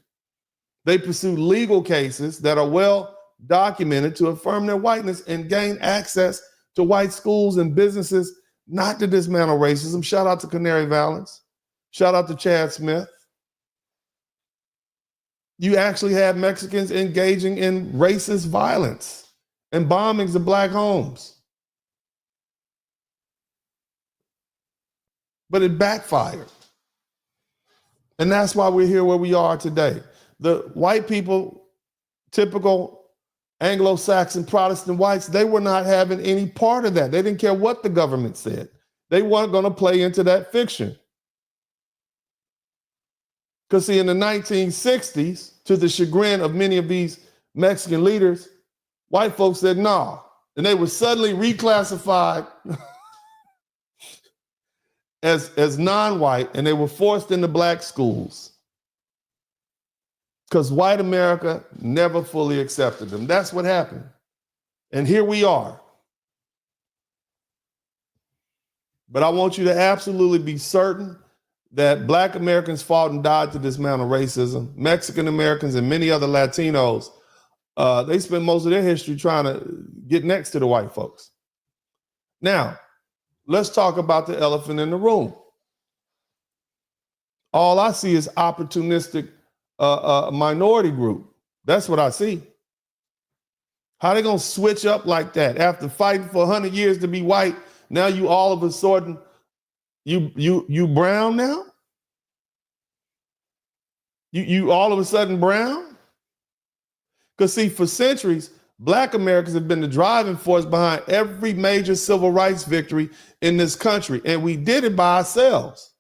They pursue legal cases that are well documented to affirm their whiteness and gain access to white schools and businesses, not to dismantle racism. Shout out to Canary Valance. Shout out to Chad Smith. You actually have Mexicans engaging in racist violence and bombings of black homes. But it backfired. And that's why we're here where we are today. The white people, typical Anglo-Saxon Protestant whites, they were not having any part of that. They didn't care what the government said. They weren't going to play into that fiction. Because see, in the 1960s, to the chagrin of many of these Mexican leaders, white folks said no. And they were suddenly reclassified as non-white, and they were forced into black schools because white America never fully accepted them. That's what happened. And here we are. But I want you to absolutely be certain that black Americans fought and died to dismantle racism. Mexican Americans and many other Latinos, they spent most of their history trying to get next to the white folks. Now, let's talk about the elephant in the room. All I see is opportunistic minority group. That's what I see. How they gonna switch up like that after fighting for 100 years to be white? Now you all of a sudden, you brown now? You all of a sudden brown? Because see, for centuries, black Americans have been the driving force behind every major civil rights victory in this country. And we did it by ourselves.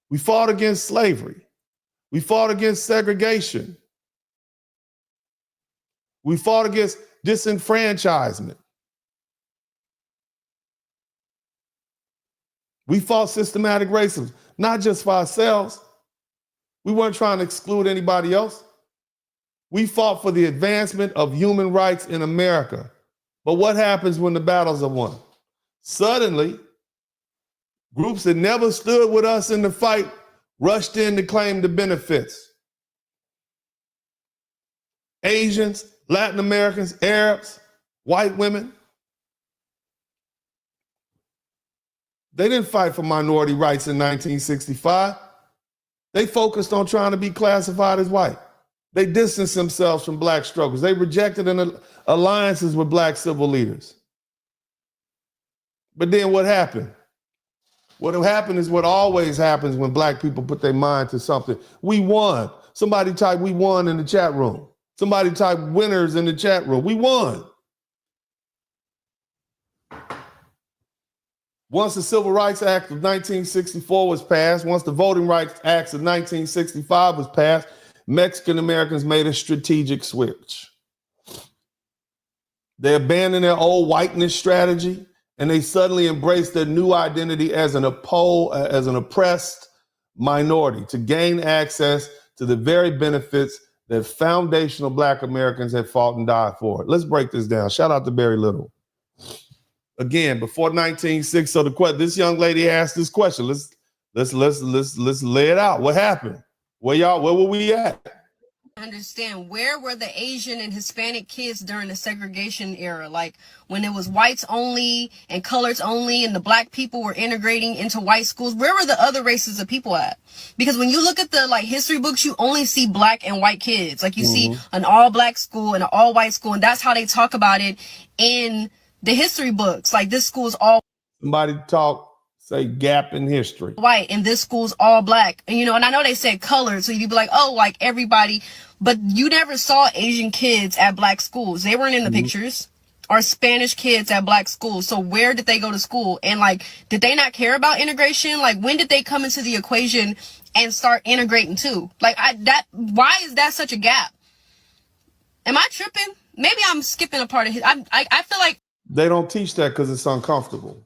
We fought against slavery. We fought against segregation. We fought against disenfranchisement. We fought systematic racism, not just for ourselves. We weren't trying to exclude anybody else. We fought for the advancement of human rights in America. But what happens when the battles are won? Suddenly, groups that never stood with us in the fight rushed in to claim the benefits. Asians, Latin Americans, Arabs, white women. They didn't fight for minority rights in 1965. They focused on trying to be classified as white. They distanced themselves from black struggles. They rejected alliances with black civil leaders. But then what happened? What happened is what always happens when black people put their mind to something. We won. Somebody type "we won" in the chat room. Somebody type "winners" in the chat room. We won. Once the Civil Rights Act of 1964 was passed, once the Voting Rights Act of 1965 was passed, Mexican Americans made a strategic switch. They abandoned their old whiteness strategy, and they suddenly embraced their new identity as an oppressed minority to gain access to the very benefits that foundational black Americans had fought and died for. Let's break this down. Shout out to Barry Little. Again, before 1960, so this young lady asked this question. Let's lay it out. What happened? Where were we at? Understand, where were the Asian and Hispanic kids during the segregation era? Like when it was whites only and coloreds only and the black people were integrating into white schools, where were the other races of people at? Because when you look at the history books, you only see black and white kids. Like you see an all black school and an all white school, and that's how they talk about it in the history books. Like this school's all somebody say gap in history. White, and this school's all black. And and I know they said colored, so you'd be like, oh, like everybody, but you never saw Asian kids at black schools. They weren't in the pictures. are Spanish kids at black schools. So where did they go to school? And like, did they not care about integration? Like, when did they come into the equation and start integrating too? Like, why is that such a gap? Am I tripping? Maybe I'm skipping a part of I feel like they don't teach that because it's uncomfortable.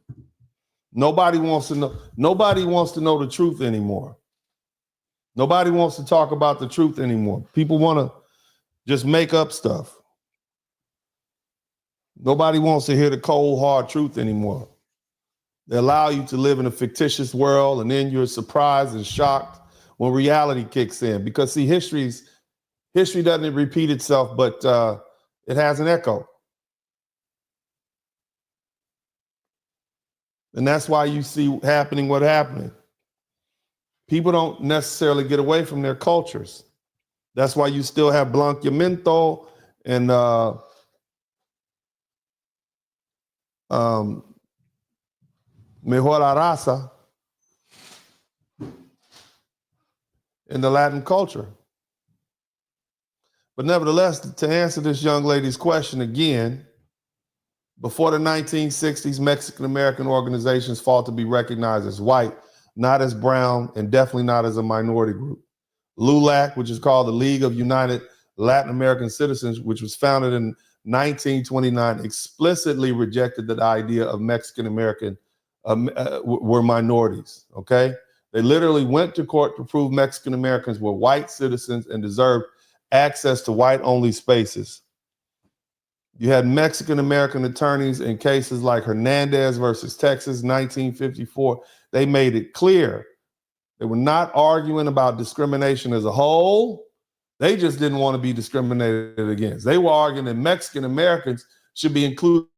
Nobody wants to know. Nobody wants to know the truth anymore. Nobody wants to talk about the truth anymore. People want to just make up stuff. Nobody wants to hear the cold, hard truth anymore. They allow you to live in a fictitious world, and then you're surprised and shocked when reality kicks in. Because see, history doesn't repeat itself, but it has an echo. And that's why you see what's happening. People don't necessarily get away from their cultures. That's why you still have blanqueamiento and mejor raza in the Latin culture. But nevertheless, to answer this young lady's question again, before the 1960s, Mexican-American organizations fought to be recognized as white, not as brown, and definitely not as a minority group. LULAC, which is called the League of United Latin American Citizens, which was founded in 1929, explicitly rejected the idea of Mexican-American were minorities, okay? They literally went to court to prove Mexican-Americans were white citizens and deserved access to white-only spaces. You had Mexican-American attorneys in cases like Hernandez versus Texas, 1954. They made it clear they were not arguing about discrimination as a whole. They just didn't want to be discriminated against. They were arguing that Mexican-Americans should be included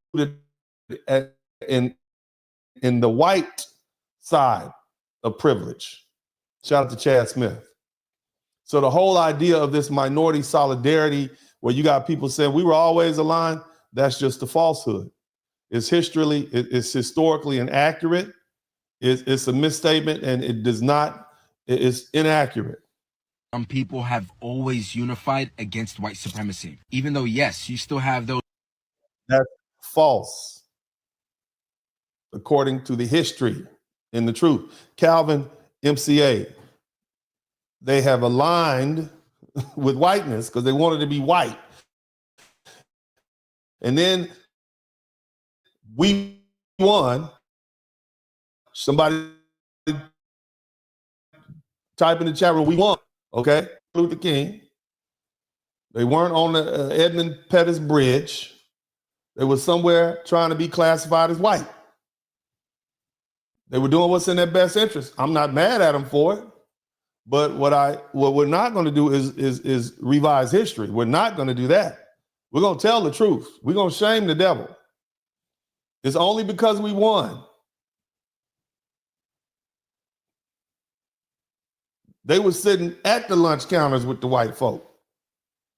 in the white side of privilege. Shout out to Chad Smith. So the whole idea of this minority solidarity, where you got people saying we were always aligned, that's just a falsehood. It's historically inaccurate. It's a misstatement, and it's inaccurate. Some people have always unified against white supremacy, even though, yes, you still have those. That's false, according to the history and the truth. Calvin, MCA, they have aligned with whiteness because they wanted to be white. And then we won. Somebody type in the chat room, we won. Okay, Luther King. They weren't on the Edmund Pettus Bridge. They were somewhere trying to be classified as white. They were doing what's in their best interest. I'm not mad at them for it. But what we're not going to do is revise history. We're not going to do that. We're going to tell the truth. We're going to shame the devil. It's only because we won. They were sitting at the lunch counters with the white folk,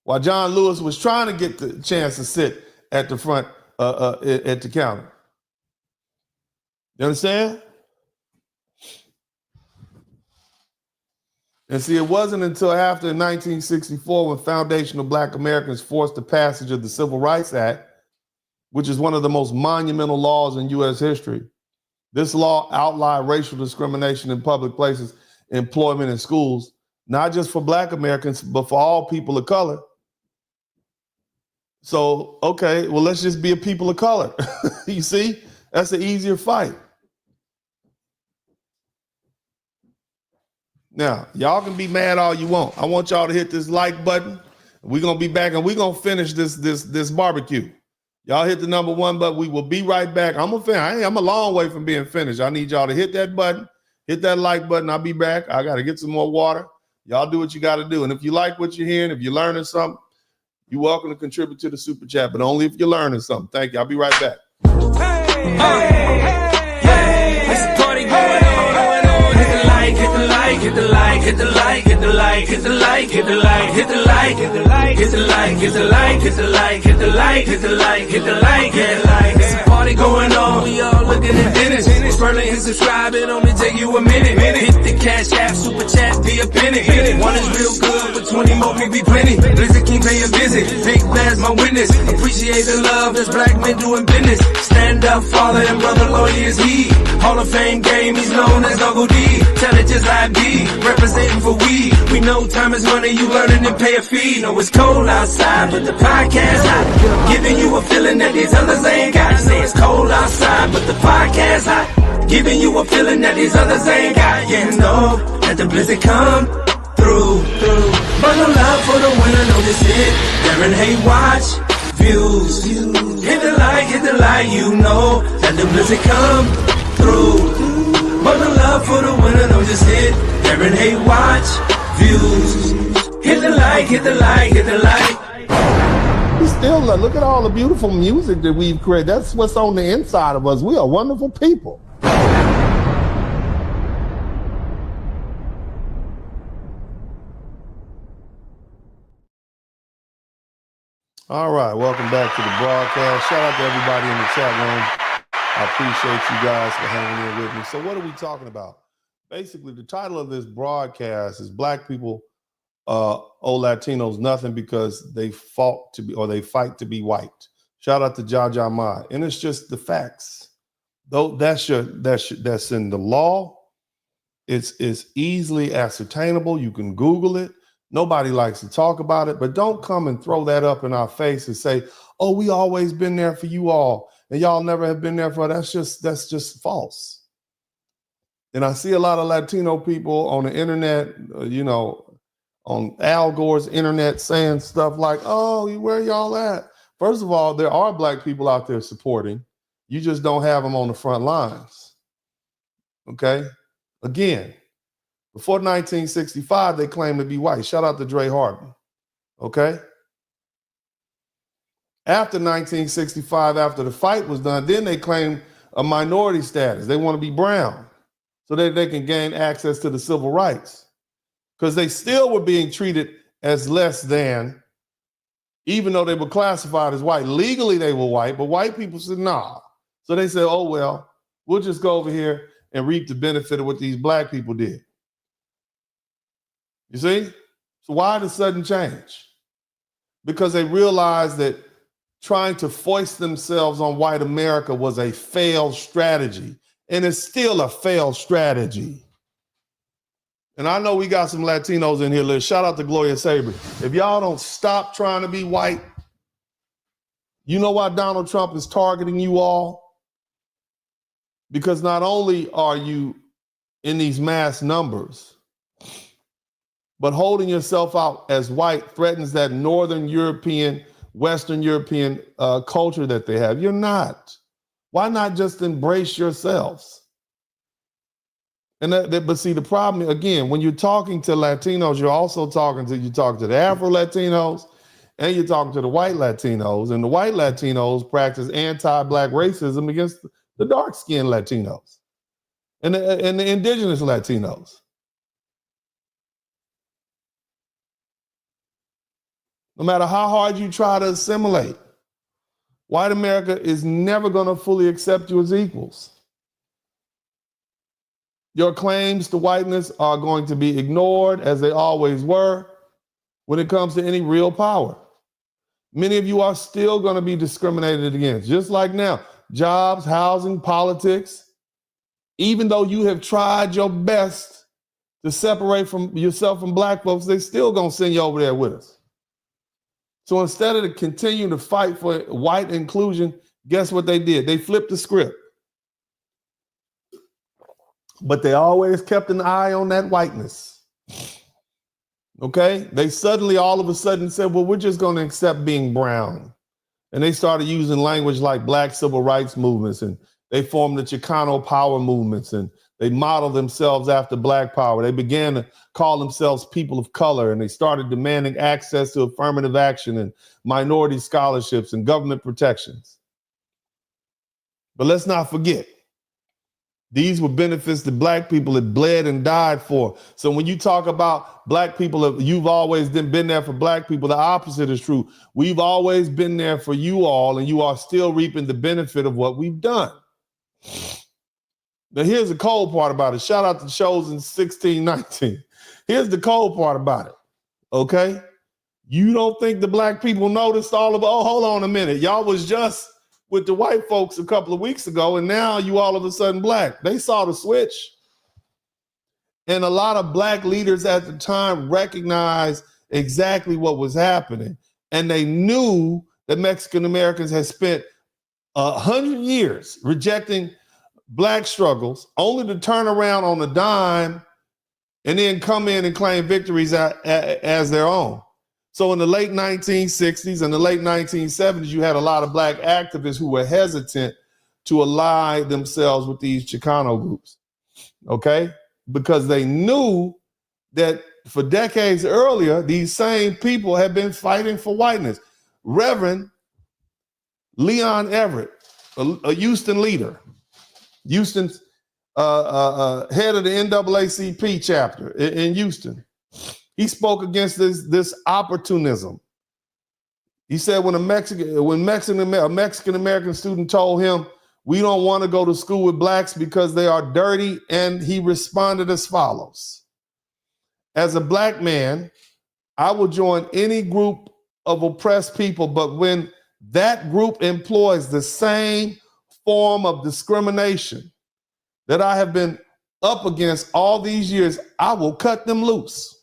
while John Lewis was trying to get the chance to sit at the front at the counter. You understand? And see, it wasn't until after 1964 when foundational Black Americans forced the passage of the Civil Rights Act, which is one of the most monumental laws in U.S. history. This law outlawed racial discrimination in public places, employment, and schools, not just for Black Americans, but for all people of color. So, okay, well, let's just be a people of color. You see, that's an easier fight. Now, y'all can be mad all you want. I want y'all to hit this like button. We're going to be back and we're going to finish this barbecue. Y'all hit the number 1 button. We will be right back. I'm a long way from being finished. I need y'all to hit that button, hit that like button. I'll be back. I got to get some more water. Y'all do what you got to do. And if you like what you're hearing, if you're learning something, you're welcome to contribute to the super chat, but only if you're learning something. Thank you. I'll be right back. It's a party going on. Hit the like, hit the like, hit the like, hit the like, hit the like, hit the like, hit the like, hit the like, hit the like, hit the like, hit the like, hit the like, hit the like, hit the like, hit the like, hit the like. It's a party going on. We all looking at Dennis Spurling and subscribing. Only take you a minute. Hit the cash app, super chat, be a penny. One is real good, but 20 more will be plenty. Blizzard King pay a visit. Big blast my witness. Appreciate the love that's black men doing business. Stand up, father and brother, lawyer is he. Hall of Fame game, he's known as Uncle D. Tell it just like B, representing for we know time is money, you learning and pay a fee. Know it's cold outside, but the podcast hot. Giving you a feeling that these others ain't got. Say it's cold outside, but the podcast hot. Giving you a feeling that these others ain't got. Yeah, know that the blizzard come through. Bundle up for the winter, know this hit. Darren Hay watch, views. Hit the light, you know that the blizzard come through. Bundle up for the winter, know this hit. Darren Hay watch, views. Hit the light, hit the light, hit the light. We still look at all the beautiful music that we've created. That's what's on the inside of us. We are wonderful people. All right, welcome back to the broadcast. Shout out to everybody in the chat room. I appreciate you guys for hanging in with me. So what are we talking about? Basically, the title of this broadcast is Black People owe Latinos nothing because they fought to be, or they fight to be white. Shout out to Jaja Ma. And it's just the facts. Though that's in the law. It's easily ascertainable. You can Google it. Nobody likes to talk about it, but don't come and throw that up in our face and say, oh, we always been there for you all and y'all never have been there for us. That's just false. And I see a lot of Latino people on the internet, on Al Gore's internet saying stuff like, oh, where y'all at? First of all, there are Black people out there supporting. You just don't have them on the front lines. Okay? Again, before 1965, they claimed to be white. Shout out to Dre Harden. Okay? After 1965, after the fight was done, then they claimed a minority status. They want to be brown so that they can gain access to the civil rights. Because they still were being treated as less than, even though they were classified as white. Legally, they were white, but white people said, nah. So they said, oh, well, we'll just go over here and reap the benefit of what these Black people did. You see? So why the sudden change? Because they realized that trying to foist themselves on white America was a failed strategy. And it's still a failed strategy. And I know we got some Latinos in here. Liz. Shout out to Gloria Sabry. If y'all don't stop trying to be white, you know why Donald Trump is targeting you all? Because not only are you in these mass numbers, but holding yourself out as white threatens that Northern European, Western European culture that they have. You're not. Why not just embrace yourselves? But see, the problem, again, when you're talking to Latinos, you're also talking to the Afro-Latinos and you're talking to the white Latinos. And the white Latinos practice anti-Black racism against the dark-skinned Latinos and the indigenous Latinos. No matter how hard you try to assimilate, white America is never going to fully accept you as equals. Your claims to whiteness are going to be ignored, as they always were, when it comes to any real power. Many of you are still going to be discriminated against, just like now. Jobs, housing, politics. Even though you have tried your best to separate from yourself from Black folks, they still going to send you over there with us. So instead of continuing to fight for white inclusion, guess what they did? They flipped the script. But they always kept an eye on that whiteness. Okay? They suddenly, all of a sudden said, well, we're just going to accept being brown. And they started using language like Black civil rights movements, and they formed the Chicano power movements, and they modeled themselves after Black power. They began to call themselves people of color, and they started demanding access to affirmative action and minority scholarships and government protections. But let's not forget, these were benefits that Black people had bled and died for. So when you talk about Black people, you've always been there for Black people, the opposite is true. We've always been there for you all, and you are still reaping the benefit of what we've done. Now, here's the cold part about it. Shout out to shows in 1619. Here's the cold part about it, okay? You don't think the black people noticed all of, oh, hold on a minute. Y'all was just with the white folks a couple of weeks ago, and now you all of a sudden black. They saw the switch. And a lot of black leaders at the time recognized exactly what was happening. And they knew that Mexican Americans had spent 100 years rejecting black struggles, only to turn around on a dime and then come in and claim victories as their own. So in the late 1960s and the late 1970s, you had a lot of black activists who were hesitant to ally themselves with these Chicano groups, okay? Because they knew that for decades earlier, these same people had been fighting for whiteness. Reverend Leon Everett, a Houston leader, Houston's head of the NAACP chapter in Houston, he spoke against this opportunism. He said when a Mexican American student told him, "We don't want to go to school with blacks because they are dirty," and he responded as follows: "As a black man, I will join any group of oppressed people, but when that group employs the same form of discrimination that I have been up against all these years, I will cut them loose."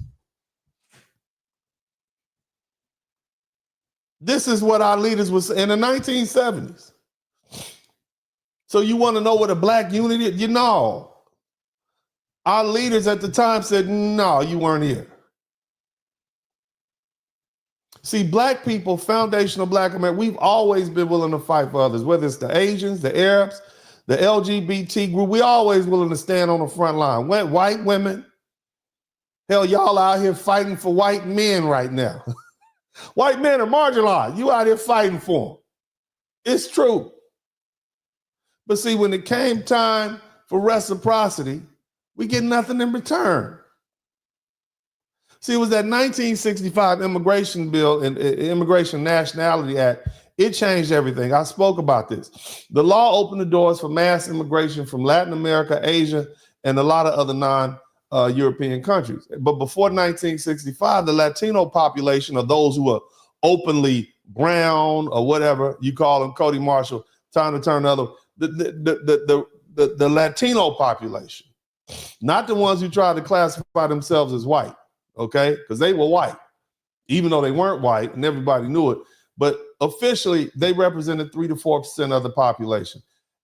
This is what our leaders was in the 1970s. So you want to know what a black unity is? You know, our leaders at the time said, no, you weren't here. See, black people, foundational black America, we've always been willing to fight for others, whether it's the Asians, the Arabs, the LGBT group. We always willing to stand on the front line. White women, hell, y'all out here fighting for white men right now. White men are marginalized. You out here fighting for them. It's true. But see, when it came time for reciprocity, we get nothing in return. See, it was that 1965 immigration bill and Immigration Nationality Act. It changed everything. I spoke about this. The law opened the doors for mass immigration from Latin America, Asia, and a lot of other non-European countries. But before 1965, the Latino population, or those who are openly brown or whatever you call them, Cody Marshall, time to turn the other, the Latino population, not the ones who tried to classify themselves as white, okay? Because they were white, even though they weren't white and everybody knew it. But officially, they represented 3 to 4% of the population.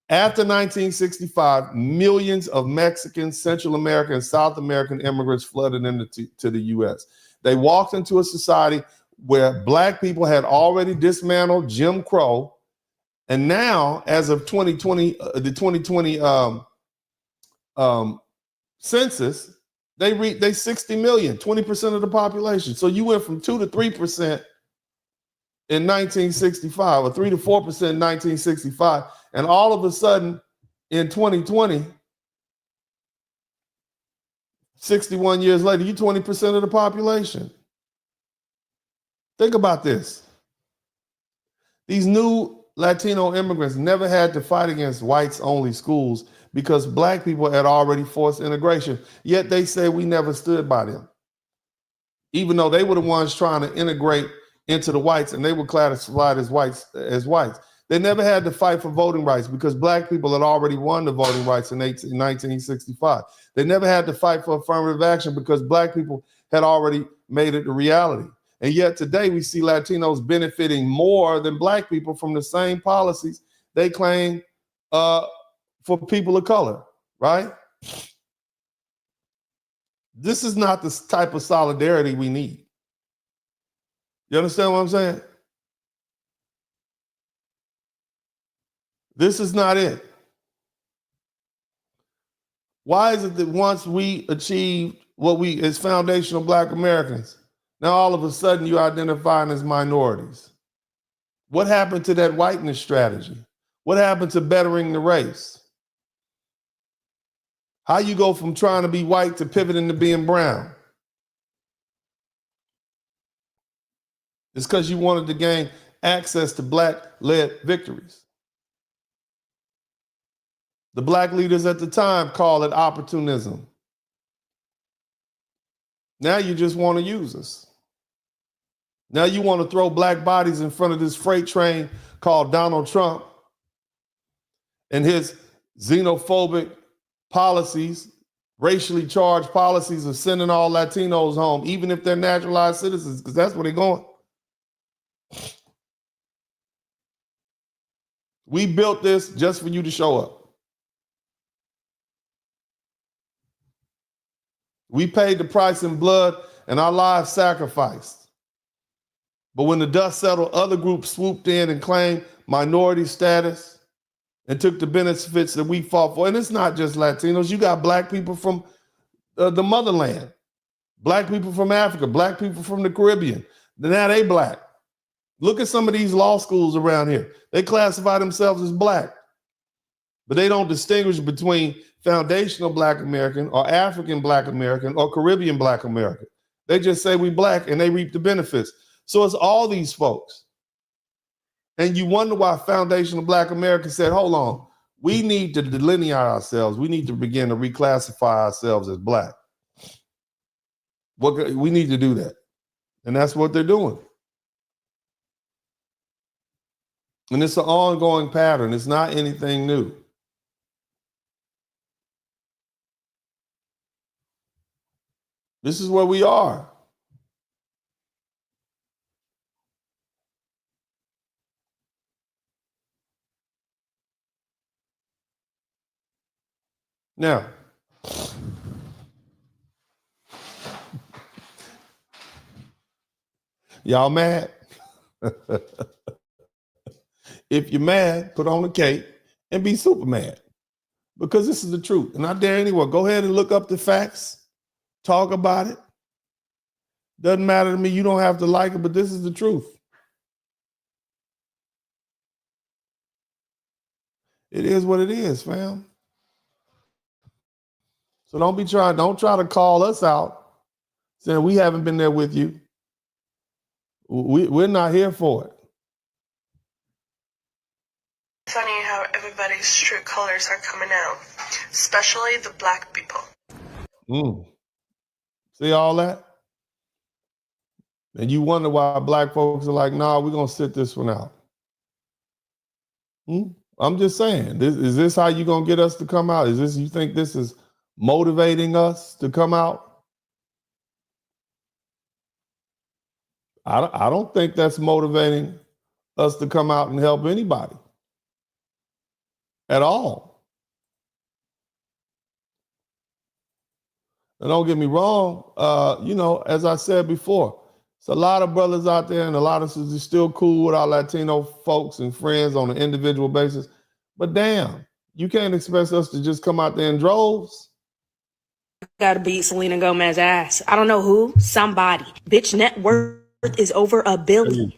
After 1965, millions of Mexican, Central American, and South American immigrants flooded into the U.S. They walked into a society where black people had already dismantled Jim Crow. And now, as of 2020, the 2020 census, they 60 million, 20% of the population. So you went from 2 to 3% in 1965, or 3 to 4% in 1965. And all of a sudden, in 2020, 61 years later, you're 20% of the population. Think about this. These new Latino immigrants never had to fight against whites-only schools because black people had already forced integration. Yet they say we never stood by them, even though they were the ones trying to integrate into the whites, and they were classified as whites. They never had to fight for voting rights because black people had already won the voting rights in 1965. They never had to fight for affirmative action because black people had already made it a reality. And yet today we see Latinos benefiting more than black people from the same policies they claim for people of color, right? This is not the type of solidarity we need. You understand what I'm saying? This is not it. Why is it that once we achieved what we as foundational black Americans, now all of a sudden you're identifying as minorities? What happened to that whiteness strategy? What happened to bettering the race? How you go from trying to be white to pivoting to being brown? It's because you wanted to gain access to black-led victories. The black leaders at the time called it opportunism. Now you just want to use us. Now you want to throw black bodies in front of this freight train called Donald Trump and his xenophobic policies, racially charged policies of sending all Latinos home, even if they're naturalized citizens, because that's where they're going. We built this just for you to show up. We paid the price in blood and our lives sacrificed. But when the dust settled, other groups swooped in and claimed minority status and took the benefits that we fought for. And it's not just Latinos. You got black people from the motherland, black people from Africa, black people from the Caribbean. Now they black. Look at some of these law schools around here. They classify themselves as black, but they don't distinguish between foundational black American or African black American or Caribbean black American. They just say we black and they reap the benefits. So it's all these folks. And you wonder why foundational black America said, hold on, we need to delineate ourselves. We need to begin to reclassify ourselves as black. We need to do that. And that's what they're doing. And it's an ongoing pattern. It's not anything new. This is where we are. Now, y'all mad? If you're mad, put on a cape and be super mad, because this is the truth. And I dare anyone, go ahead and look up the facts, talk about it. Doesn't matter to me. You don't have to like it, but this is the truth. It is what it is, fam. So don't try to call us out saying we haven't been there with you. We're not here for it. Funny how everybody's true colors are coming out, especially the black people. See all that? And you wonder why black folks are like, nah, we're going to sit this one out. I'm just saying, is this how you're going to get us to come out? You think this is motivating us to come out? I don't think that's motivating us to come out and help anybody at all. And don't get me wrong, as I said before, it's a lot of brothers out there and a lot of us are still cool with our Latino folks and friends on an individual basis. But damn, you can't expect us to just come out there in droves. Gotta beat Selena Gomez's ass. I don't know who, somebody. Bitch net worth is over $1 billion.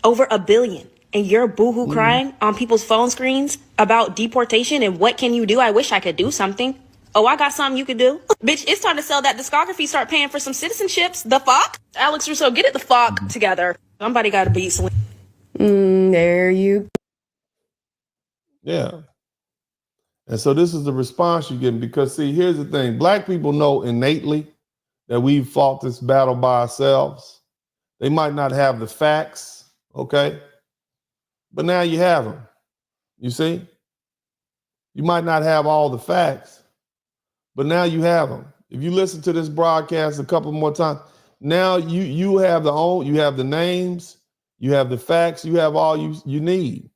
Over $1 billion. And you're boohoo crying on people's phone screens about deportation and what can you do? I wish I could do something. Oh, I got something you could do. Bitch, it's time to sell that discography, start paying for some citizenships. The fuck? Alex Russo, get it the fuck together. Somebody gotta beat Selena. There you. Yeah. And so this is the response you're getting, because see, here's the thing. Black people know innately that we've fought this battle by ourselves. They might not have the facts, okay? But now you have them. You see? You might not have all the facts, but now you have them. If you listen to this broadcast a couple more times, now you have the names, you have the facts, you have all you need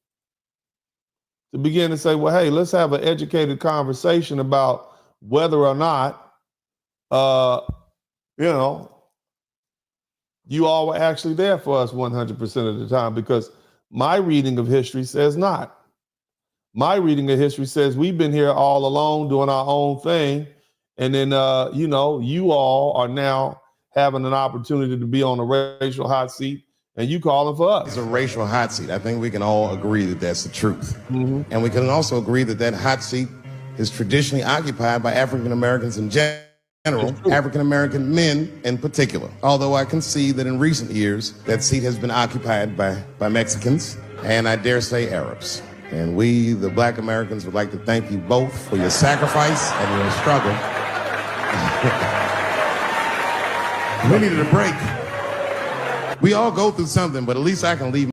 to begin to say, well, hey, let's have an educated conversation about whether or not, you all were actually there for us 100% of the time, because my reading of history says not. My reading of history says we've been here all alone doing our own thing. And then, you all are now having an opportunity to be on a racial hot seat, and you calling for us. It's a racial hot seat. I think we can all agree that that's the truth. And we can also agree that that hot seat is traditionally occupied by African Americans in general, African American men in particular. Although I can see that in recent years, that seat has been occupied by Mexicans, and I dare say Arabs. And we, the Black Americans, would like to thank you both for your sacrifice and your struggle. We needed a break. We all go through something, but at least I can leave.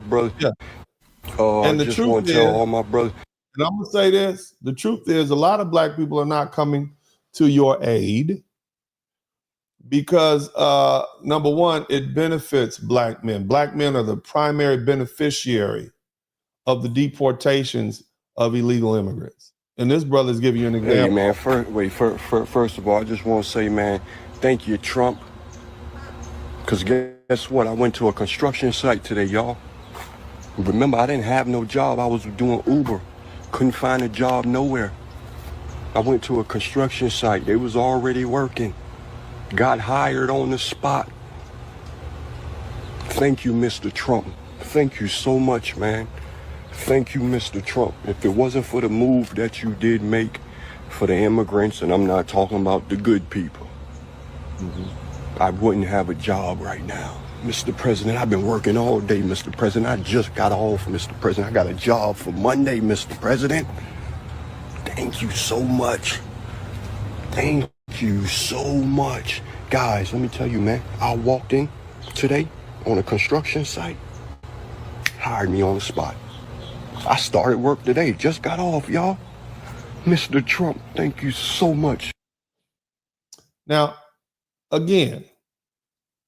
Brother. Yeah. And the just truth want to is, tell all my brothers. and I'm gonna say this: the truth is, a lot of black people are not coming to your aid because number one, it benefits black men. Black men are the primary beneficiary of the deportations of illegal immigrants. And this brother is giving you an example. Hey, man, first of all, I just want to say, man, thank you, Trump. Because guess what? I went to a construction site today, y'all. Remember, I didn't have no job. I was doing Uber. Couldn't find a job nowhere. I went to a construction site. They was already working. Got hired on the spot. Thank you, Mr. Trump. Thank you so much, man. Thank you, Mr. Trump. If it wasn't for the move that you did make for the immigrants, and I'm not talking about the good people, I wouldn't have a job right now. Mr. President, I've been working all day, Mr. President. I just got off, Mr. President. I got a job for Monday, Mr. President. Thank you so much. Thank you so much. Guys, let me tell you, man, I walked in today on a construction site, hired me on the spot. I started work today, just got off, y'all. Mr. Trump, thank you so much. Now, again,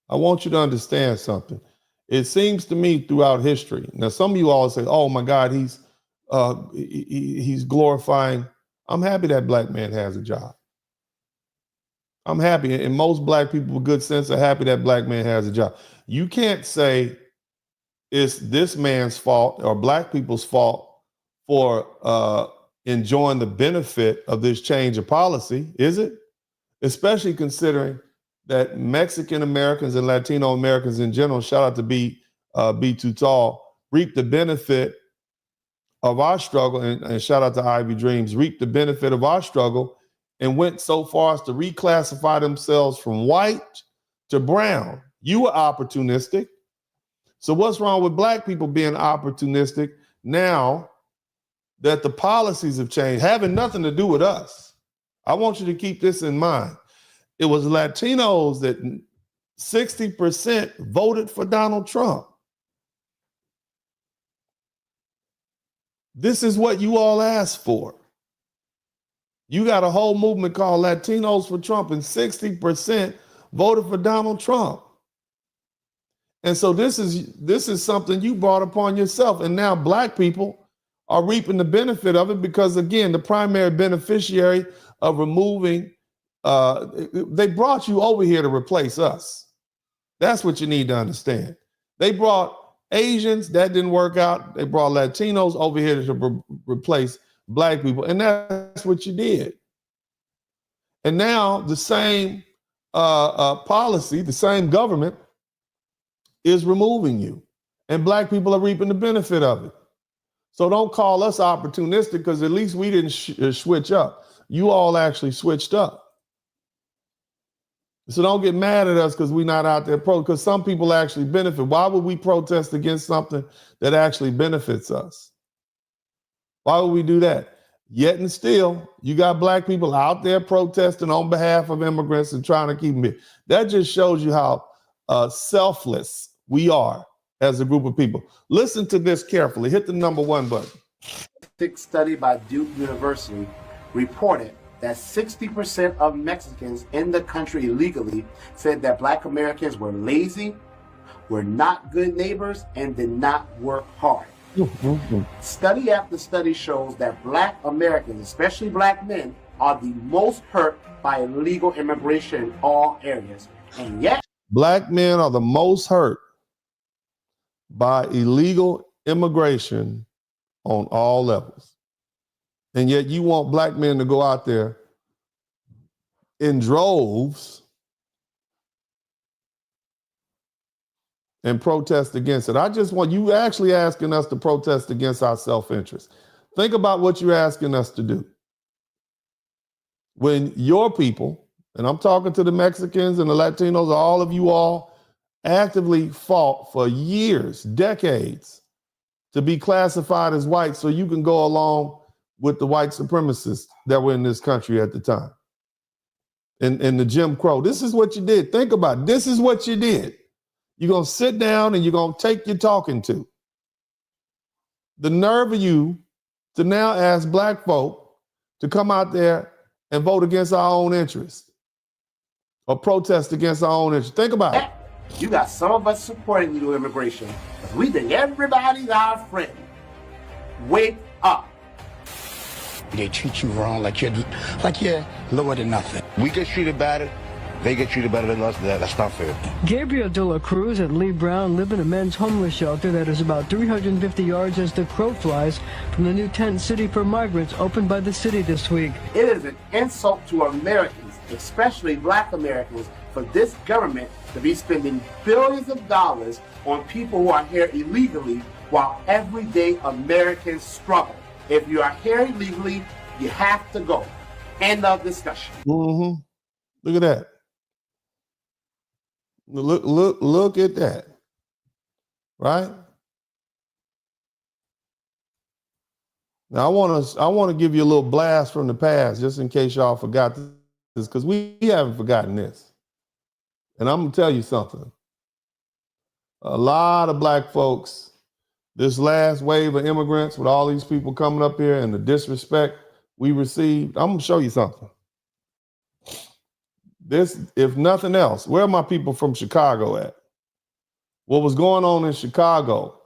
I want you to understand something. It seems to me throughout history. Now, some of you all say, "Oh my God, he's glorifying." I'm happy that black man has a job. I'm happy, and most black people with good sense are happy that black man has a job. You can't say it's this man's fault or black people's fault for enjoying the benefit of this change of policy, is it? Especially considering that Mexican Americans and Latino Americans in general, shout out to Be Too Tall, reap the benefit of our struggle, and shout out to Ivy Dreams, reap the benefit of our struggle and went so far as to reclassify themselves from white to brown. You were opportunistic. So what's wrong with black people being opportunistic now that the policies have changed, having nothing to do with us? I want you to keep this in mind. It was Latinos that 60% voted for Donald Trump. This is what you all asked for. You got a whole movement called Latinos for Trump, and 60% voted for Donald Trump. And so this is something you brought upon yourself. And now black people are reaping the benefit of it because, again, the primary beneficiary of removing, they brought you over here to replace us. That's what you need to understand. They brought Asians, that didn't work out. They brought Latinos over here to replace black people. And that's what you did. And now the same policy, the same government is removing you, and black people are reaping the benefit of it. So don't call us opportunistic, because at least we didn't switch up. You all actually switched up. So don't get mad at us because we're not out there because some people actually benefit. Why would we protest against something that actually benefits us? Why would we do that? Yet and still, you got black people out there protesting on behalf of immigrants and trying to keep them here. That just shows you how selfless we are as a group of people. Listen to this carefully. Hit the number 1 button. A study by Duke University reported that 60% of Mexicans in the country illegally said that Black Americans were lazy, were not good neighbors, and did not work hard. Study after study shows that Black Americans, especially Black men, are the most hurt by illegal immigration in all areas. And yet, Black men are the most hurt by illegal immigration on all levels. And yet you want black men to go out there in droves and protest against it. I just want you actually asking us to protest against our self-interest. Think about what you're asking us to do. When your people, and I'm talking to the Mexicans and the Latinos, all of you all actively fought for years, decades, to be classified as white so you can go along with the white supremacists that were in this country at the time. And the Jim Crow. This is what you did. Think about it. This is what you did. You're going to sit down and you're going to take your talking to. The nerve of you to now ask black folk to come out there and vote against our own interests or protest against our own interests. Think about it. You got some of us supporting illegal immigration. We think everybody's our friend. Wake up. They treat you wrong like you're lower than nothing. We get treated better. They get treated better than us. That's not fair. Gabriel De La Cruz and Lee Brown live in a men's homeless shelter that is about 350 yards as the crow flies from the new tent city for migrants opened by the city this week. It is an insult to Americans, especially black Americans, for this government to be spending billions of dollars on people who are here illegally while everyday Americans struggle. If you are here illegally, you have to go. End of discussion. Mm-hmm. Look at that. Look at that. Right? Now I want to give you a little blast from the past, just in case y'all forgot this, because we haven't forgotten this. And I'm gonna tell you something. A lot of black folks, this last wave of immigrants with all these people coming up here and the disrespect we received, I'm gonna show you something. This, if nothing else, where are my people from Chicago at? What was going on in Chicago?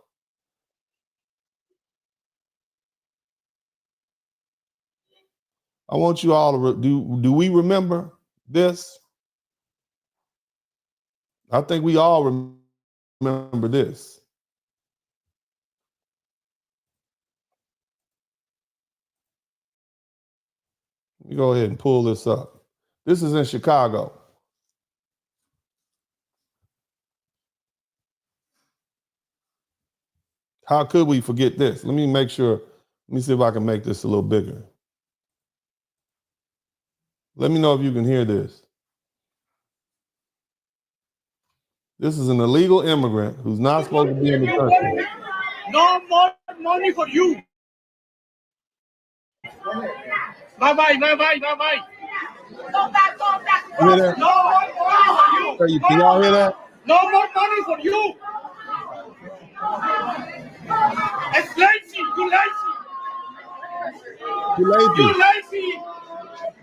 I want you all to do we remember this? I think we all remember this. Let me go ahead and pull this up. This is in Chicago. How could we forget this? Let me make sure. Let me see if I can make this a little bigger. Let me know if you can hear this. This is an illegal immigrant who's not supposed to be in the country. No more money for you. Bye-bye, bye-bye, bye-bye. Go back, go back. You hear that? No more money for you. Can y'all hear that? No more money for you. It's lazy, you lazy. You lazy. You lazy.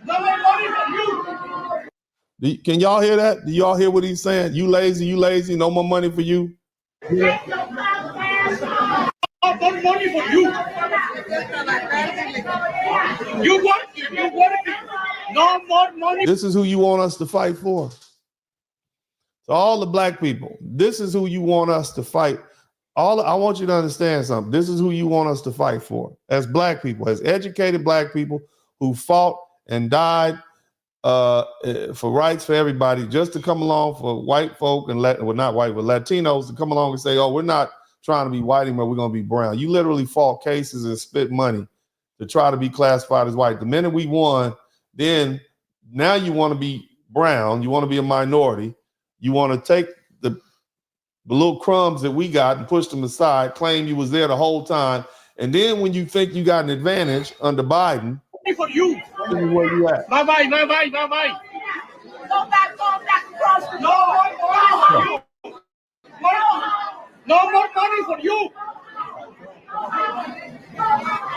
No more money for you. Can y'all hear that? Do y'all hear what he's saying? You lazy, no more money for you. Yeah. No more money for you. You want it. No more money. This is who you want us to fight for. So all the black people, this is who you want us to fight. I want you to understand something. This is who you want us to fight for. As black people, as educated black people who fought and died for rights for everybody, just to come along for white folk and not white, but Latinos to come along and say, oh, we're not trying to be white anymore, we're going to be brown. You literally fought cases and spent money to try to be classified as white. The minute we won, then now you want to be brown, you want to be a minority, you want to take the little crumbs that we got and push them aside, claim you was there the whole time, and then when you think you got an advantage under Biden, for you. This is where you at. Bye-bye, bye-bye, bye-bye. Go back, no more money for you. No more money for you.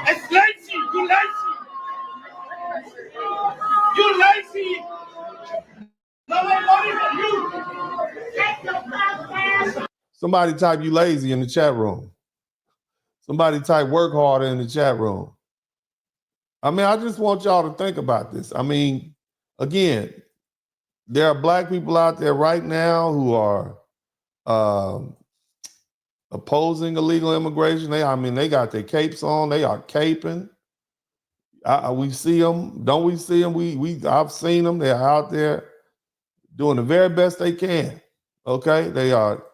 It's lazy, you lazy. You lazy. No more money for you. Somebody type you lazy in the chat room. Somebody type work harder in the chat room. I mean, I just want y'all to think about this. I mean, again, there are black people out there right now who are opposing illegal immigration. They got their capes on. They are caping. We see them. Don't we see them? I've seen them. They're out there doing the very best they can. Okay, they are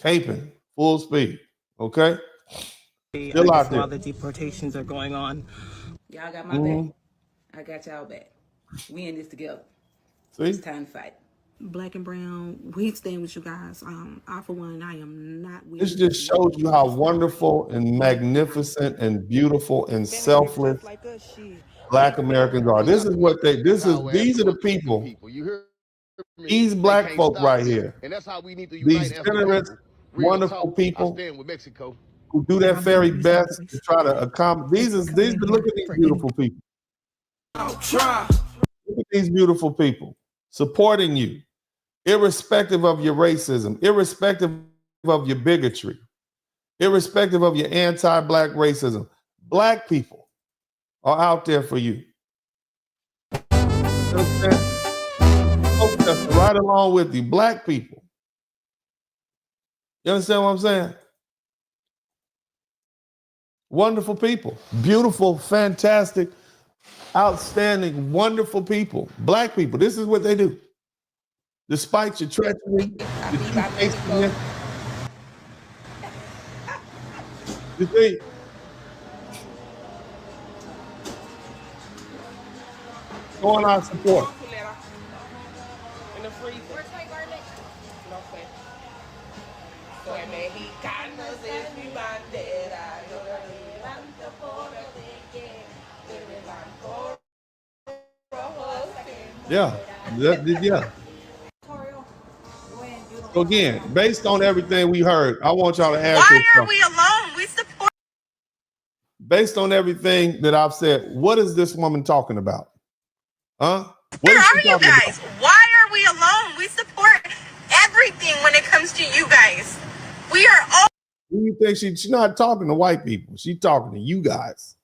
caping full speed. Okay, still out there. While the deportations are going on. Y'all got my back. I got y'all back. We in this together. See? It's time to fight. Black and brown, we stand with you guys. I, for one, I am not with This just shows you how wonderful and magnificent and beautiful and selfless Black Americans are. This is what these are the people. You hear These black folk right here, And that's how we need to these unite as a generous, people. Real wonderful talk. people I stand with Mexico. who do their very best to try to accommodate. Look at these beautiful people. Look at these beautiful people supporting you, irrespective of your racism, irrespective of your bigotry, irrespective of your anti-black racism. Black people are out there for you. Folks that's right along with you, black people. You understand what I'm saying? Wonderful people, beautiful, fantastic, outstanding, wonderful people, black people. This is what they do. Despite your treachery, you see, showing our support. In the freezer. Where's my garlic? No, okay. Soy mexicano, es mi bandera. Yo la levanto por el de blanco, rojo. Yeah. So again, based on everything we heard, I want y'all to ask Why yourself, are we alone? We support. based on everything that I've said, what is this woman talking about? Huh? What Where is are she you talking guys? about? Why are we alone? We support everything when it comes to you guys. We are all. Who you think she's not talking to white people? She's talking to you guys.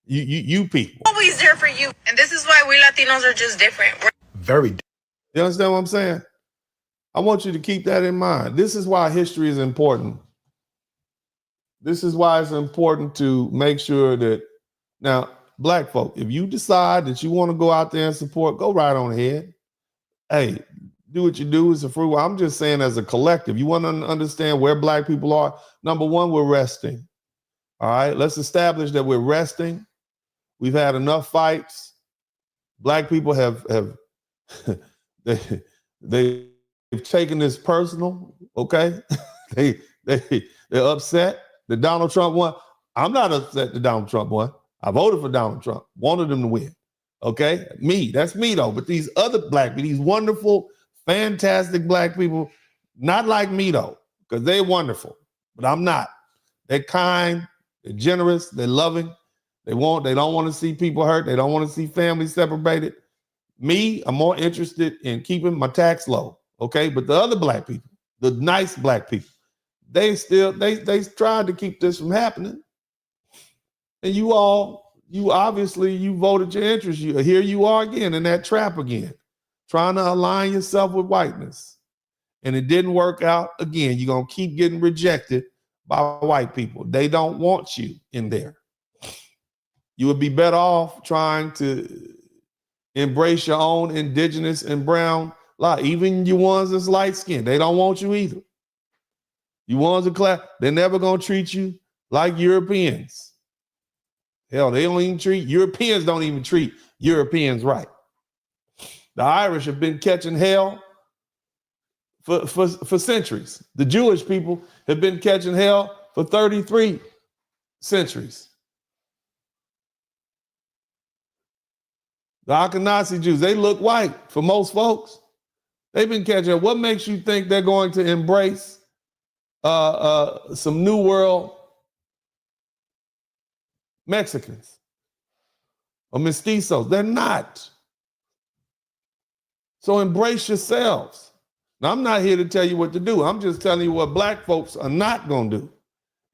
You people. Always there for you. And this is why we Latinos are just different. Very. You understand what I'm saying? I want you to keep that in mind. This is why history is important. This is why it's important to make sure that now, black folk, if you decide that you want to go out there and support, go right on ahead. Hey, do what you do. It's a free will. I'm just saying as a collective, you want to understand where black people are. Number one, we're resting. All right, let's establish that we're resting. We've had enough fights. Black people have they've taken this personal. Okay, they're upset that Donald Trump won. I'm not upset that Donald Trump won. I voted for Donald Trump, wanted him to win. Okay, that's me though. But these other black people, these wonderful, fantastic black people, not like me though, because they're wonderful, but I'm not. They're kind, they're generous, they're loving. They don't want to see people hurt. They don't want to see families separated. Me, I'm more interested in keeping my tax low. Okay, but the other black people, the nice black people, they tried to keep this from happening. And you obviously voted your interest. Here you are again in that trap again, trying to align yourself with whiteness. And it didn't work out. Again, you're going to keep getting rejected by white people. They don't want you in there. You would be better off trying to embrace your own indigenous and brown life. Even you ones that's light skinned, they don't want you either. You ones that class, they're never going to treat you like Europeans. Hell, Europeans don't even treat Europeans right. The Irish have been catching hell for centuries. The Jewish people have been catching hell for 33 centuries. The Ashkenazi Jews, they look white for most folks. They've been catching hell. What makes you think they're going to embrace some New World Mexicans or mestizos? They're not. So embrace yourselves. Now, I'm not here to tell you what to do. I'm just telling you what black folks are not going to do.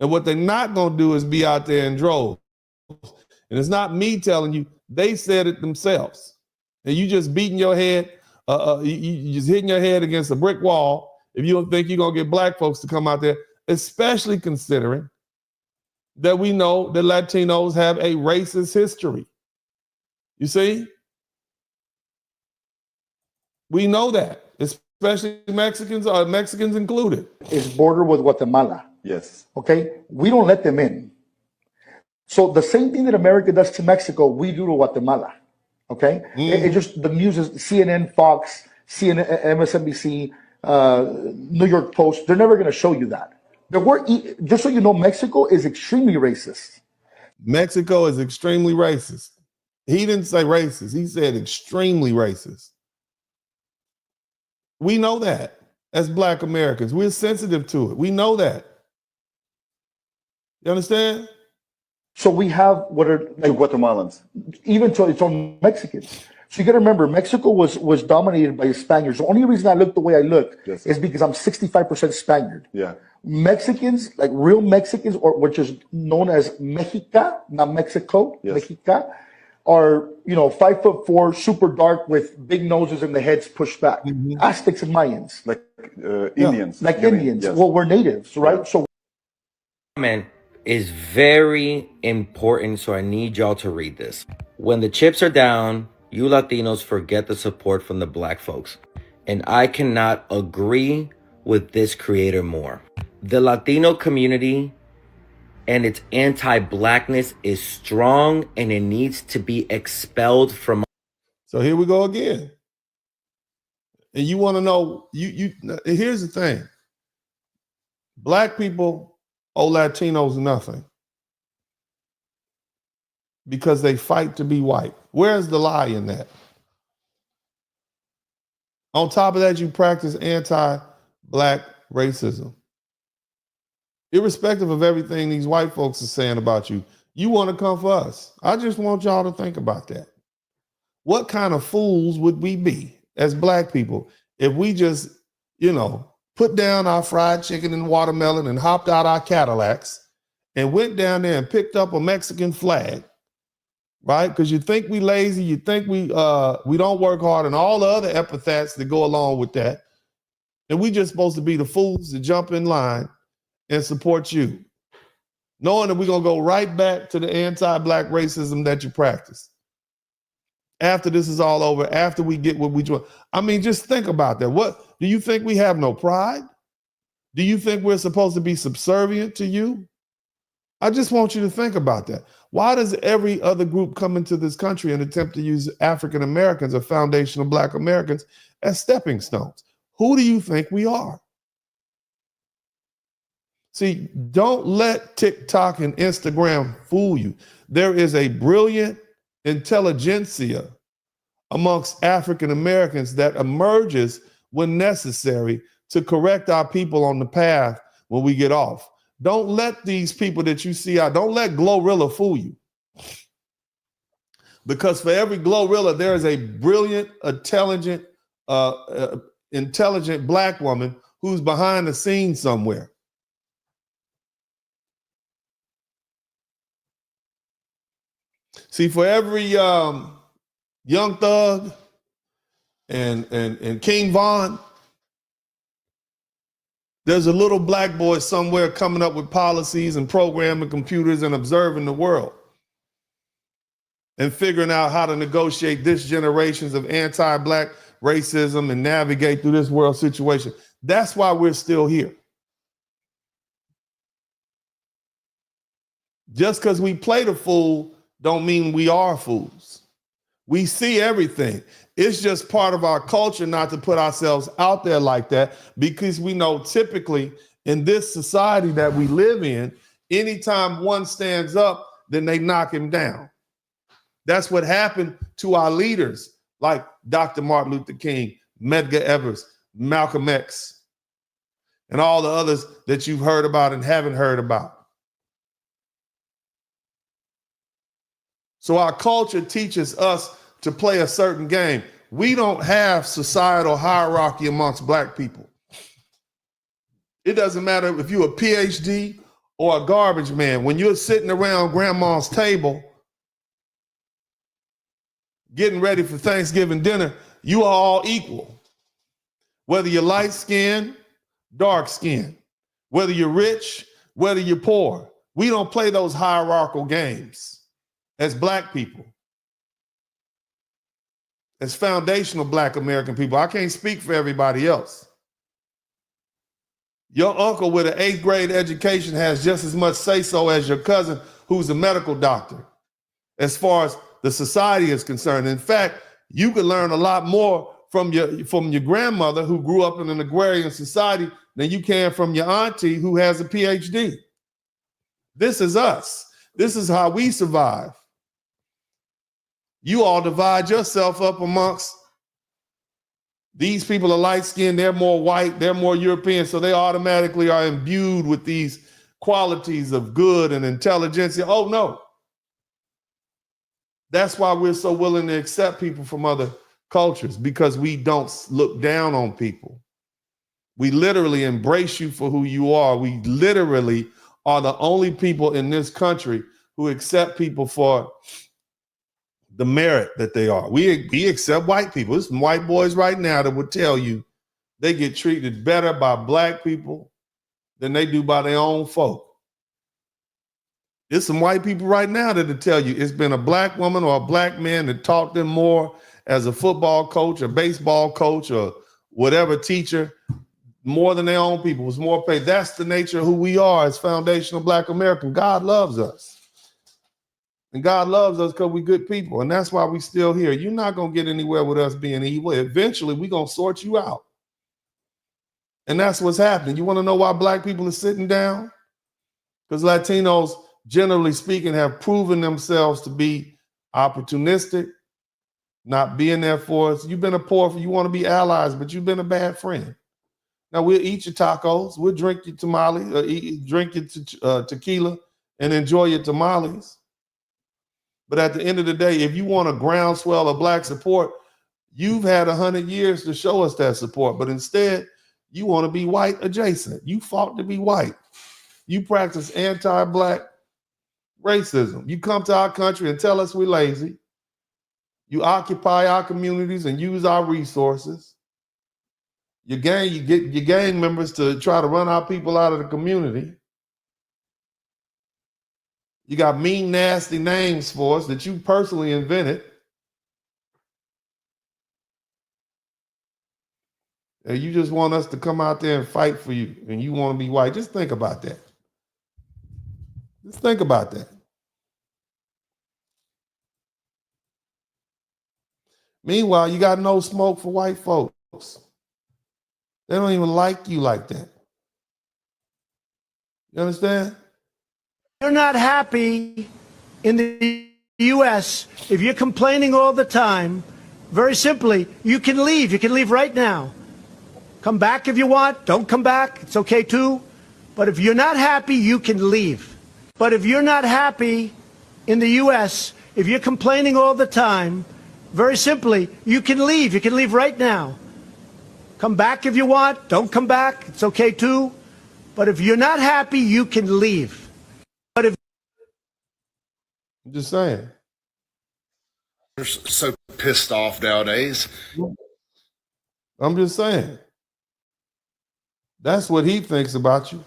And what they're not going to do is be out there in droves. And it's not me telling you. They said it themselves. And you just beating your head, you just hitting your head against a brick wall if you don't think you're going to get black folks to come out there, especially considering that we know that Latinos have a racist history. You see? We know that, especially Mexicans included. Is border with Guatemala. Yes. Okay? We don't let them in. So the same thing that America does to Mexico, we do to Guatemala. Okay? It just, the news is CNN, Fox, CNN, MSNBC, New York Post, they're never going to show you that. Just so you know, Mexico is extremely racist. Mexico is extremely racist. He didn't say racist. He said extremely racist. We know that as Black Americans. We're sensitive to it. We know that. You understand? So we have what are like Guatemalans, even to its own Mexicans. So you got to remember, Mexico was dominated by Spaniards. The only reason I look the way I look is because I'm 65% Spaniard. Yeah. Mexicans, like real Mexicans, or which is known as Mexica, not Mexico, Mexica, are 5'4", super dark with big noses and the heads pushed back. Aztecs and Mayans, like Indians, like Indians. Yes. Well, we're natives, right? So. Comment is very important, so I need y'all to read this. When the chips are down, you Latinos forget the support from the Black folks. And I cannot agree with this creator more. The Latino community and its anti-Blackness is strong and it needs to be expelled from. So here we go again. And you want to know, here's the thing. Black people owe Latinos nothing because they fight to be white. Where's the lie in that? On top of that, you practice anti-Black racism. Irrespective of everything these white folks are saying about you, you want to come for us. I just want y'all to think about that. What kind of fools would we be as Black people if we just, put down our fried chicken and watermelon and hopped out our Cadillacs and went down there and picked up a Mexican flag, right? Because you think we lazy, you think we don't work hard, and all the other epithets that go along with that. And we just supposed to be the fools to jump in line and support you, knowing that we're going to go right back to the anti-Black racism that you practice. After this is all over, after we get what we want. I mean, just think about that. What, do you think we have no pride? Do you think we're supposed to be subservient to you? I just want you to think about that. Why does every other group come into this country and attempt to use African Americans or foundational Black Americans as stepping stones? Who do you think we are? See, don't let TikTok and Instagram fool you. There is a brilliant intelligentsia amongst African Americans that emerges when necessary to correct our people on the path when we get off. Don't let these people that you see out, don't let Glorilla fool you. Because for every Glorilla, there is a brilliant, intelligent Black woman who's behind the scenes somewhere. See, for every Young Thug and King Von, there's a little Black boy somewhere coming up with policies and programming computers and observing the world and figuring out how to negotiate this generations of anti-Black racism and navigate through this world situation. That's why we're still here. Just because we play the fool don't mean we are fools. We see everything. It's just part of our culture not to put ourselves out there like that, because we know typically in this society that we live in, anytime one stands up, then they knock him down. That's what happened to our leaders like Dr. Martin Luther King, Medgar Evers, Malcolm X, and all the others that you've heard about and haven't heard about. So our culture teaches us to play a certain game. We don't have societal hierarchy amongst Black people. It doesn't matter if you're a PhD or a garbage man. When you're sitting around grandma's table getting ready for Thanksgiving dinner, you are all equal. Whether you're light skinned, dark skinned, whether you're rich, whether you're poor. We don't play those hierarchical games as Black people, as foundational Black American people. I can't speak for everybody else. Your uncle with an 8th grade education has just as much say-so as your cousin who's a medical doctor, as far as the society is concerned. In fact, you could learn a lot more from your grandmother who grew up in an agrarian society than you can from your auntie who has a PhD. This is us. This is how we survive. You all divide yourself up amongst These people are light-skinned, they're more white, they're more European, so they automatically are imbued with these qualities of good and intelligence. Oh, no. That's why we're so willing to accept people from other cultures, because we don't look down on people. We literally embrace you for who you are. We literally are the only people in this country who accept people for the merit that they are. We accept white people. There's some white boys right now that would tell you they get treated better by black people than they do by their own folk. There's some white people right now that will tell you it's been a black woman or a black man that taught them more as a football coach or baseball coach or whatever teacher, more than their own people, was more paid. That's the nature of who we are as foundational Black American. God loves us. And God loves us because we're good people. And that's why we're still here. You're not going to get anywhere with us being evil. Eventually, we're going to sort you out. And that's what's happening. You want to know why black people are sitting down? Because Latinos, generally speaking, have proven themselves to be opportunistic, not being there for us. You've been you want to be allies, but you've been a bad friend. Now, we'll eat your tacos, we'll drink your tamales, drink your tequila, and enjoy your tamales. But at the end of the day, if you want a groundswell of black support, you've had 100 years to show us that support. But instead, you want to be white adjacent. You fought to be white. You practice anti-black racism. You come to our country and tell us we're lazy. You occupy our communities and use our resources. You get your gang members to try to run our people out of the community. You got mean, nasty names for us that you personally invented. And you just want us to come out there and fight for you, and you want to be white. Just think about that. Just think about that. Meanwhile, you got no smoke for white folks. They don't even like you like that. You understand? You're not happy in the U.S. if you're complaining all the time. Very simply, you can leave. You can leave right now. Come back if you want. Don't come back. It's okay too. But if you're not happy, you can leave. But if you're not happy in the U.S., if you're complaining all the time, very simply, you can leave. You can leave right now. Come back if you want. Don't come back. It's okay too. But if you're not happy, you can leave. But if I'm just saying. They're so pissed off nowadays. I'm just saying. That's what he thinks about you.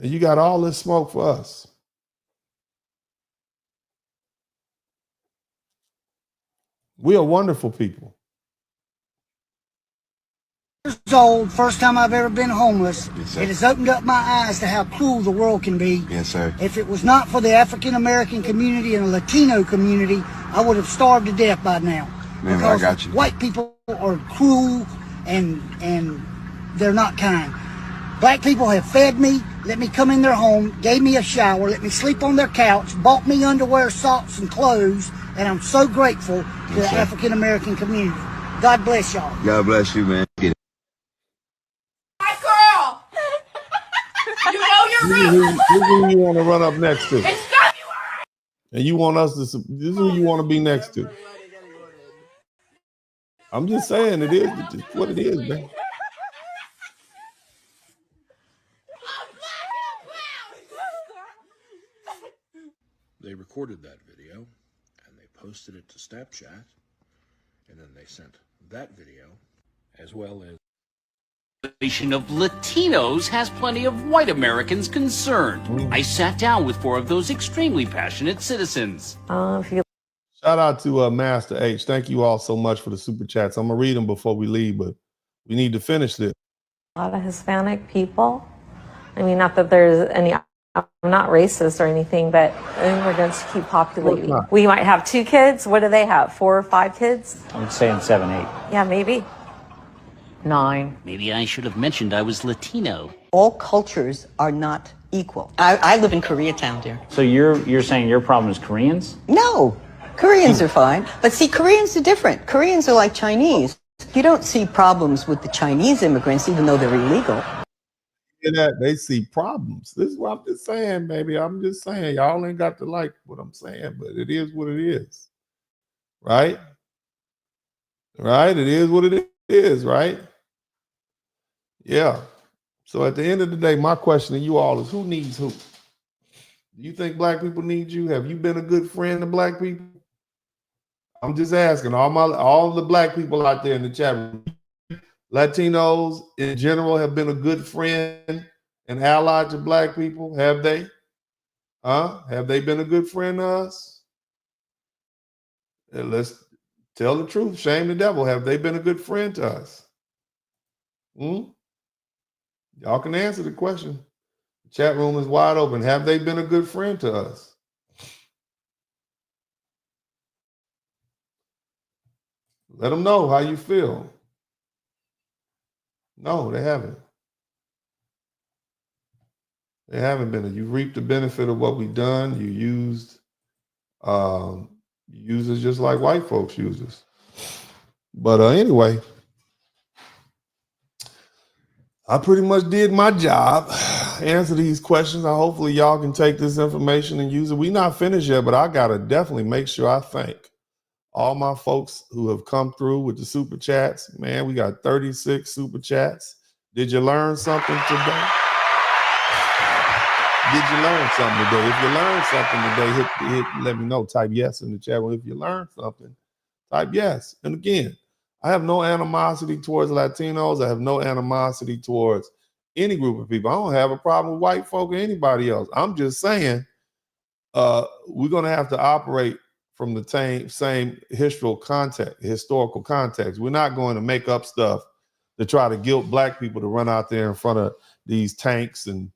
And you got all this smoke for us. We are wonderful people. Years old, first time I've ever been homeless. Yes, sir. It has opened up my eyes to how cruel the world can be. Yes, sir. If it was not for the African American community and the Latino community, I would have starved to death by now. Man, I got you. White people are cruel and they're not kind. Black people have fed me, let me come in their home, gave me a shower, let me sleep on their couch, bought me underwear, socks, and clothes, and I'm so grateful to the African American community. God bless y'all. God bless you, man. Get it. My girl! You know you're This is who you want to run up next to. It's February! And you want us to, this is who you want to be next to. I'm just saying, it is what it is, man. They recorded that video and they posted it to Snapchat, and then they sent that video as well as Of Latinos has plenty of white Americans concerned. I sat down with 4 of those extremely passionate citizens. Shout out to Master H. Thank you all so much for the super chats. I'm gonna read them before we leave, but we need to finish this. A lot of Hispanic people. I mean, not that there's any, I'm not racist or anything, but immigrants keep populating. We might have 2 kids. What do they have? 4 or 5 kids? I'm saying 7, 8. Yeah, maybe. 9. Maybe I should have mentioned I was Latino. All cultures are not equal. I live in Koreatown, dear. So you're saying your problem is Koreans? No, Koreans are fine. But see, Koreans are different. Koreans are like Chinese. You don't see problems with the Chinese immigrants, even though they're illegal. That they see problems. This is what I'm just saying, baby. I'm just saying, y'all ain't got to like what I'm saying, but it is what it is. Right? Right? It is what it is, right? Yeah. So at the end of the day, my question to you all is, who needs who? Do you think black people need you? Have you been a good friend to black people? I'm just asking all the black people out there in the chat room. Latinos in general have been a good friend and ally to black people, have they? Have they been a good friend to us? And let's tell the truth, shame the devil. Have they been a good friend to us? Y'all can answer the question. The chat room is wide open. Have they been a good friend to us? Let them know how you feel. No, they haven't. They haven't been. You reaped the benefit of what we've done. You used us just like white folks use us. But anyway, I pretty much did my job. Answer these questions. Hopefully y'all can take this information and use it. We're not finished yet, but I gotta definitely make sure I thank all my folks who have come through with the super chats. Man, we got 36 super chats. Did you learn something today? Did you learn something today? If you learned something today, hit let me know. Type yes in the chat room. If you learned something, type yes. And again, I have no animosity towards Latinos. I have no animosity towards any group of people. I don't have a problem with white folk or anybody else. I'm just saying we're going to have to operate from the same historical context. We're not going to make up stuff to try to guilt black people to run out there in front of these tanks and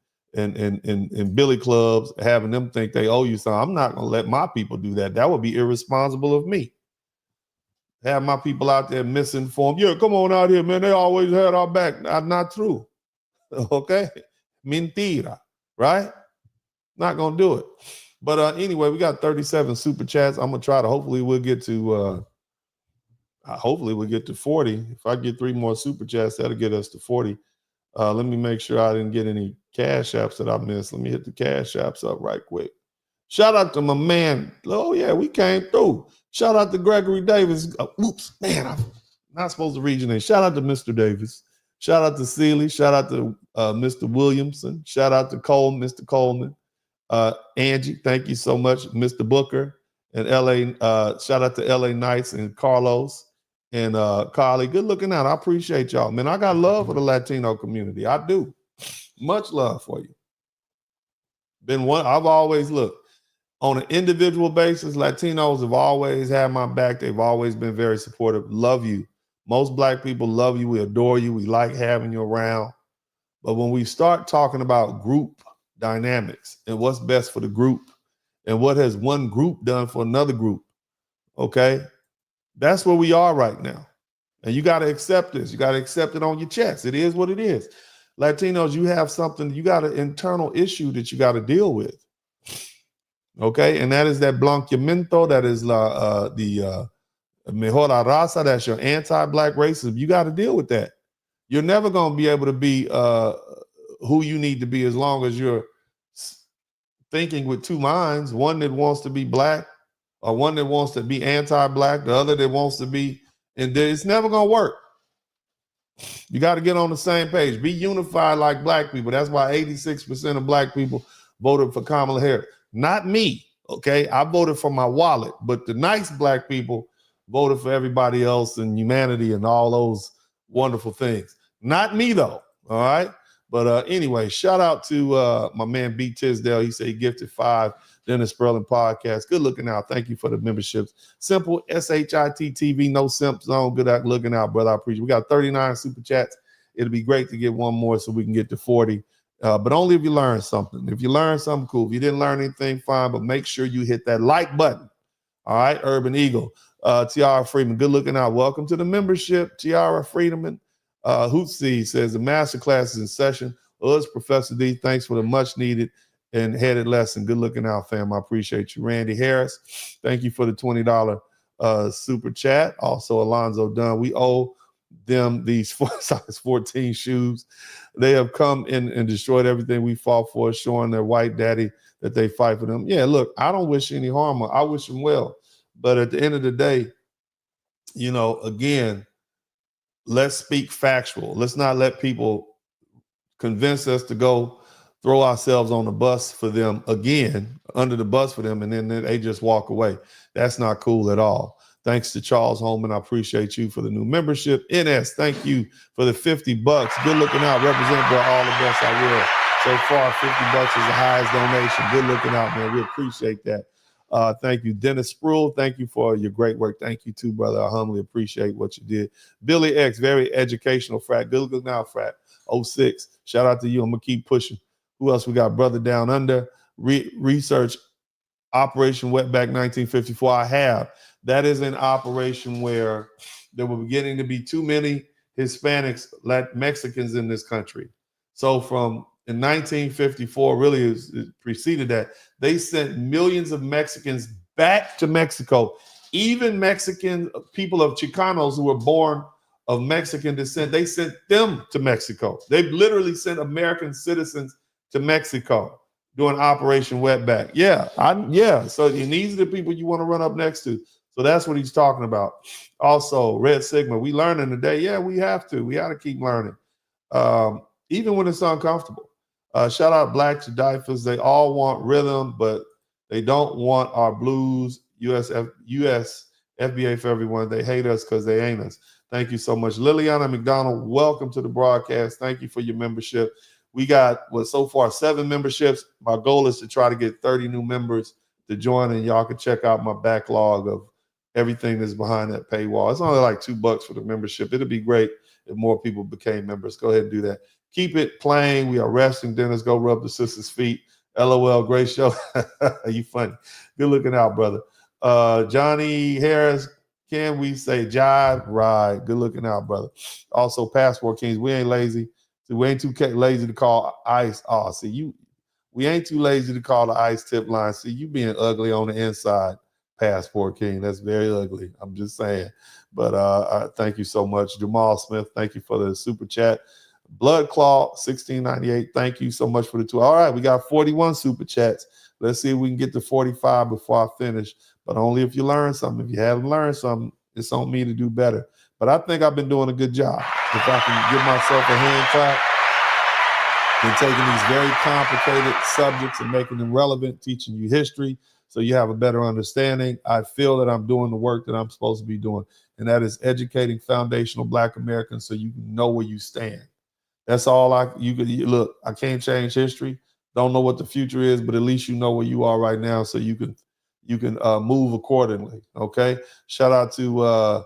billy clubs, having them think they owe you something. I'm not going to let my people do that. That would be irresponsible of me. Have my people out there misinformed. Yeah, come on out here, man. They always had our back. Not true. Okay? Mentira. Right? Not going to do it. But anyway, we got 37 super chats. I'm going to try to, hopefully we'll get to 40. If I get 3 more super chats, that'll get us to 40. Let me make sure I didn't get any cash apps that I missed. Let me hit the cash apps up right quick. Shout out to my man. Oh, yeah, we came through. Shout out to Gregory Davis. Oops, man, I'm not supposed to read your name. Shout out to Mr. Davis. Shout out to Seeley. Shout out to Mr. Williamson. Shout out to Mr. Coleman. Angie, thank you so much. Mr. Booker and LA. Shout out to LA Knights and Carlos and Carly. Good looking out. I appreciate y'all, man. I got love for the Latino community. I do. Much love for you. I've always looked on an individual basis. Latinos have always had my back. They've always been very supportive. Love you. Most black people love you. We adore you. We like having you around. But when we start talking about group dynamics and what's best for the group and what has one group done for another group, okay, that's where we are right now. And you got to accept this. You got to accept it on your chest. It is what it is. Latinos, you have something, you got an internal issue that you got to deal with. Okay, and that is that blanqueamiento, that is the mejora raza, that's your anti-black racism. You got to deal with that. You're never going to be able to be who you need to be as long as you're thinking with two minds, one that wants to be black or one that wants to be anti-black, the other that wants to be, and it's never going to work. You got to get on the same page. Be unified like black people. That's why 86% of black people voted for Kamala Harris. Not me, okay? I voted for my wallet, but the nice black people voted for everybody else and humanity and all those wonderful things. Not me, though, all right? But anyway, shout out to my man B. Tisdale. He said he gifted 5 Dennis Spurling Podcast. Good looking out. Thank you for the memberships. Simple SHIT TV, no simp zone. Good looking out, brother. I appreciate it. We got 39 super chats. It'll be great to get one more so we can get to 40. But only if you learn something. If you learn something, cool. If you didn't learn anything, fine. But make sure you hit that like button. All right, Urban Eagle. Tiara Freeman, good looking out. Welcome to the membership, Tiara Freeman. Hootsie says the master class is in session. Professor D, thanks for the much needed and headed lesson. Good looking out, fam. I appreciate you. Randy Harris, thank you for the $20 super chat. Also, Alonzo Dunn, we owe them these size 14 shoes. They have come in and destroyed everything we fought for, showing their white daddy that they fight for them. Yeah, look, I don't wish any harm. I wish them well. But at the end of the day, you know, again, let's speak factual. Let's not let people convince us to go throw ourselves on the bus for them again, under the bus for them, and then they just walk away. That's not cool at all. Thanks to Charles Holman. I appreciate you for the new membership. NS, thank you for the $50. Good looking out. Represent by all the best I will. So far, $50 is the highest donation. Good looking out, man. We appreciate that. Thank you. Dennis Spurling, thank you for your great work. Thank you too, brother. I humbly appreciate what you did. Billy X, very educational frat. Good looking out, frat. 06. Shout out to you. I'm going to keep pushing. Who else we got? Brother Down Under. Research Operation Wetback 1954. I have. That is an operation where there were beginning to be too many Hispanics, Mexicans in this country. So from in 1954, really it preceded that, they sent millions of Mexicans back to Mexico. Even Mexican people of Chicanos who were born of Mexican descent, they sent them to Mexico. They literally sent American citizens to Mexico doing Operation Wetback. Yeah. So these are the people you want to run up next to. So that's what he's talking about. Also, Red Sigma, we learning today. Yeah, we have to. We got to keep learning, even when it's uncomfortable. Shout out Black Jadifas. They all want rhythm, but they don't want our blues. US FBA for everyone. They hate us because they ain't us. Thank you so much. Liliana McDonald, welcome to the broadcast. Thank you for your membership. We got, so far 7 memberships. My goal is to try to get 30 new members to join, and y'all can check out my backlog of everything that's behind that paywall. It's only like $2 for the membership. It'd be great if more people became members. Go ahead and do that. Keep it playing. We are resting. Dennis, go rub the sister's feet. LOL, great show. You funny. Good looking out, brother. Johnny Harris, can we say jive? Right. Good looking out, brother. Also, Passport Kings, we ain't lazy. So we ain't too lazy to call ICE. Oh, see, we ain't too lazy to call the ICE tip line. See, you being ugly on the inside, Passport King. That's very ugly. I'm just saying. But thank you so much. Jamal Smith, thank you for the super chat. Blood Claw, 1698. Thank you so much for the 2. All right, we got 41 super chats. Let's see if we can get to 45 before I finish. But only if you learn something. If you haven't learned something, it's on me to do better. But I think I've been doing a good job. If I can give myself a hand clap and taking these very complicated subjects and making them relevant, teaching you history so you have a better understanding, I feel that I'm doing the work that I'm supposed to be doing. And that is educating foundational Black Americans so you can know where you stand. That's all look, I can't change history. Don't know what the future is, but at least you know where you are right now so you can move accordingly. Okay. Shout out to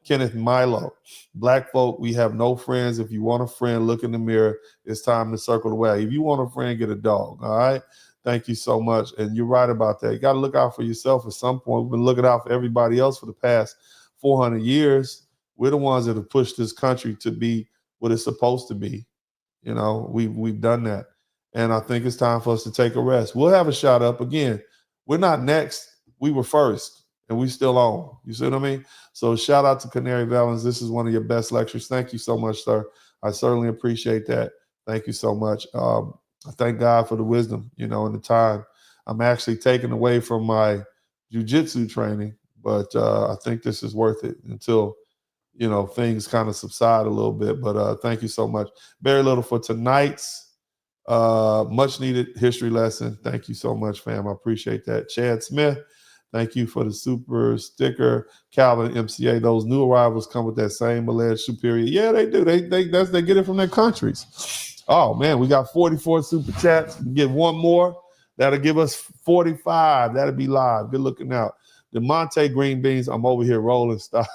Kenneth Milo. Black folk, we have no friends. If you want a friend, look in the mirror. It's time to circle the way. If you want a friend, get a dog. All right. Thank you so much. And you're right about that. You got to look out for yourself at some point. We've been looking out for everybody else for the past 400 years. We're the ones that have pushed this country to be what it's supposed to be. You know, we've done that. And I think it's time for us to take a rest. We'll have a shot up again. We're not next. We were first, and we still on. You see what I mean? So shout out to Canary Valens. This is one of your best lectures. Thank you so much, sir. I certainly appreciate that. Thank you so much. I thank God for the wisdom, and the time. I'm actually taken away from my jiu-jitsu training, but I think this is worth it until, things kind of subside a little bit. But thank you so much. Very little for tonight's much needed history lesson. Thank you so much, fam. I appreciate that. Chad Smith, thank you for the super sticker. Calvin MCA, those new arrivals come with that same alleged superior. Yeah, they do. They get it from their countries. Oh man, we got 44 super chats. We get one more. That'll give us 45. That'll be live. Good looking out. The Monte Green Beans, I'm over here rolling stuff.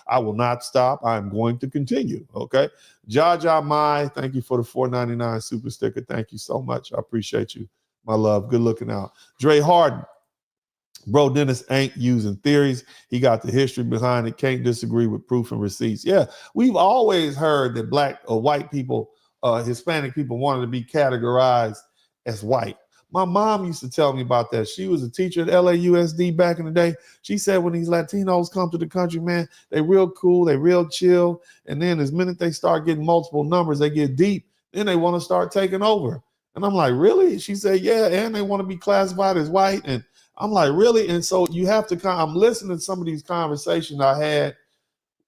I will not stop. I'm going to continue. Okay. Jaja Mai, thank you for the $4.99 super sticker. Thank you so much. I appreciate you, my love. Good looking out. Dre Harden, Bro, Dennis ain't using theories. He got the history behind it. Can't disagree with proof and receipts. Yeah, we've always heard that black or white people, Hispanic people wanted to be categorized as white. My mom used to tell me about that. She was a teacher at LAUSD back in the day. She said when these Latinos come to the country, man, they real cool, they real chill. And then as minute they start getting multiple numbers, they get deep, then they want to start taking over. And I'm like, really? She said, yeah, and they want to be classified as white. And I'm like, really? And so you have to I'm listening to some of these conversations I had,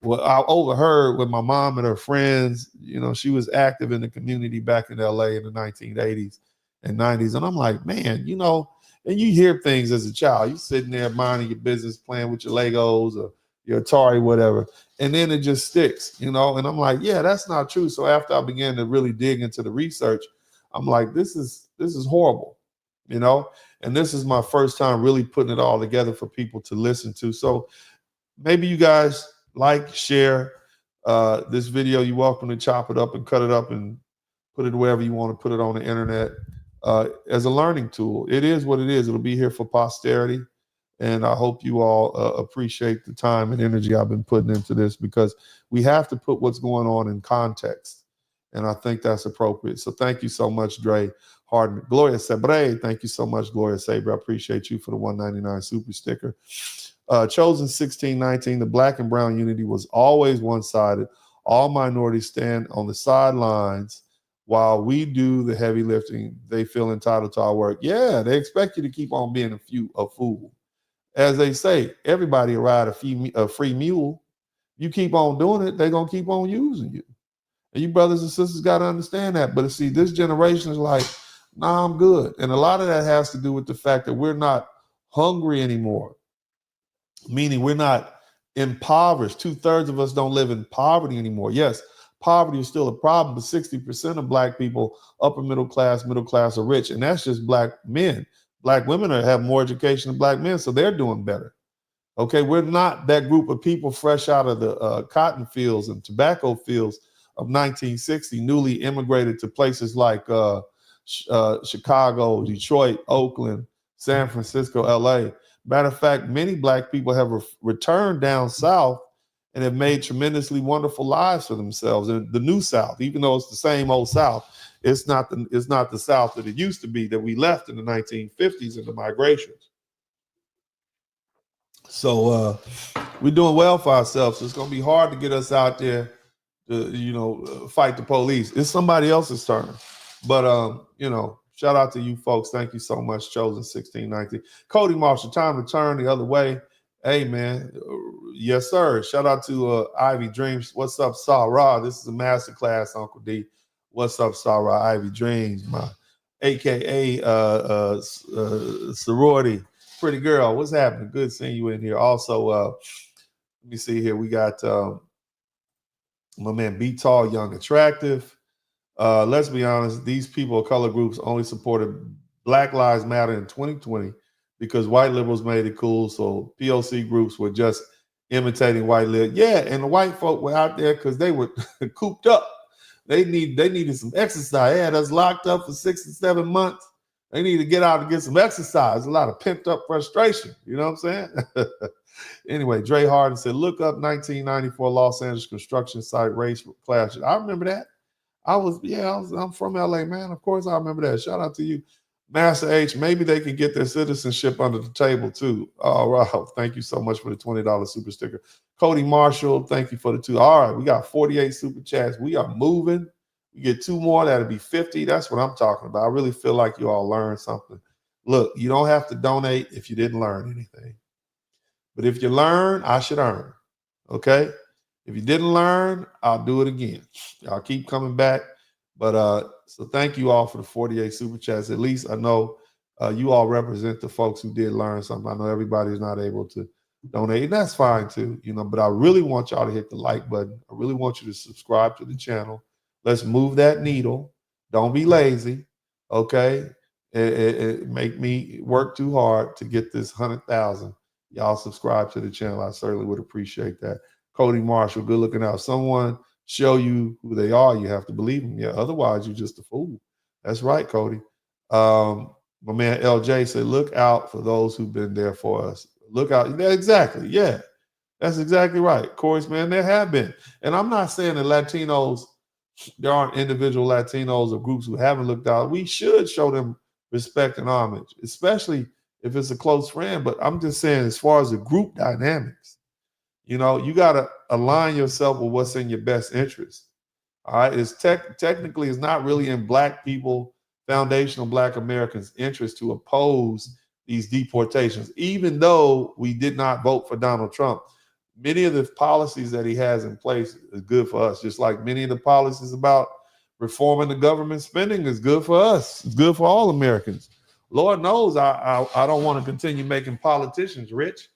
I overheard with my mom and her friends. You know, she was active in the community back in LA in the 1980s and 90s. And I'm like, man, you know, and you hear things as a child. You sitting there minding your business, playing with your Legos or your Atari, whatever. And then it just sticks, you know? And I'm like, yeah, that's not true. So after I began to really dig into the research, I'm like, this is horrible, you know? And this is my first time really putting it all together for people to listen to. So maybe you guys like, share this video. You're welcome to chop it up and cut it up and put it wherever you want to put it on the internet as a learning tool. It is what it is. It'll be here for posterity. And I hope you all appreciate the time and energy I've been putting into this, because we have to put what's going on in context. And I think that's appropriate. So thank you so much, Dre Harden. Gloria Sebre, thank you so much, Gloria Sabre. I appreciate you for the 199 super sticker. Chosen 1619, the black and brown unity was always one-sided. All minorities stand on the sidelines while we do the heavy lifting. They feel entitled to our work. Yeah, they expect you to keep on being a fool. As they say, everybody ride a free mule. You keep on doing it, they're going to keep on using you. And you brothers and sisters got to understand that. But see, this generation is like, nah, I'm good. And a lot of that has to do with the fact that we're not hungry anymore, meaning we're not impoverished. 2/3 of us don't live in poverty anymore. Yes, poverty is still a problem, but 60% of black people, upper middle class, are rich. And that's just black men. Black women have more education than black men, so they're doing better. Okay, we're not that group of people fresh out of the cotton fields and tobacco fields of 1960, newly immigrated to places like Chicago, Detroit, Oakland, San Francisco, LA. Matter of fact, many black people have returned down south and have made tremendously wonderful lives for themselves in the new South. Even though it's the same old South, it's not the South that it used to be, that we left in the 1950s in the migrations. So we're doing well for ourselves. So it's going to be hard to get us out there to, fight the police. It's somebody else's turn. But, shout out to you folks. Thank you so much, Chosen 1619. Cody Marshall, time to turn the other way. Hey, man. Yes, sir. Shout out to Ivy Dreams. What's up, Sarah? This is a masterclass, Uncle D. What's up, Sarah? Ivy Dreams, my AKA sorority. Pretty girl. What's happening? Good seeing you in here. Also, let me see here. We got my man Be Tall, Young, Attractive. Let's be honest, these people of color groups only supported Black Lives Matter in 2020 because white liberals made it cool. So POC groups were just imitating white liberals. Yeah, and the white folk were out there because they were cooped up. They needed some exercise. They had us locked up for 6 and 7 months. They need to get out and get some exercise. A lot of pent up frustration. You know what I'm saying? Anyway, Dre Harden said, look up 1994 Los Angeles construction site race clash. I remember that. I'm from LA, man. Of course I remember that. Shout out to you. Master H, maybe they can get their citizenship under the table too. All right. Thank you so much for the $20 super sticker. Cody Marshall, thank you for the 2. All right, we got 48 super chats. We are moving. You get 2 more, that'll be 50. That's what I'm talking about. I really feel like you all learned something. Look, you don't have to donate if you didn't learn anything. But if you learn, I should earn. Okay? If you didn't learn, I'll do it again. I'll keep coming back. But so thank you all for the 48 super chats. At least I know you all represent the folks who did learn something. I know everybody's not able to donate, and that's fine too, but I really want y'all to hit the like button. I really want you to subscribe to the channel. Let's move that needle. Don't be lazy, okay? It make me work too hard to get this 100,000. Y'all subscribe to the channel. I certainly would appreciate that. Cody Marshall, good looking out. Someone show you who they are, you have to believe them. Yeah, otherwise you're just a fool. That's right, Cody. My man LJ said, look out for those who've been there for us. Look out. Yeah, exactly. Yeah, that's exactly right. Corey's, man, there have been. And I'm not saying that Latinos, there aren't individual Latinos or groups who haven't looked out. We should show them respect and homage, especially if it's a close friend. But I'm just saying, as far as the group dynamics, you know, you got to align yourself with what's in your best interest. All right. It's technically, it's not really in Black people, foundational Black Americans' interest to oppose these deportations, even though we did not vote for Donald Trump. Many of the policies that he has in place is good for us, just like many of the policies about reforming the government spending is good for us. It's good for all Americans. Lord knows I don't want to continue making politicians rich.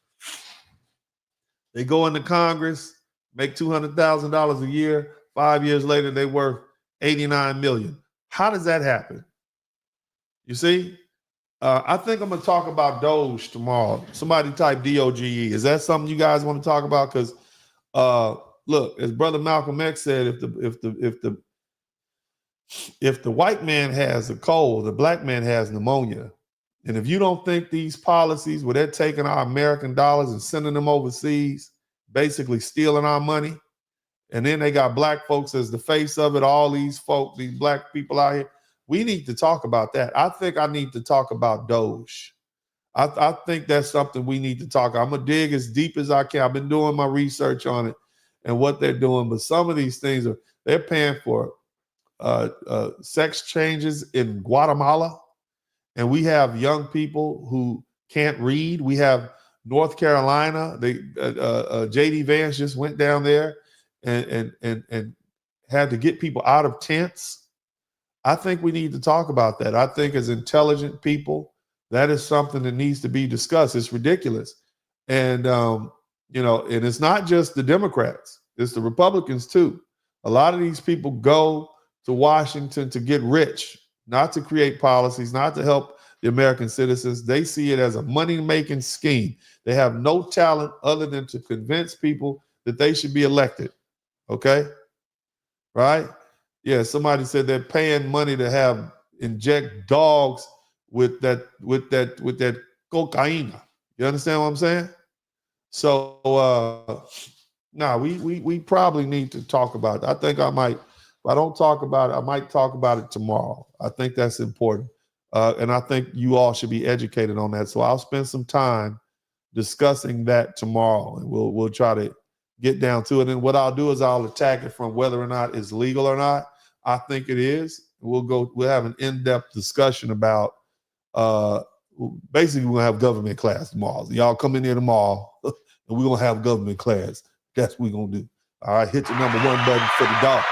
They go into Congress, make $200,000 a year. 5 years later, they worth $89 million. How does that happen? You see? I think I'm going to talk about Doge tomorrow. Somebody type DOGE. Is that something you guys want to talk about? Because look, as Brother Malcolm X said, if the white man has a cold, the Black man has pneumonia. And if you don't think these policies where they're taking our American dollars and sending them overseas, basically stealing our money, and then they got Black folks as the face of it, all these folks, these Black people out here, we need to talk about that. I think I need to talk about Doge. I think that's something we need to talk about. I'm going to dig as deep as I can. I've been doing my research on it and what they're doing, but some of these things, they're paying for sex changes in Guatemala, and we have young people who can't read. We have North Carolina. J.D. Vance just went down there and had to get people out of tents. I think we need to talk about that. I think as intelligent people, that is something that needs to be discussed. It's ridiculous. And, you know, and it's not just the Democrats, it's the Republicans too. A lot of these people go to Washington to get rich, not to create policies, not to help the American citizens. They see it as a money-making scheme. They have no talent other than to convince people that they should be elected. Okay? Right? Yeah, somebody said they're paying money to inject dogs with that cocaine. You understand what I'm saying? So we probably need to talk about it. I think I might, if I don't talk about it, I might talk about it tomorrow. I think that's important. And I think you all should be educated on that. So I'll spend some time discussing that tomorrow, and we'll try to get down to it. And what I'll do is I'll attack it from whether or not it's legal or not. I think it is. We'll have an in-depth discussion about basically we're gonna have government class tomorrow. So y'all come in here tomorrow and we're gonna have government class. That's what we're gonna do. All right, hit the number 1 button for the dogs.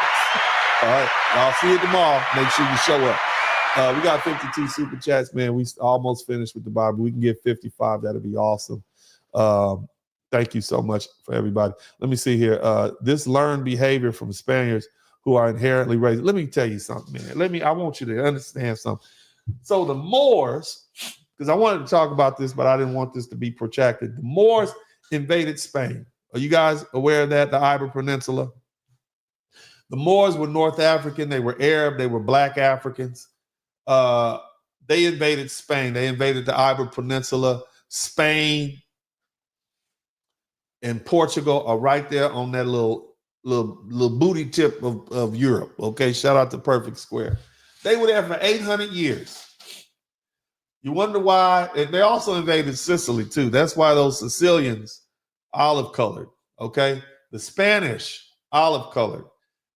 All right, y'all see you tomorrow. Make sure you show up. We got 52 super chats, man. We almost finished with the Bible. We can get 55. That'll be awesome. Thank you so much for everybody. Let me see here. This learned behavior from Spaniards who are inherently racist. Let me tell you something, man. I want you to understand something. So the Moors, because I wanted to talk about this, but I didn't want this to be protracted. The Moors invaded Spain. Are you guys aware of that? The Iber Peninsula. The Moors were North African. They were Arab. They were Black Africans. They invaded Spain. They invaded the Iber Peninsula. Spain and Portugal are right there on that little booty tip of Europe. Okay, shout out to Perfect Square. They were there for 800 years. You wonder why? And they also invaded Sicily too. That's why those Sicilians, olive colored. Okay, the Spanish, olive colored.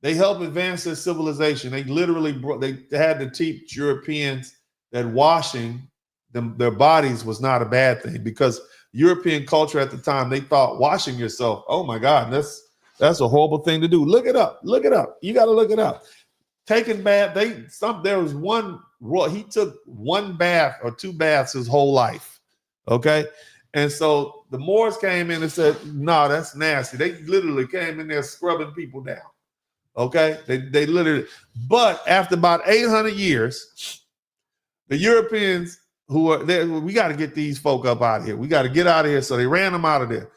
They helped advance their civilization. They literally they had to teach Europeans that washing their bodies was not a bad thing, because European culture at the time, they thought washing yourself, oh my God, that's a horrible thing to do. Look it up. Look it up. You got to look it up. Taking bath, there was one, he took 1 bath or 2 baths his whole life. Okay. And so the Moors came in and said, no, that's nasty. They literally came in there scrubbing people down. Okay. They literally, but after about 800 years, the Europeans who are there, we got to get these folk up out of here. We got to get out of here. So they ran them out of there.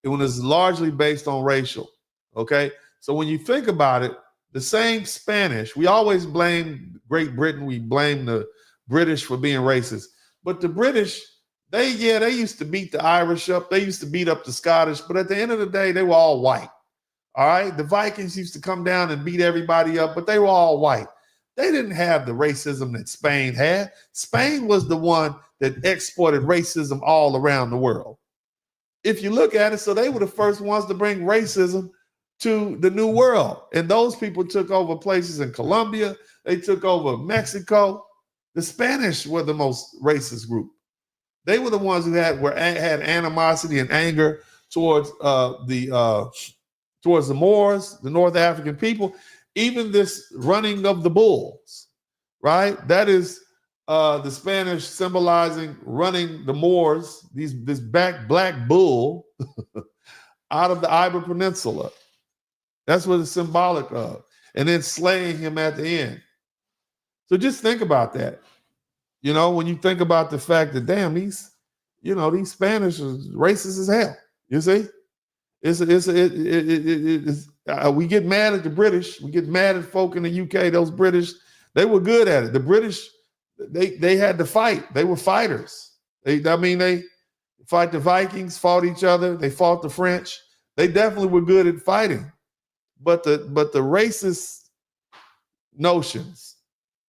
It was largely based on racial. Okay. So when you think about it, the same Spanish, we always blame Great Britain. We blame the British for being racist. But the British, they used to beat the Irish up. They used to beat up the Scottish. But at the end of the day, they were all white. All right. The Vikings used to come down and beat everybody up, but they were all white. They didn't have the racism that Spain had. Spain was the one that exported racism all around the world. If you look at it, so they were the first ones to bring racism to the New World. And those people took over places in Colombia. They took over Mexico. The Spanish were the most racist group. They were the ones who had animosity and anger towards the Moors, the North African people. Even this running of the bulls, right? That is the Spanish symbolizing running the Moors, this black bull out of the Iber Peninsula. That's what it's symbolic of. And then slaying him at the end. So just think about that. You know, when you think about the fact that, damn, these Spanish are racist as hell. You see? We get mad at the British. We get mad at folk in the UK. Those British, they were good at it. The British, they had to fight. They were fighters. They fight the Vikings, fought each other. They fought the French. They definitely were good at fighting. But the racist notions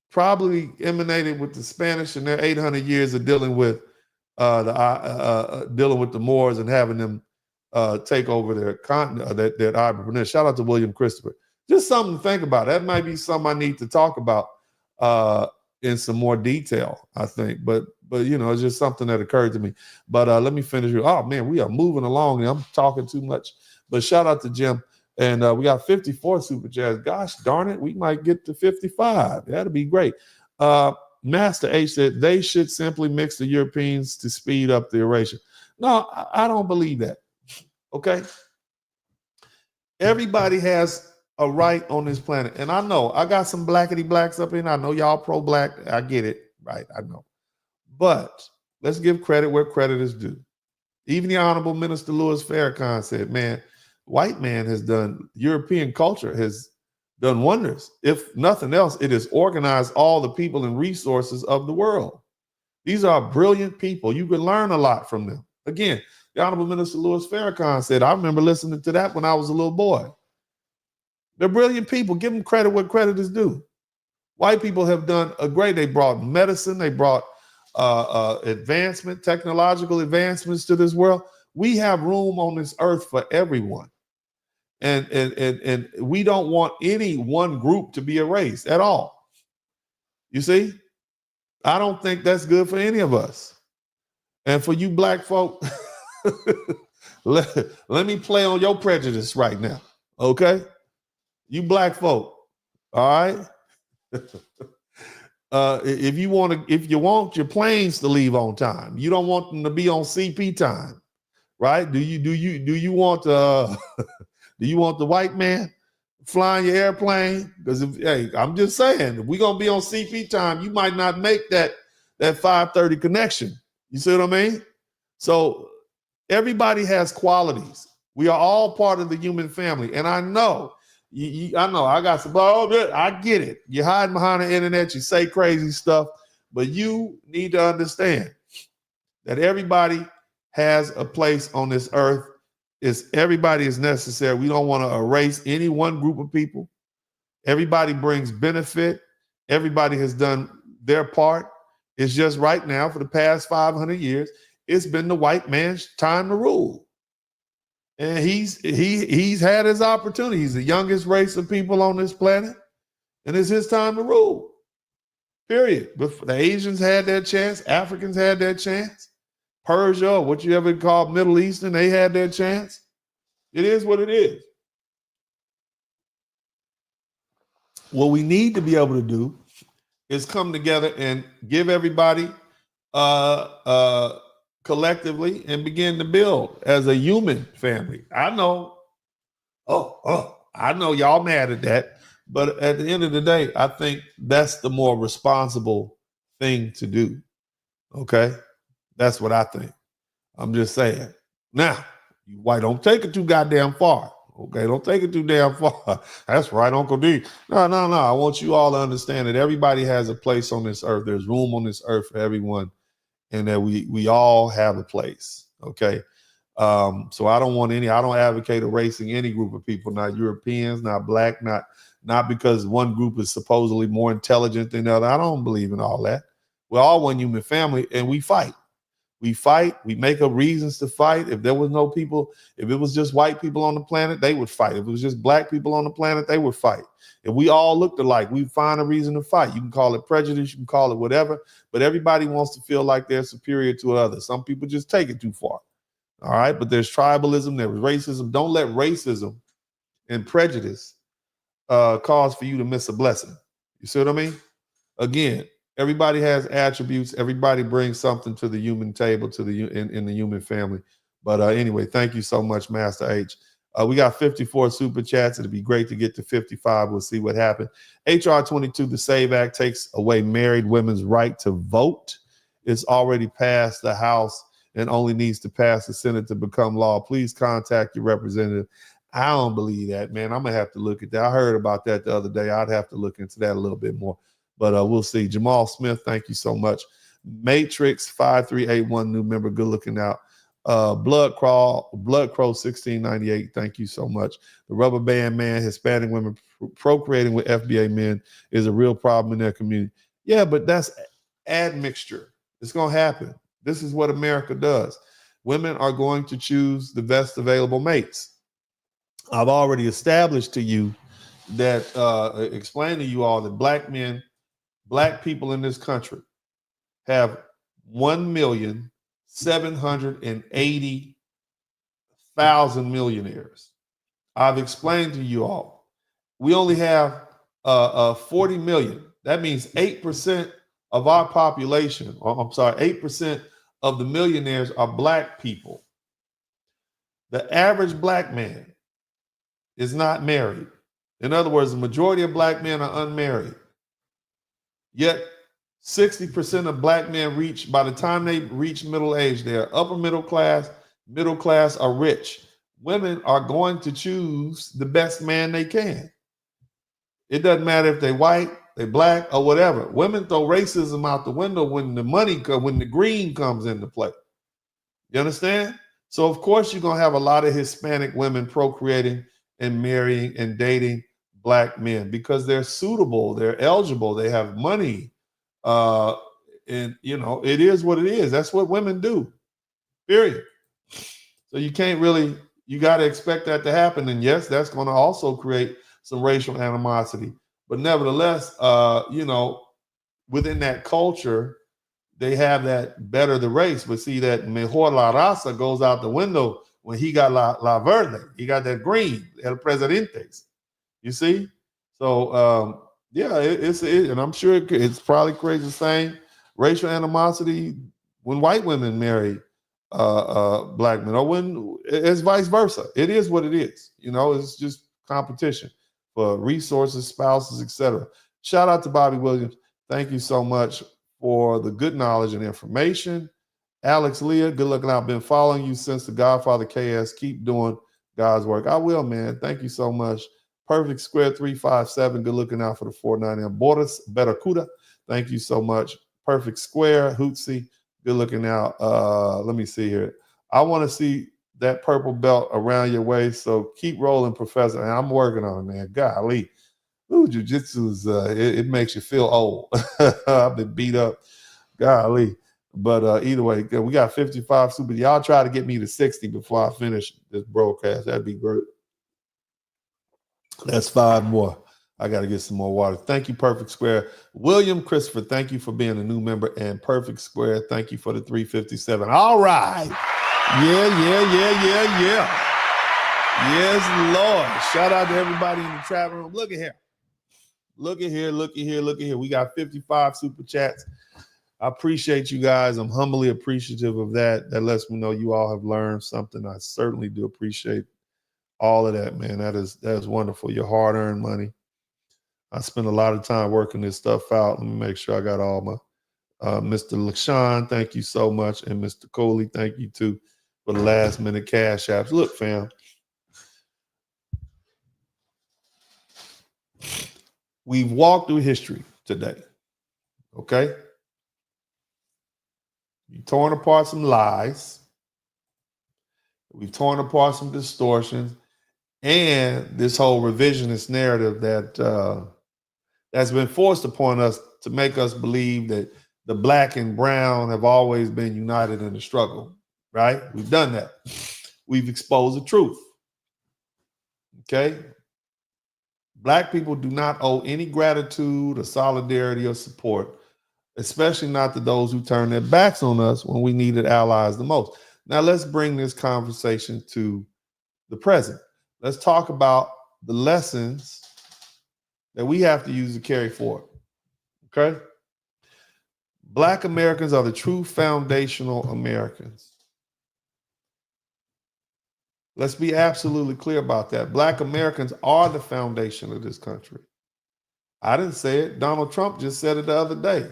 probably emanated with the Spanish and their 800 years of dealing with the Moors and having them take over their continent, that Iber Peninsula. Shout out to William Christopher. Just something to think about. That might be something I need to talk about in some more detail, I think. But it's just something that occurred to me. But let me finish here. Oh man, we are moving along. I'm talking too much. But shout out to Jim. And we got 54 super chats. Gosh darn it, we might get to 55. That'd be great. Master H said they should simply mix the Europeans to speed up the erasure. No, I don't believe that. Okay. Everybody has a right on this planet. And I know I got some blackity blacks up in. I know y'all pro-black. I get it. Right. I know. But let's give credit where credit is due. Even the Honorable Minister Louis Farrakhan said, man, white man has done, European culture has done wonders. If nothing else, it has organized all the people and resources of the world. These are brilliant people. You can learn a lot from them. Again, the Honorable Minister Louis Farrakhan said, I remember listening to that when I was a little boy. They're brilliant people. Give them credit where credit is due. White people have done they brought medicine, they brought advancement, technological advancements to this world. We have room on this earth for everyone. And we don't want any one group to be erased at all. You see? I don't think that's good for any of us. And for you black folk, let me play on your prejudice right now. Okay? You black folk, all right? If you want your planes to leave on time, you don't want them to be on CP time, right? Do you want do you want the white man flying your airplane? Because I'm just saying, if we're gonna be on CP time, you might not make that 5:30 connection. You see what I mean? So everybody has qualities. We are all part of the human family, and I know. I got some. I get it. You're hiding behind the internet. You say crazy stuff, but you need to understand that everybody has a place on this earth. Everybody is necessary. We don't want to erase any one group of people. Everybody brings benefit. Everybody has done their part. It's just right now, for the past 500 years, it's been the white man's time to rule. And he's had his opportunity. He's the youngest race of people on this planet, and it's his time to rule. Period. But the Asians had their chance. Africans had their chance. Persia, or what you ever call Middle Eastern, they had their chance. It is what it is. What we need to be able to do is come together and give everybody collectively and begin to build as a human family. I know, I know y'all mad at that, but at the end of the day, I think that's the more responsible thing to do. Okay? That's what I think. I'm just saying. Now, you white don't take it too goddamn far. Okay, don't take it too damn far. That's right, Uncle D. No. I want you all to understand that everybody has a place on this earth. There's room on this earth for everyone, and that we all have a place. Okay. So I don't advocate erasing any group of people, not Europeans, not black, not because one group is supposedly more intelligent than the other. I don't believe in all that. We're all one human family, and we fight. We fight. We make up reasons to fight. If there was no people, if it was just white people on the planet, they would fight. If it was just black people on the planet, they would fight. If we all looked alike, we'd find a reason to fight. You can call it prejudice, you can call it whatever, but everybody wants to feel like they're superior to others. Some people just take it too far. All right, but there's tribalism, there's racism. Don't let racism and prejudice cause for you to miss a blessing. You see what I mean? Again, everybody has attributes. Everybody brings something to the human table, in the human family. But anyway, thank you so much, Master H. We got 54 super chats. It'd be great to get to 55. We'll see what happens. HR 22, the SAVE Act, takes away married women's right to vote. It's already passed the House and only needs to pass the Senate to become law. Please contact your representative. I don't believe that, man. I'm going to have to look at that. I heard about that the other day. I'd have to look into that a little bit more. But we'll see. Jamal Smith, thank you so much. Matrix 5381, new member, good looking out. Blood Crow 1698, thank you so much. The Rubber Band Man, Hispanic women procreating with FBA men is a real problem in their community. Yeah, but that's admixture. It's going to happen. This is what America does. Women are going to choose the best available mates. I've already established to you that, explain to you all that black people in this country have 1,780,000 millionaires. I've explained to you all. We only have 40 million. That means 8% of our population, 8% of the millionaires are black people. The average black man is not married. In other words, the majority of black men are unmarried. Yet 60% of black men by the time they reach middle age, they're upper middle class are rich. Women are going to choose the best man they can. It doesn't matter if they're white, they're black, or whatever. Women throw racism out the window when the green comes into play. You understand? So of course you're going to have a lot of Hispanic women procreating and marrying and dating black men because they're suitable, they're eligible, they have money. And it is what it is. That's what women do, period. So you got to expect that to happen. And yes, that's going to also create some racial animosity. But nevertheless, within that culture, they have that better the race. But see, that mejor la raza goes out the window when he got la verde. He got that green, el presidentes. You see? So, and I'm sure it's probably creates the same racial animosity when white women marry black men, or when it's vice versa. It is what it is. It's just competition for resources, spouses, etc. Shout out to Bobby Williams. Thank you so much for the good knowledge and information. Alex Leah, good looking out. Been following you since the Godfather KS. Keep doing God's work. I will, man. Thank you so much. Perfect Square 357, good looking out for the 499. Boris Betacuda, thank you so much. Perfect Square, Hootsie, good looking out. Let me see here. I want to see that purple belt around your waist, so keep rolling, Professor. And I'm working on it, man. Golly. Ooh, jiu-jitsu is, it makes you feel old. I've been beat up. Golly. But either way, we got 55 super. Y'all try to get me to 60 before I finish this broadcast. That'd be great. That's 5 more. I got to get some more water. Thank you, Perfect Square. William Christopher, thank you for being a new member. And Perfect Square, thank you for the 357. All right. Yeah. Yes, Lord. Shout out to everybody in the chat room. Look at here. Look at here. We got 55 super chats. I appreciate you guys. I'm humbly appreciative of that. That lets me know you all have learned something. I certainly do appreciate all of that, man. That is wonderful. Your hard-earned money. I spend a lot of time working this stuff out. Let me make sure I got all my Mr. LaShawn, thank you so much. And Mr. Coley, thank you too for the last minute cash apps. Look, fam, we've walked through history today, okay? We've torn apart some lies. We've torn apart some distortions and this whole revisionist narrative that that's been forced upon us to make us believe that the black and brown have always been united in the struggle, right? We've done that. We've exposed the truth, okay? Black people do not owe any gratitude or solidarity or support, especially not to those who turn their backs on us when we needed allies the most. Now let's bring this conversation to the present. Let's talk about the lessons that we have to use to carry forward, okay? Black Americans are the true foundational Americans. Let's be absolutely clear about that. Black Americans are the foundation of this country. I didn't say it. Donald Trump just said it the other day.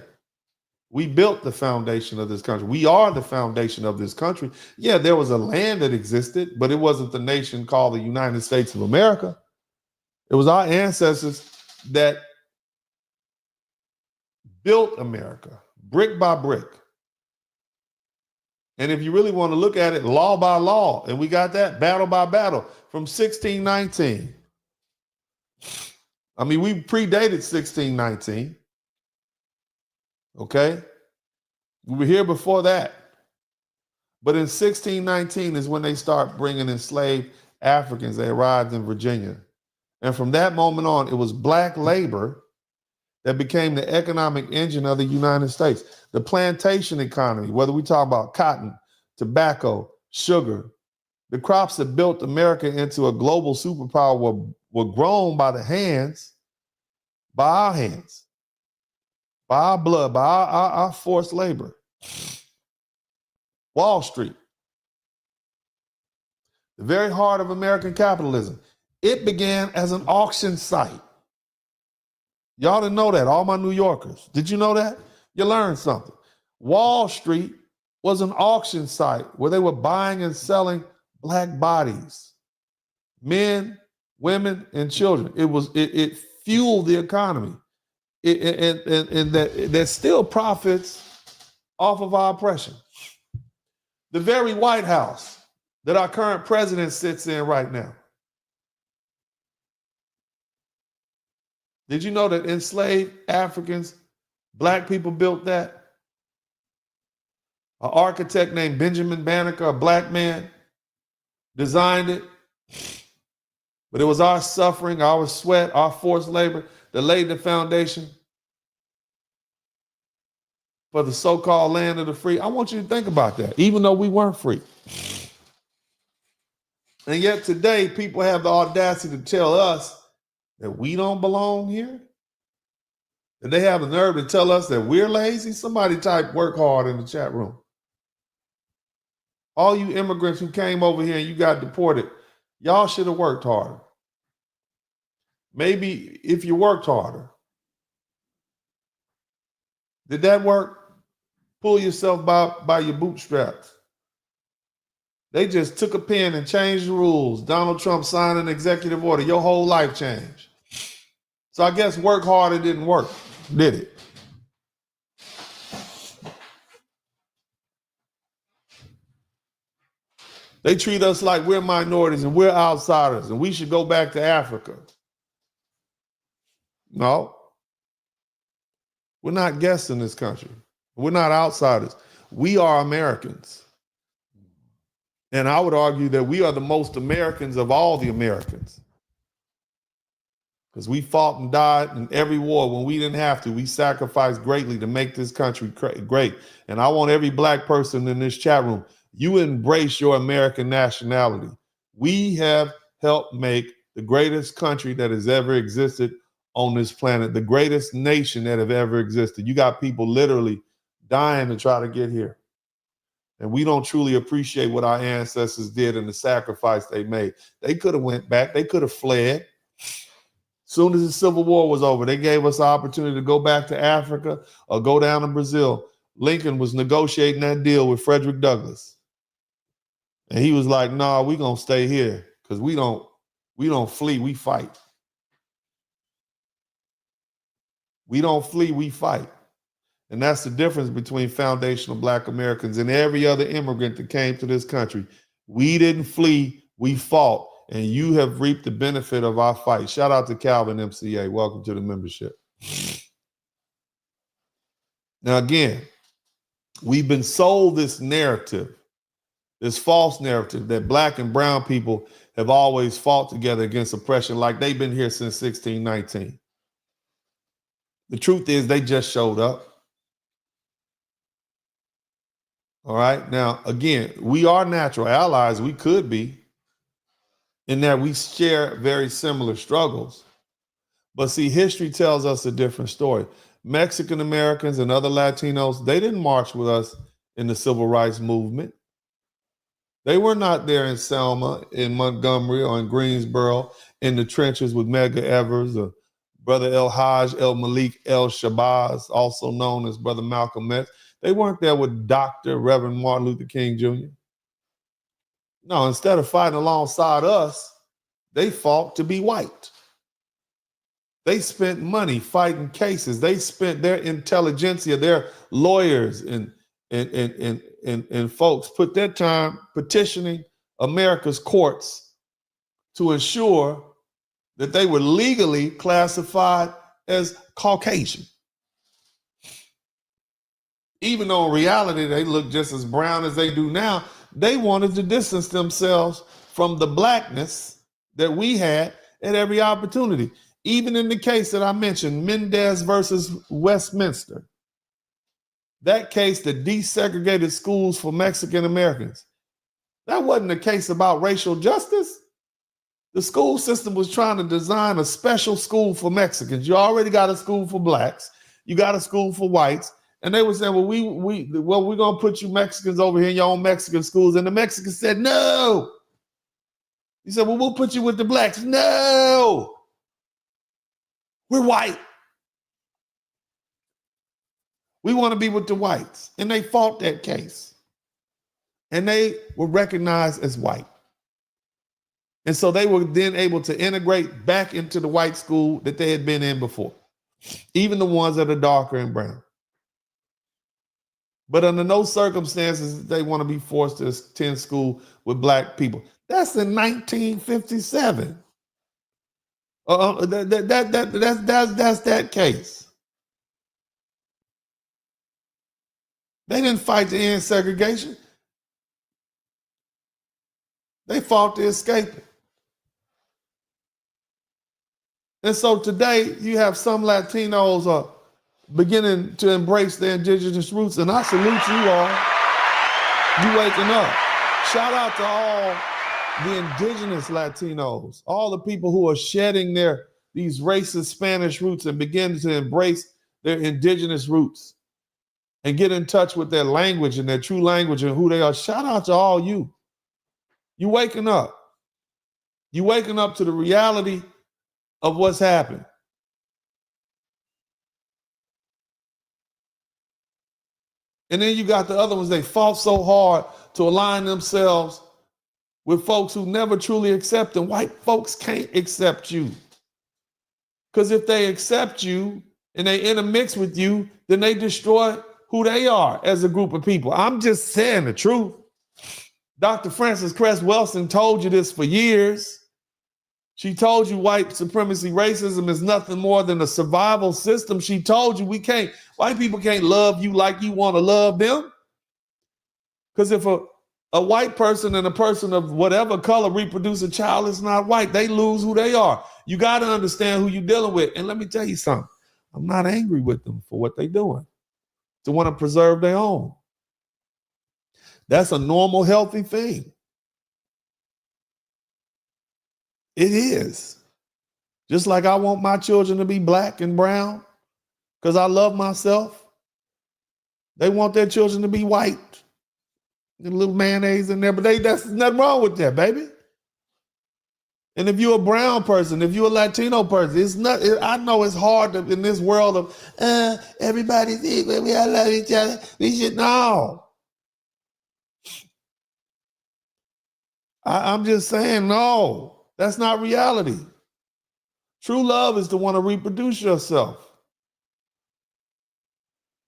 We built the foundation of this country. We are the foundation of this country. Yeah, there was a land that existed, but it wasn't the nation called the United States of America. It was our ancestors that built America, brick by brick. And if you really want to look at it, law by law, and we got that, battle by battle, from 1619. I mean, we predated 1619. Okay? We were here before that. But in 1619 is when they start bringing enslaved Africans. They arrived in Virginia. And from that moment on, it was black labor that became the economic engine of the United States. The plantation economy, whether we talk about cotton, tobacco, sugar, the crops that built America into a global superpower were grown by the hands, by our hands, by our blood, by our forced labor. Wall Street, the very heart of American capitalism, it began as an auction site. Y'all didn't know that, all my New Yorkers. Did you know that? You learned something. Wall Street was an auction site where they were buying and selling black bodies, men, women, and children. It fueled the economy. And that still profits off of our oppression. The very White House that our current president sits in right now. Did you know that enslaved Africans, black people built that? An architect named Benjamin Banneker, a black man, designed it. But it was our suffering, our sweat, our forced labor that laid the foundation for the so-called land of the free. I want you to think about that, even though we weren't free. And yet today, people have the audacity to tell us that we don't belong here. And they have the nerve to tell us that we're lazy. Somebody type work hard in the chat room. All you immigrants who came over here and you got deported, y'all should have worked harder. Maybe if you worked harder. Did that work? Pull yourself by your bootstraps. They just took a pen and changed the rules. Donald Trump signed an executive order. Your whole life changed. So I guess work harder didn't work, did it? They treat us like we're minorities and we're outsiders and we should go back to Africa. No. We're not guests in this country. We're not outsiders. We are Americans. And I would argue that we are the most Americans of all the Americans. Because we fought and died in every war when we didn't have to. We sacrificed greatly to make this country great. And I want every black person in this chat room, you embrace your American nationality. We have helped make the greatest country that has ever existed on this planet, the greatest nation that have ever existed. You got people literally dying to try to get here. And we don't truly appreciate what our ancestors did and the sacrifice they made. They could have went back. They could have fled. Soon as the Civil War was over, they gave us the opportunity to go back to Africa or go down to Brazil. Lincoln was negotiating that deal with Frederick Douglass. And he was like, nah, we're going to stay here because we don't flee, we fight. We don't flee, we fight. And that's the difference between foundational Black Americans and every other immigrant that came to this country. We didn't flee, we fought, and you have reaped the benefit of our fight. Shout out to Calvin MCA. Welcome to the membership. Now, again, we've been sold this narrative, this false narrative that Black and brown people have always fought together against oppression like they've been here since 1619. The truth is they just showed up. All right. Now, again, we are natural allies. We could be, in that we share very similar struggles. But see, history tells us a different story. Mexican Americans and other Latinos, they didn't march with us in the civil rights movement. They were not there in Selma, in Montgomery, or in Greensboro, in the trenches with Medgar Evers, or Brother El Haj El Malik El Shabazz, also known as Brother Malcolm X. They weren't there with Dr. Reverend Martin Luther King Jr. No, instead of fighting alongside us, they fought to be white. They spent money fighting cases. They spent their intelligentsia, their lawyers and folks put their time petitioning America's courts to ensure that they were legally classified as Caucasian. Even though in reality they look just as brown as they do now, they wanted to distance themselves from the Blackness that we had at every opportunity. Even in the case that I mentioned, Mendez versus Westminster, that case that desegregated schools for Mexican Americans, that wasn't a case about racial justice. The school system was trying to design a special school for Mexicans. You already got a school for Blacks. You got a school for whites. And they were saying, well, we're going to put you Mexicans over here in your own Mexican schools. And the Mexicans said, no. He said, well, we'll put you with the Blacks. No. We're white. We want to be with the whites. And they fought that case. And they were recognized as white. And so they were then able to integrate back into the white school that they had been in before, even the ones that are darker and brown. But under no circumstances they want to be forced to attend school with Black people. That's in 1957. That's that case. They didn't fight to end segregation. They fought to escape it. And so today you have some Latinos beginning to embrace their indigenous roots, and I salute you all. You waking up. Shout out to all the indigenous Latinos, all the people who are shedding these racist Spanish roots and begin to embrace their indigenous roots and get in touch with their language and their true language and who they are. Shout out to all you. You waking up. You waking up to the reality of what's happened. And then you got the other ones, they fought so hard to align themselves with folks who never truly accept them. White folks can't accept you. Because if they accept you and they intermix with you, then they destroy who they are as a group of people. I'm just saying the truth. Dr. Frances Cress Welsing told you this for years. She told you white supremacy racism is nothing more than a survival system. She told you white people can't love you like you want to love them. Because if a white person and a person of whatever color reproduce a child that's not white, they lose who they are. You got to understand who you're dealing with. And let me tell you something. I'm not angry with them for what they're doing, to want to preserve their own. That's a normal, healthy thing. It is. Just like I want my children to be Black and brown because I love myself. They want their children to be white. A little mayonnaise in there, but that's nothing wrong with that, baby. And if you're a brown person, if you're a Latino person, I know it's hard in this world of everybody's equal, we all love each other. We should know. I'm just saying, no. That's not reality. True love is to want to reproduce yourself.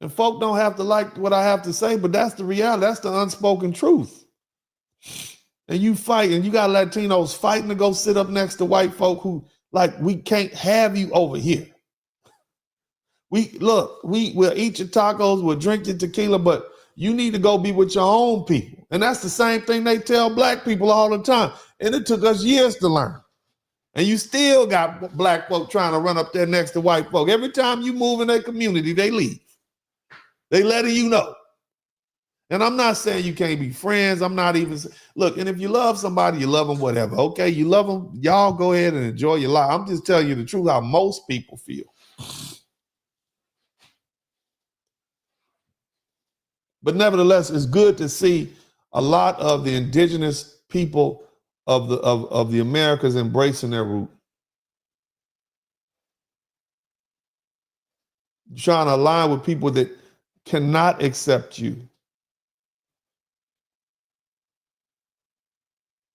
And folk don't have to like what I have to say, but that's the reality. That's the unspoken truth. And you fight, and you got Latinos fighting to go sit up next to white folk who, like, we can't have you over here. We'll eat your tacos, we'll drink your tequila, but you need to go be with your own people. And that's the same thing they tell black people all the time. And it took us years to learn. And you still got black folk trying to run up there next to white folk. Every time you move in their community, they leave. They letting you know. And I'm not saying you can't be friends. I'm not even, look, and if you love somebody, you love them, whatever. Okay, you love them, y'all go ahead and enjoy your life. I'm just telling you the truth, how most people feel. But nevertheless, it's good to see a lot of the indigenous people of the Americas embracing their root. Trying to align with people that cannot accept you.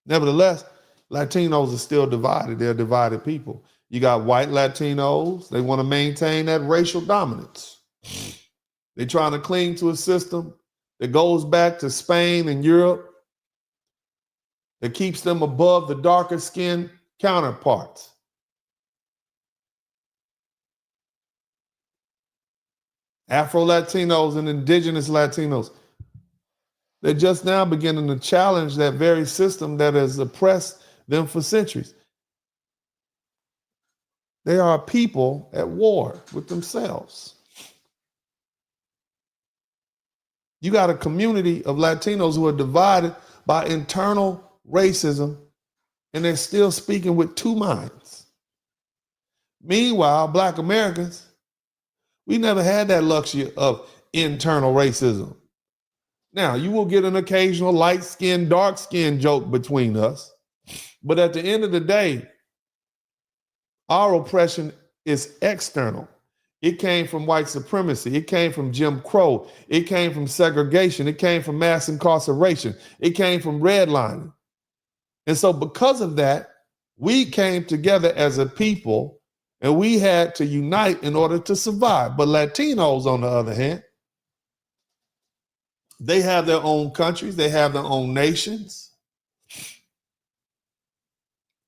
Nevertheless, Latinos are still divided. They're divided people. You got white Latinos. They want to maintain that racial dominance. They're trying to cling to a system that goes back to Spain and Europe, that keeps them above the darker skinned counterparts. Afro-Latinos and indigenous Latinos, they're just now beginning to challenge that very system that has oppressed them for centuries. They are a people at war with themselves. You got a community of Latinos who are divided by internal racism, and they're still speaking with two minds. Meanwhile, Black Americans, we never had that luxury of internal racism. Now, you will get an occasional light-skinned, dark-skinned joke between us, but at the end of the day, our oppression is external. It came from white supremacy. It came from Jim Crow. It came from segregation. It came from mass incarceration. It came from redlining. And so because of that, we came together as a people and we had to unite in order to survive. But Latinos, on the other hand, they have their own countries. They have their own nations.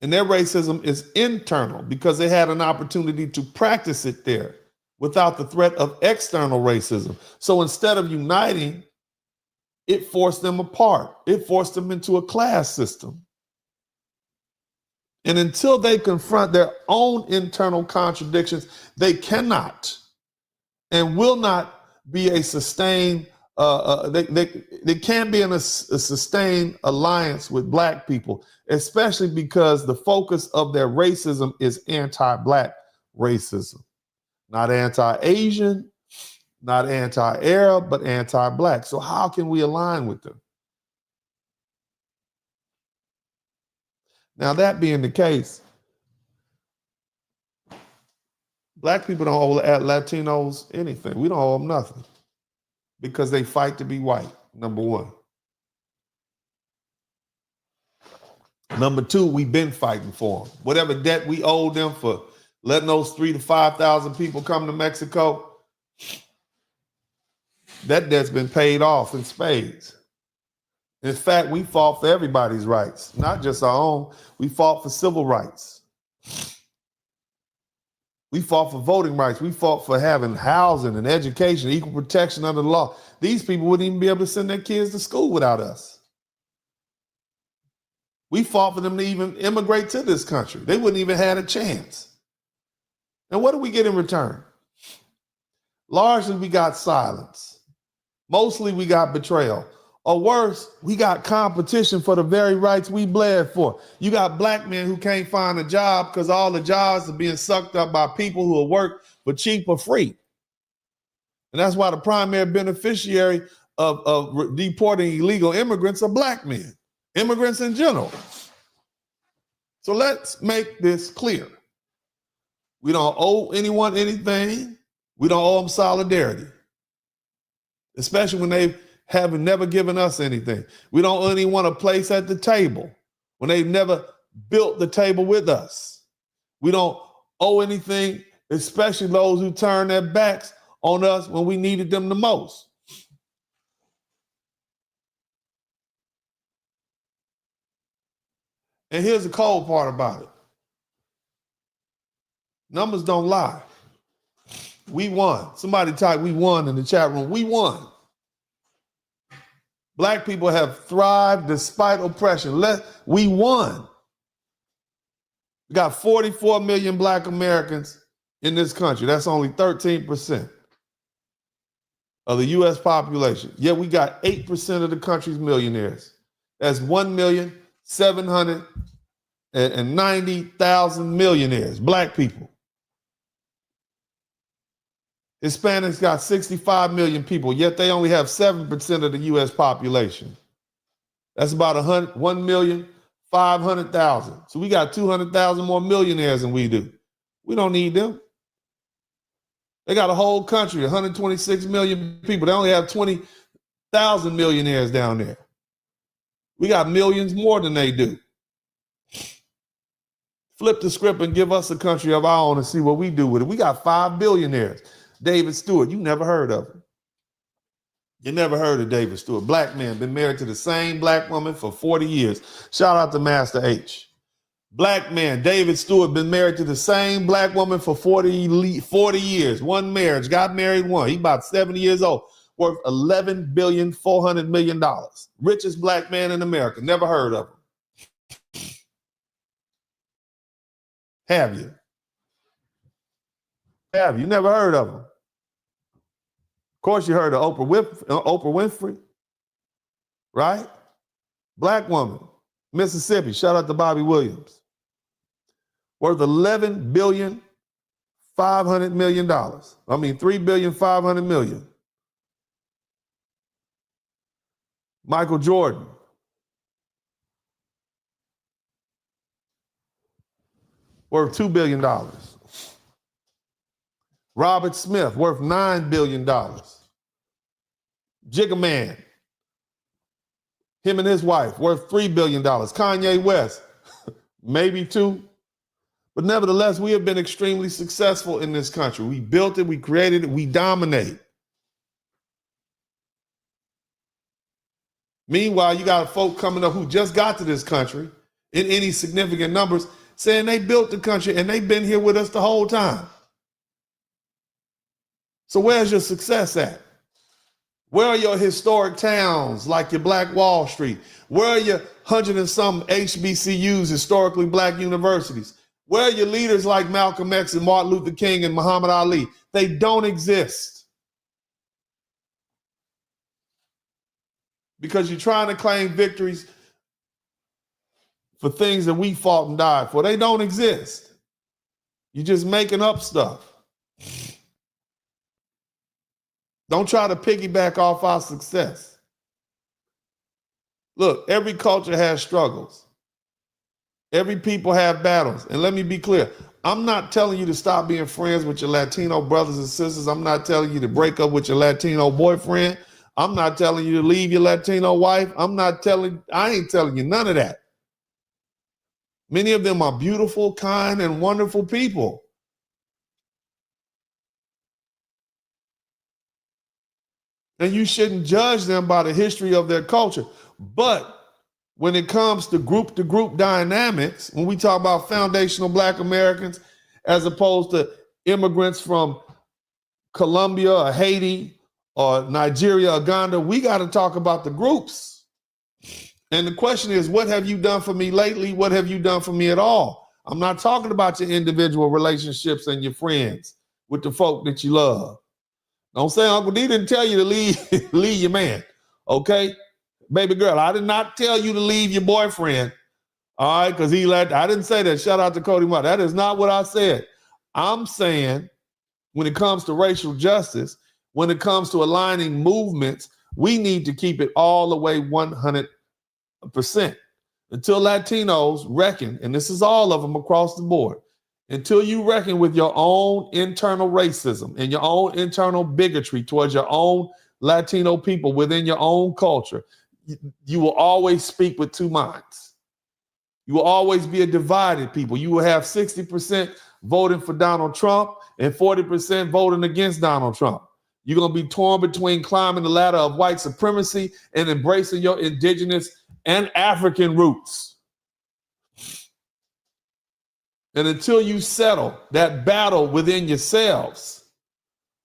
And their racism is internal because they had an opportunity to practice it there without the threat of external racism. So instead of uniting, it forced them apart. It forced them into a class system. And until they confront their own internal contradictions, they cannot and will not be a sustained, they can't be in a sustained alliance with Black people, especially because the focus of their racism is anti-Black racism. Not anti-Asian, not anti-Arab, but anti-Black. So how can we align with them? Now, that being the case, Black people don't owe Latinos anything. We don't owe them nothing because they fight to be white, number one. Number two, we've been fighting for them. Whatever debt we owe them for letting those 3,000 to 5,000 people come to Mexico, that debt's been paid off in spades. In fact, we fought for everybody's rights, not just our own. We fought for civil rights. We fought for voting rights. We fought for having housing and education, equal protection under the law. These people wouldn't even be able to send their kids to school without us. We fought for them to even immigrate to this country. They wouldn't even have a chance. And what do we get in return? Largely, we got silence. Mostly, we got betrayal. Or worse, we got competition for the very rights we bled for. You got Black men who can't find a job because all the jobs are being sucked up by people who will work for cheap or free. And that's why the primary beneficiary of deporting illegal immigrants are Black men, immigrants in general. So let's make this clear. We don't owe anyone anything. We don't owe them solidarity, especially when they have never given us anything. We don't owe anyone a place at the table when they've never built the table with us. We don't owe anything, especially those who turn their backs on us when we needed them the most. And here's the cold part about it. Numbers don't lie. We won. Somebody type "we won" in the chat room. We won. Black people have thrived despite oppression. We won. We got 44 million Black Americans in this country. That's only 13% of the U.S. population. Yet we got 8% of the country's millionaires. That's 1,790,000 millionaires, Black people. Hispanics got 65 million people, yet they only have 7% of the U.S. population. That's about 1,500,000. So we got 200,000 more millionaires than we do. We don't need them. They got a whole country, 126 million people. They only have 20,000 millionaires down there. We got millions more than they do. Flip the script and give us a country of our own and see what we do with it. We got 5 billionaires. David Stewart, you never heard of him. You never heard of David Stewart. Black man, been married to the same Black woman for 40 years. Shout out to Master H. Black man, David Stewart, been married to the same Black woman for 40 years. One marriage, got married one. He about 70 years old, worth $11.4 billion. Richest Black man in America. Never heard of him. Have you? Have you never heard of him? Of course, you heard of Oprah Winfrey, right? Black woman, Mississippi. Shout out to Bobby Williams. Worth $11.5 billion. $3.5 billion. Michael Jordan. Worth $2 billion. Robert Smith, worth $9 billion. Jigga Man, him and his wife, worth $3 billion. Kanye West, maybe 2. But nevertheless, we have been extremely successful in this country. We built it, we created it, we dominate. Meanwhile, you got folk coming up who just got to this country in any significant numbers saying they built the country and they've been here with us the whole time. So where's your success at? Where are your historic towns like your Black Wall Street? Where are your 100 and some HBCUs, historically Black universities? Where are your leaders like Malcolm X and Martin Luther King and Muhammad Ali? They don't exist. Because you're trying to claim victories for things that we fought and died for. They don't exist. You're just making up stuff. Don't try to piggyback off our success. Look, every culture has struggles. Every people have battles. And let me be clear. I'm not telling you to stop being friends with your Latino brothers and sisters. I'm not telling you to break up with your Latino boyfriend. I'm not telling you to leave your Latino wife. I ain't telling you none of that. Many of them are beautiful, kind, and wonderful people. And you shouldn't judge them by the history of their culture. But when it comes to group dynamics, when we talk about foundational Black Americans, as opposed to immigrants from Colombia or Haiti or Nigeria or Uganda, we got to talk about the groups. And the question is, what have you done for me lately? What have you done for me at all? I'm not talking about your individual relationships and your friends with the folk that you love. Don't say Uncle D didn't tell you to leave your man, okay? Baby girl, I did not tell you to leave your boyfriend, all right? Because I didn't say that. Shout out to Cody Mott. That is not what I said. I'm saying when it comes to racial justice, when it comes to aligning movements, we need to keep it all the way 100%. Until Latinos reckon, and this is all of them across the board, until you reckon with your own internal racism and your own internal bigotry towards your own Latino people within your own culture, you will always speak with two minds. You will always be a divided people. You will have 60% voting for Donald Trump and 40% voting against Donald Trump. You're going to be torn between climbing the ladder of white supremacy and embracing your indigenous and African roots. And until you settle that battle within yourselves,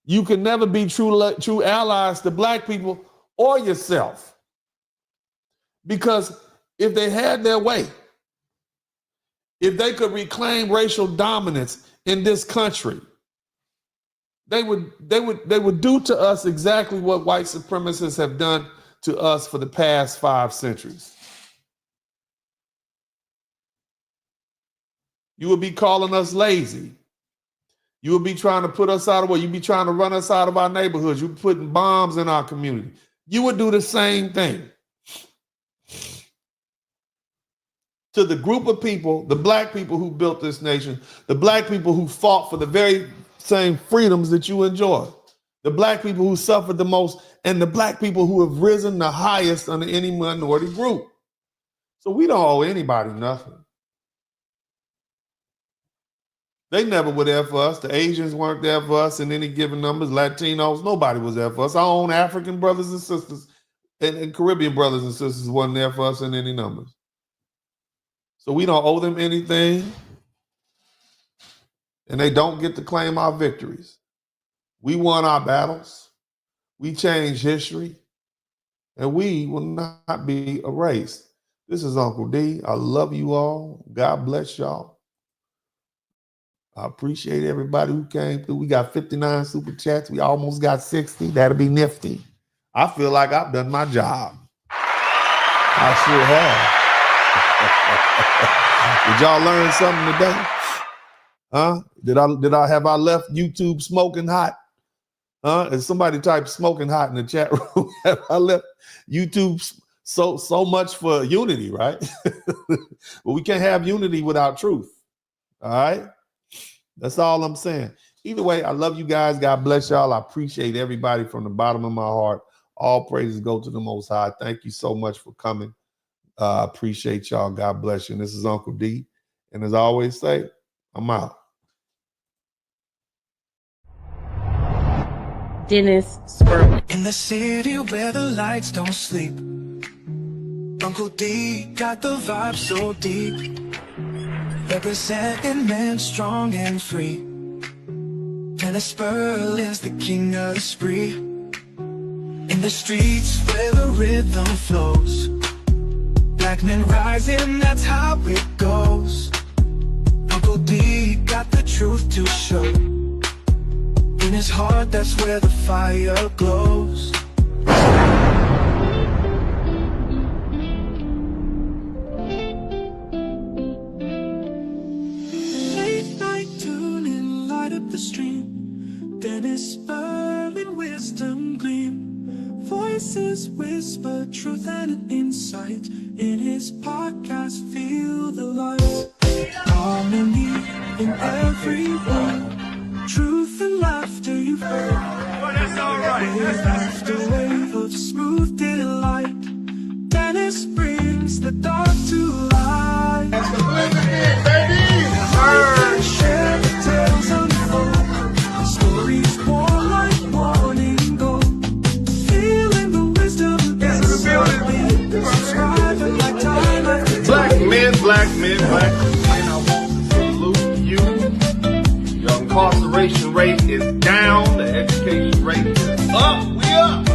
you can never be true allies to black people or yourself. Because if they had their way, if they could reclaim racial dominance in this country, they would do to us exactly what white supremacists have done to us for the past 5 centuries. You would be calling us lazy. You would be trying to put us out of work. You'd be trying to run us out of our neighborhoods. You'd be putting bombs in our community. You would do the same thing to the group of people, the black people who built this nation, the black people who fought for the very same freedoms that you enjoy, the black people who suffered the most, and the black people who have risen the highest under any minority group. So we don't owe anybody nothing. They never were there for us. The Asians weren't there for us in any given numbers. Latinos, nobody was there for us. Our own African brothers and sisters and Caribbean brothers and sisters wasn't there for us in any numbers. So we don't owe them anything. And they don't get to claim our victories. We won our battles. We changed history. And we will not be erased. This is Uncle D. I love you all. God bless y'all. I appreciate everybody who came through. We got 59 super chats. We almost got 60. That'll be nifty. I feel like I've done my job. I sure have. Did y'all learn something today? Huh? Did I have I left YouTube smoking hot? Huh? If somebody typed smoking hot in the chat room, have I left YouTube so much for unity, right? Well, we can't have unity without truth. All right? That's all I'm saying. Either way, I love you guys. God bless y'all. I appreciate everybody from the bottom of my heart. All praises go to the Most High. Thank you so much for coming. Appreciate y'all. God bless you. And this is Uncle D. And as I always say, I'm out. Dennis Spurling. In the city where the lights don't sleep, Uncle D got the vibe so deep. Representing men strong and free. Dennis Spurling's the king of the spree. In the streets where the rhythm flows, black men rising, that's how it goes. Uncle D got the truth to show. In his heart, that's where the fire glows. Late night tuning, light up the stream. Dennis Spurling, wisdom gleam. Voices whisper truth and an insight. In his podcast, feel the light. Harmony in every word. Truth and laughter you've heard. That's all right. Wave after wave of smooth delight. Dennis brings the dark to light. That's the blizzard, baby. Share the tales unfold. The stories born like morning gold. Feeling the wisdom inside me. Subscribing like time after time. Black men, black men, black men. I want to salute you. Your incarceration rate is down. The education rate is up. We up.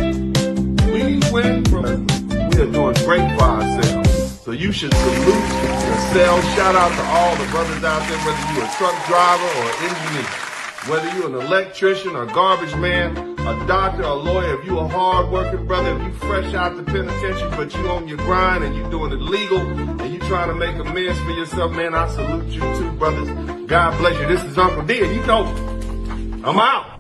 We went from, we are doing great for ourselves. So you should salute yourself. Shout out to all the brothers out there, whether you're a truck driver or engineer, whether you're an electrician or garbage man, a doctor, a lawyer, if you're a hard-working brother, if you fresh out the penitentiary, but you on your grind and you doing it legal and you trying to make amends for yourself, man, I salute you too, brothers. God bless you. This is Uncle D, and you know, I'm out.